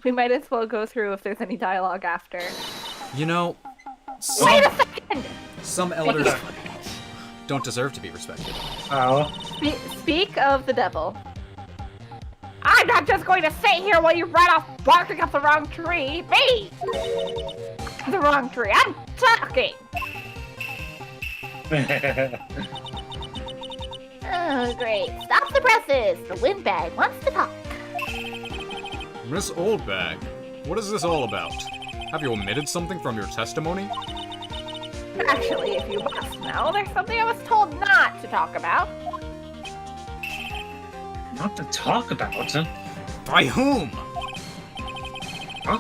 We might as well go through if there's any dialogue after. You know, Wait a second! some elders don't deserve to be respected. Oh. Speak of the devil. I'm not just going to sit here while you run off barking up the wrong tree. Me! The wrong tree. I'm talking! Oh, great. Stop the presses. The windbag wants to talk. Miss Oldbag, what is this all about? Have you omitted something from your testimony? Actually, if you must know, there's something I was told not to talk about. Not to talk about. By whom? Huh?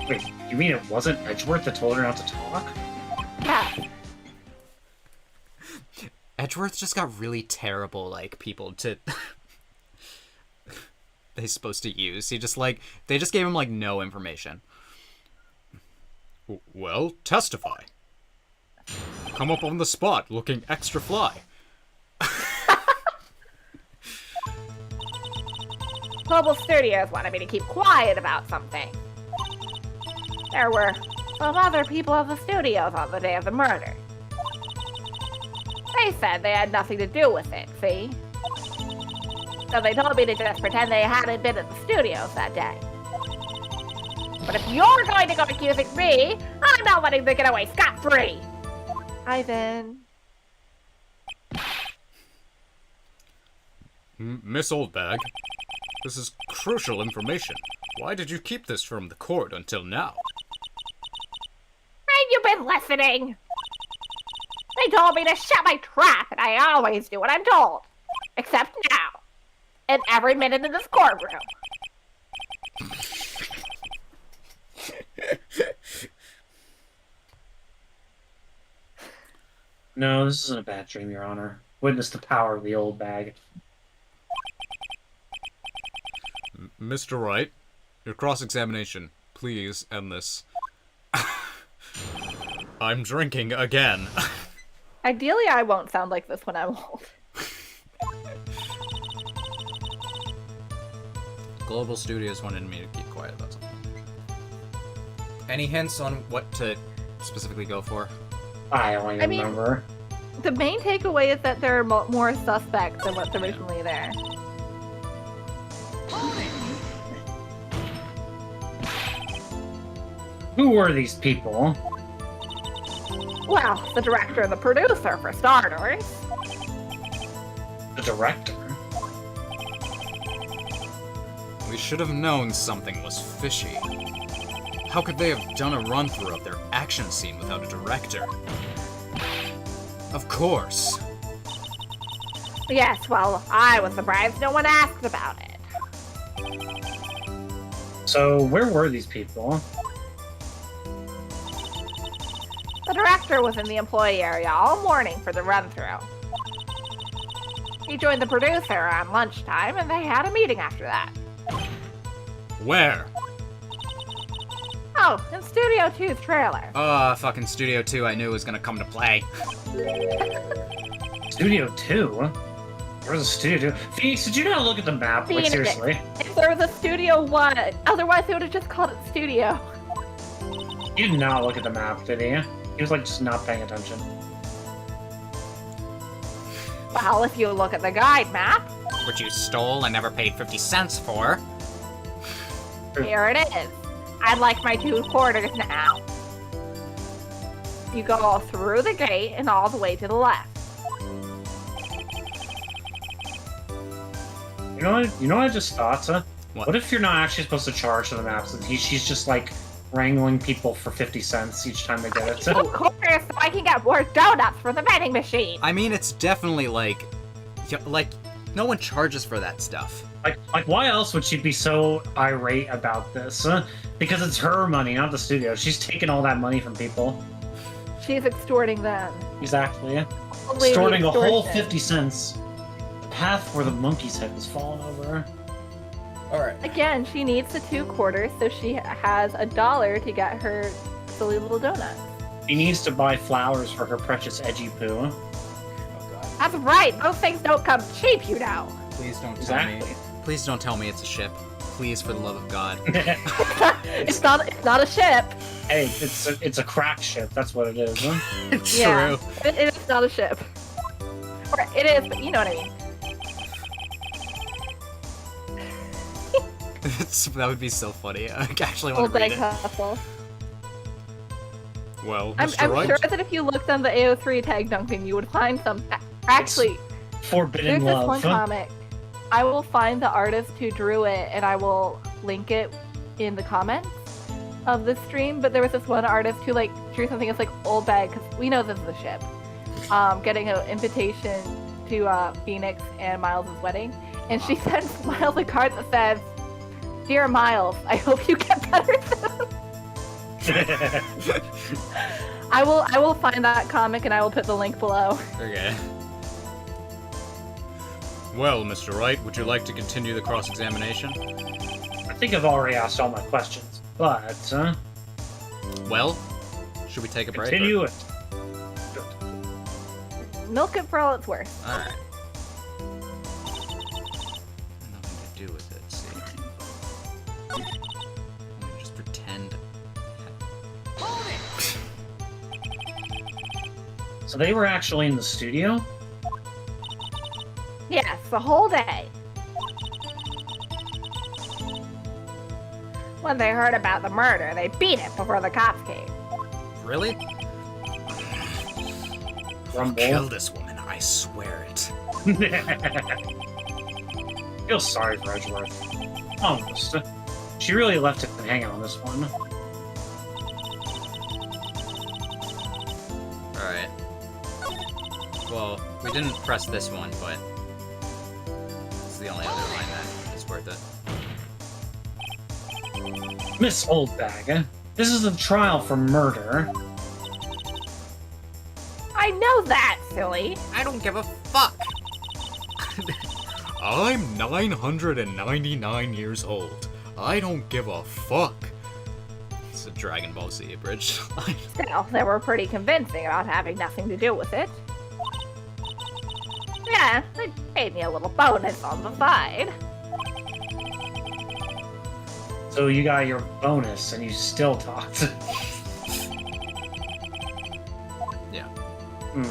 Wait, you mean it wasn't Edgeworth that told her not to talk? Yeah. Edgeworth just got really terrible, like, people to... they're supposed to use. They just gave him, like, no information. Well, testify. Come up on the spot looking extra fly. Global Studios wanted me to keep quiet about something. There were some other people of the studios on the day of the murder. They said they had nothing to do with it, see? So they told me to just pretend they hadn't been at the studios that day. But if you're going to go accusing me, I'm not letting them get away scot-free! Ivan. Miss Oldbag, this is crucial information. Why did you keep this from the court until now? Ain't you been listening? They told me to shut my trap, and I always do what I'm told. Except now. And every minute in this courtroom. No, this isn't a bad dream, Your Honor. Witness the power of the old bag. Mr. Wright, your cross-examination. Please end this. I'm drinking again. Ideally, I won't sound like this when I'm old. Global Studios wanted me to keep quiet about something. Any hints on what to specifically go for? I don't even remember. The main takeaway is that there are more suspects than what's originally there. Who were these people? Well, the director and the producer, for starters. The director? We should have known something was fishy. How could they have done a run-through of their action scene without a director? Of course. Yes, well, I was surprised no one asked about it. So, where were these people? The director was in the employee area all morning for the run-through. He joined the producer around lunchtime, and they had a meeting after that. Where? Oh, in Studio 2's trailer. Fucking Studio 2 I knew was gonna come to play. Studio 2? Where's the Studio 2? Phoenix, did you not look at the map? Like, Phoenix. seriously? If there was a Studio 1, otherwise they would have just called it Studio. He did not look at the map, did he? He was, like, just not paying attention. Well, if you look at the guide map, Which you stole and never paid 50 cents for. here it is. I'd like my 2 quarters now. You go through the gate and all the way to the left. You know what I just thought, huh? What? What if you're not actually supposed to charge for the maps and she's just, like, wrangling people for 50 cents each time they get it? Of course, so I can get more donuts for the vending machine. I mean, it's definitely like, no one charges for that stuff. Like, why else would she be so irate about this? Huh? Because it's her money, not the studio. She's taking all that money from people. She's extorting them. Exactly. Lady Extorting a whole extortion. 50 cents. The path where the monkey's head was falling over. Alright. Again, she needs the 2 quarters, so she has $1 to get her silly little donuts. She needs to buy flowers for her precious edgy poo. Oh god. That's right, those things don't come cheap, you know. Please don't Exactly. tell me. Please don't tell me it's a ship. Please, for the love of God. It's not a ship. Hey, it's a crack ship. That's what it is. Huh? It's Yeah. true. It is not a ship. Or it is, but you know what I mean. That would be so funny. I actually want Old to read bag it. hustle. Well, I'm Mr. Wright, sure that if you looked on the AO3 tag, Duncan, you would find some. Actually, Forbidden there's love. this one comic. I will find the artist who drew it, and I will link it in the comments of the stream. But there was this one artist who drew something that's like old bag, because we know this is a ship. Getting an invitation to Phoenix and Miles' wedding, and she sends Miles a card that says, "Dear Miles, I hope you get better soon." I will find that comic and I will put the link below. Okay. well, Mr. Wright, would you like to continue the cross-examination? I think I've already asked all my questions, but Well, should we take a break? continue it. Milk it for all it's worth. Alright. Nothing to do with it, see. I'm gonna just pretend. So they were actually in the studio? Yes, the whole day. When they heard about the murder, they beat it before the cops came. Really? Rumble. Kill this woman, I swear it. Feel sorry for Edgeworth. Almost. She really left him hanging on this one. Alright. Well, we didn't press this one, but it's the only other line that is worth it. Miss Oldbag, this is a trial for murder. I know that, silly. I don't give a fuck! I'm 999 years old. I don't give a fuck. It's a Dragon Ball Z abridged line. Still, they were pretty convincing about having nothing to do with it. Yeah, they paid me a little bonus on the side. So you got your bonus and you still talked. Yeah. I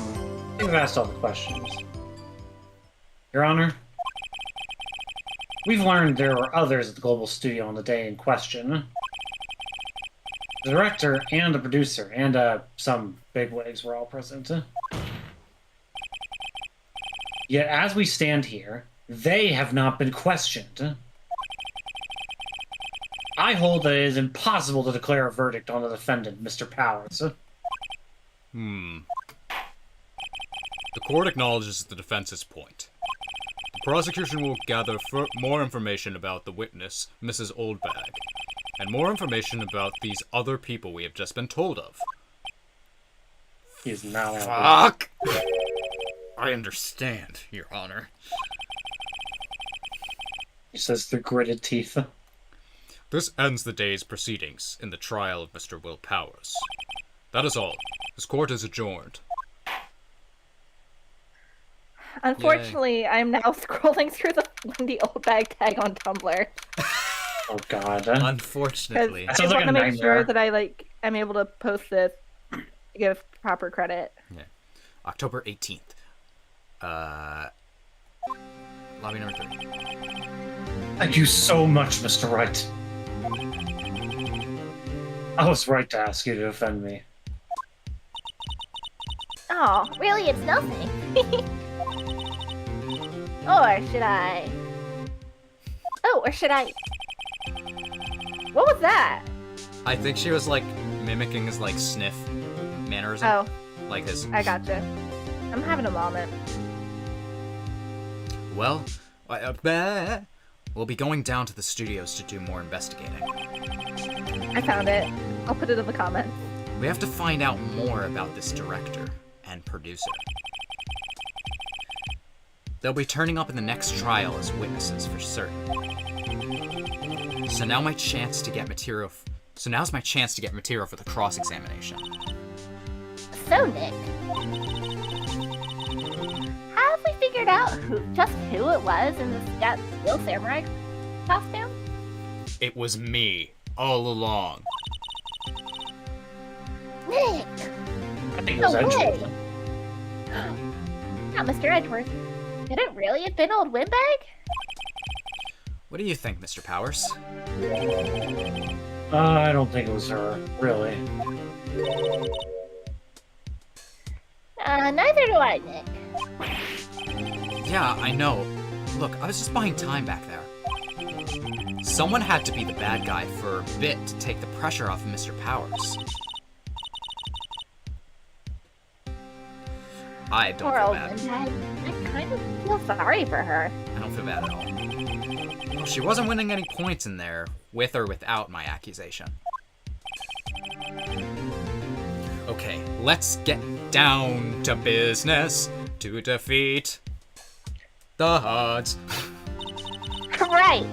think we've asked all the questions. Your Honor, we've learned there were others at the Global Studio on the day in question. The director and the producer and some bigwigs were all present. Yet as we stand here, they have not been questioned. I hold that it is impossible to declare a verdict on the defendant, Mr. Powers. The court acknowledges the defense's point. The prosecution will gather more information about the witness, Mrs. Oldbag, and more information about these other people we have just been told of. He is now Fuck! I understand, Your Honor. He says through gritted teeth. This ends the day's proceedings in the trial of Mr. Will Powers. That is all. This court is adjourned. Unfortunately, I'm now scrolling through the Wendy Oldbag tag on Tumblr. Oh god. Unfortunately. I Sounds like want a to make sure nightmare. that I'm able to post this, give proper credit. Yeah. October 18th. Lobby number 3. Thank you so much, Mr. Wright. I was right to ask you to defend me. Oh, really, it's nothing. Or should I? Oh, or should I? What was that? I think she was like mimicking his like sniff mannerism. Oh, Like his. I gotcha. I'm having a moment. Well, we'll be going down to the studios to do more investigating. I found it. I'll put it in the comments. We have to find out more about this director and producer. They'll be turning up in the next trial as witnesses for certain. So now's my chance to get material for the cross-examination. So, Nick, have we figured out who it was in the Steel Samurai costume? It was me all along. Nick! I think it No was Edgeworth. way! Not Mr. Edgeworth. Could it really have been old Windbag? What do you think, Mr. Powers? I don't think it was her, really. Neither do I, Nick. Yeah, I know. Look, I was just buying time back there. Someone had to be the bad guy for a bit to take the pressure off of Mr. Powers. I don't Poor feel old bad. Windbag. I kind of feel sorry for her. I don't feel bad at all. Well, she wasn't winning any points in there, with or without my accusation. Okay, let's get down to business to defeat the odds. Right.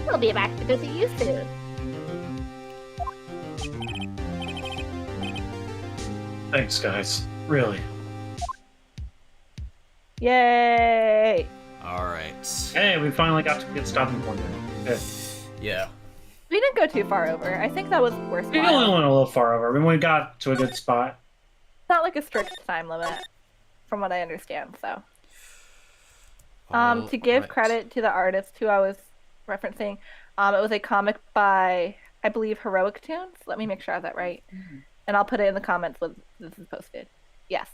We'll be back to visit you soon. Thanks, guys. Really. Yay! Alright. Hey, we finally got to get stopping point now. Good. Yeah. We didn't go too far over. I think that was We only worthwhile. went a little far over. I mean, we got to a good spot. It's not like a strict time limit, from what I understand. So, to give Alright. credit to the artist who I was referencing, it was a comic by, I believe, Heroic Tunes. Let me make sure I have that right, and I'll put it in the comments when this is posted. Yes.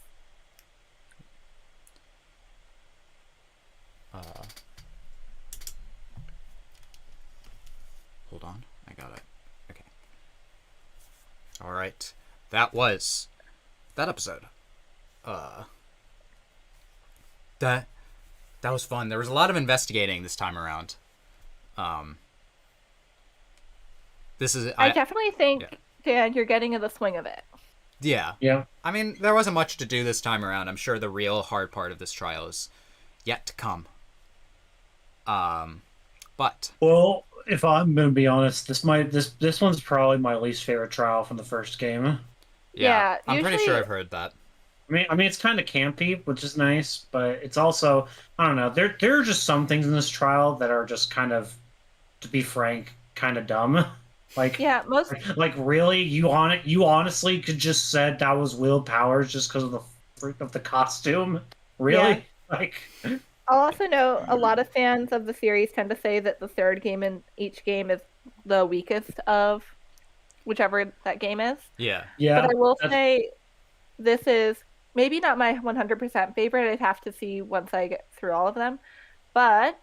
Hold on, I got it. Okay. Alright. That was that episode. That was fun. There was a lot of investigating this time around. This is I definitely think, yeah. Dan, you're getting in the swing of it. Yeah. Yeah. I mean, there wasn't much to do this time around. I'm sure the real hard part of this trial is yet to come. But Well, if I'm gonna be honest, this one's probably my least favorite trial from the first game. yeah, Yeah, I'm pretty usually- sure I've heard that. I mean, it's kind of campy, which is nice, but it's also, I don't know. There are just some things in this trial that are just kind of, to be frank, kind of dumb. Like, Yeah, most like really, you honestly could just said that was Will Powers just because of the freak of the costume? yeah. Really? Like, I'll also know a lot of fans of the series tend to say that the third game in each game is the weakest of whichever that game is. Yeah. But yeah, I will that's say this is maybe not my 100% favorite. I'd have to see once I get through all of them. But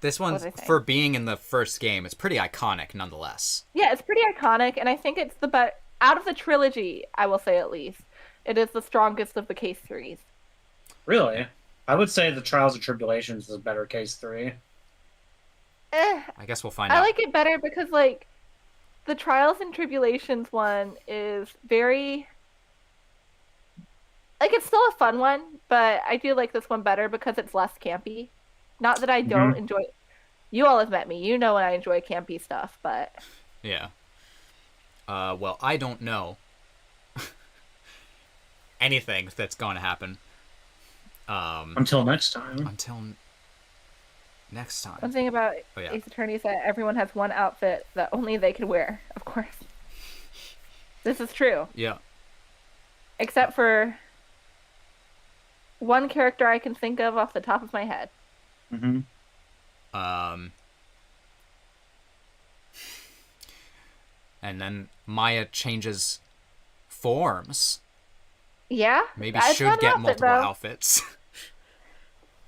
This what was one's I saying? for being in the first game. It's pretty iconic, nonetheless. Yeah, it's pretty iconic, and I think it's the best out of the trilogy. I will say at least it is the strongest of the case series. really. I would say the Trials and Tribulations is a better case three. Eh, I guess we'll find I out. like it better because like the Trials and Tribulations one is very like it's still a fun one, but I do like this one better because it's less campy. Not that I don't Hmm. enjoy. You all have met me. You know when I enjoy campy stuff, but Yeah. Well, I don't know anything that's going to happen. Until next time. Until next time. one thing about Oh yeah. Ace Attorney is that everyone has one outfit that only they can wear, of course. This is true. Yeah. Except for one character I can think of off the top of my head. Hmm. Um. And then Maya changes forms. Yeah? Maybe It's should not an get outfit, multiple though. outfits.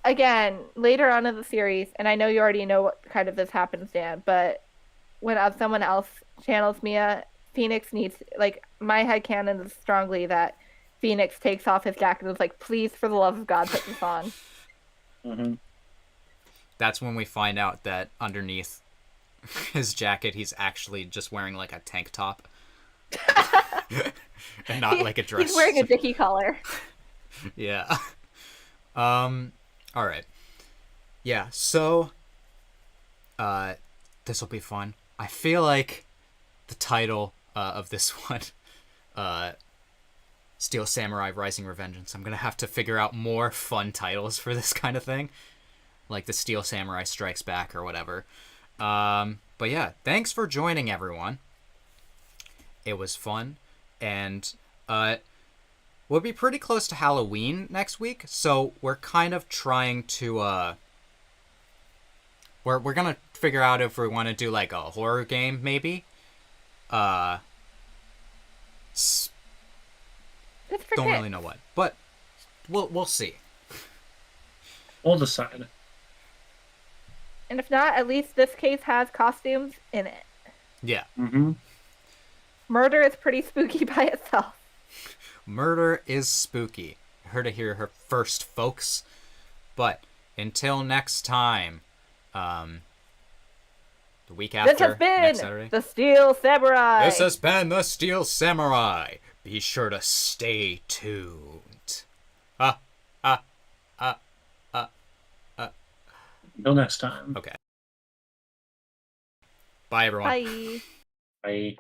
Again, later on in the series, and I know you already know what kind of this happens, Dan, but when someone else channels Mia, Phoenix needs, like, my headcanon is strongly that Phoenix takes off his jacket and is like, please, for the love of God, put this on. Hmm. That's when we find out that underneath his jacket, he's actually just wearing like a tank top. And not like a dress. He's wearing a dicky collar. Yeah. All right. Yeah. So, this will be fun. I feel like the title of this one, Steel Samurai Rising Revengeance. I'm gonna have to figure out more fun titles for this kind of thing, like the Steel Samurai Strikes Back or whatever. But yeah, thanks for joining, everyone. It was fun, and we'll be pretty close to Halloween next week, so we're kind of trying to we're gonna figure out if we want to do like a horror game, maybe. Just for Don't kids. really know what, but we'll see. We'll decide. And if not, at least this case has costumes in it. Yeah, Hmm. Murder is pretty spooky by itself. murder is spooky. Heard it here first, folks. But until next time, the week after This has next been Saturday. the Steel Samurai. This has been the Steel Samurai. Be sure to stay tuned. Ah, ah, ah, ah, ah. Until next time. Okay. Bye, everyone. Bye. Bye.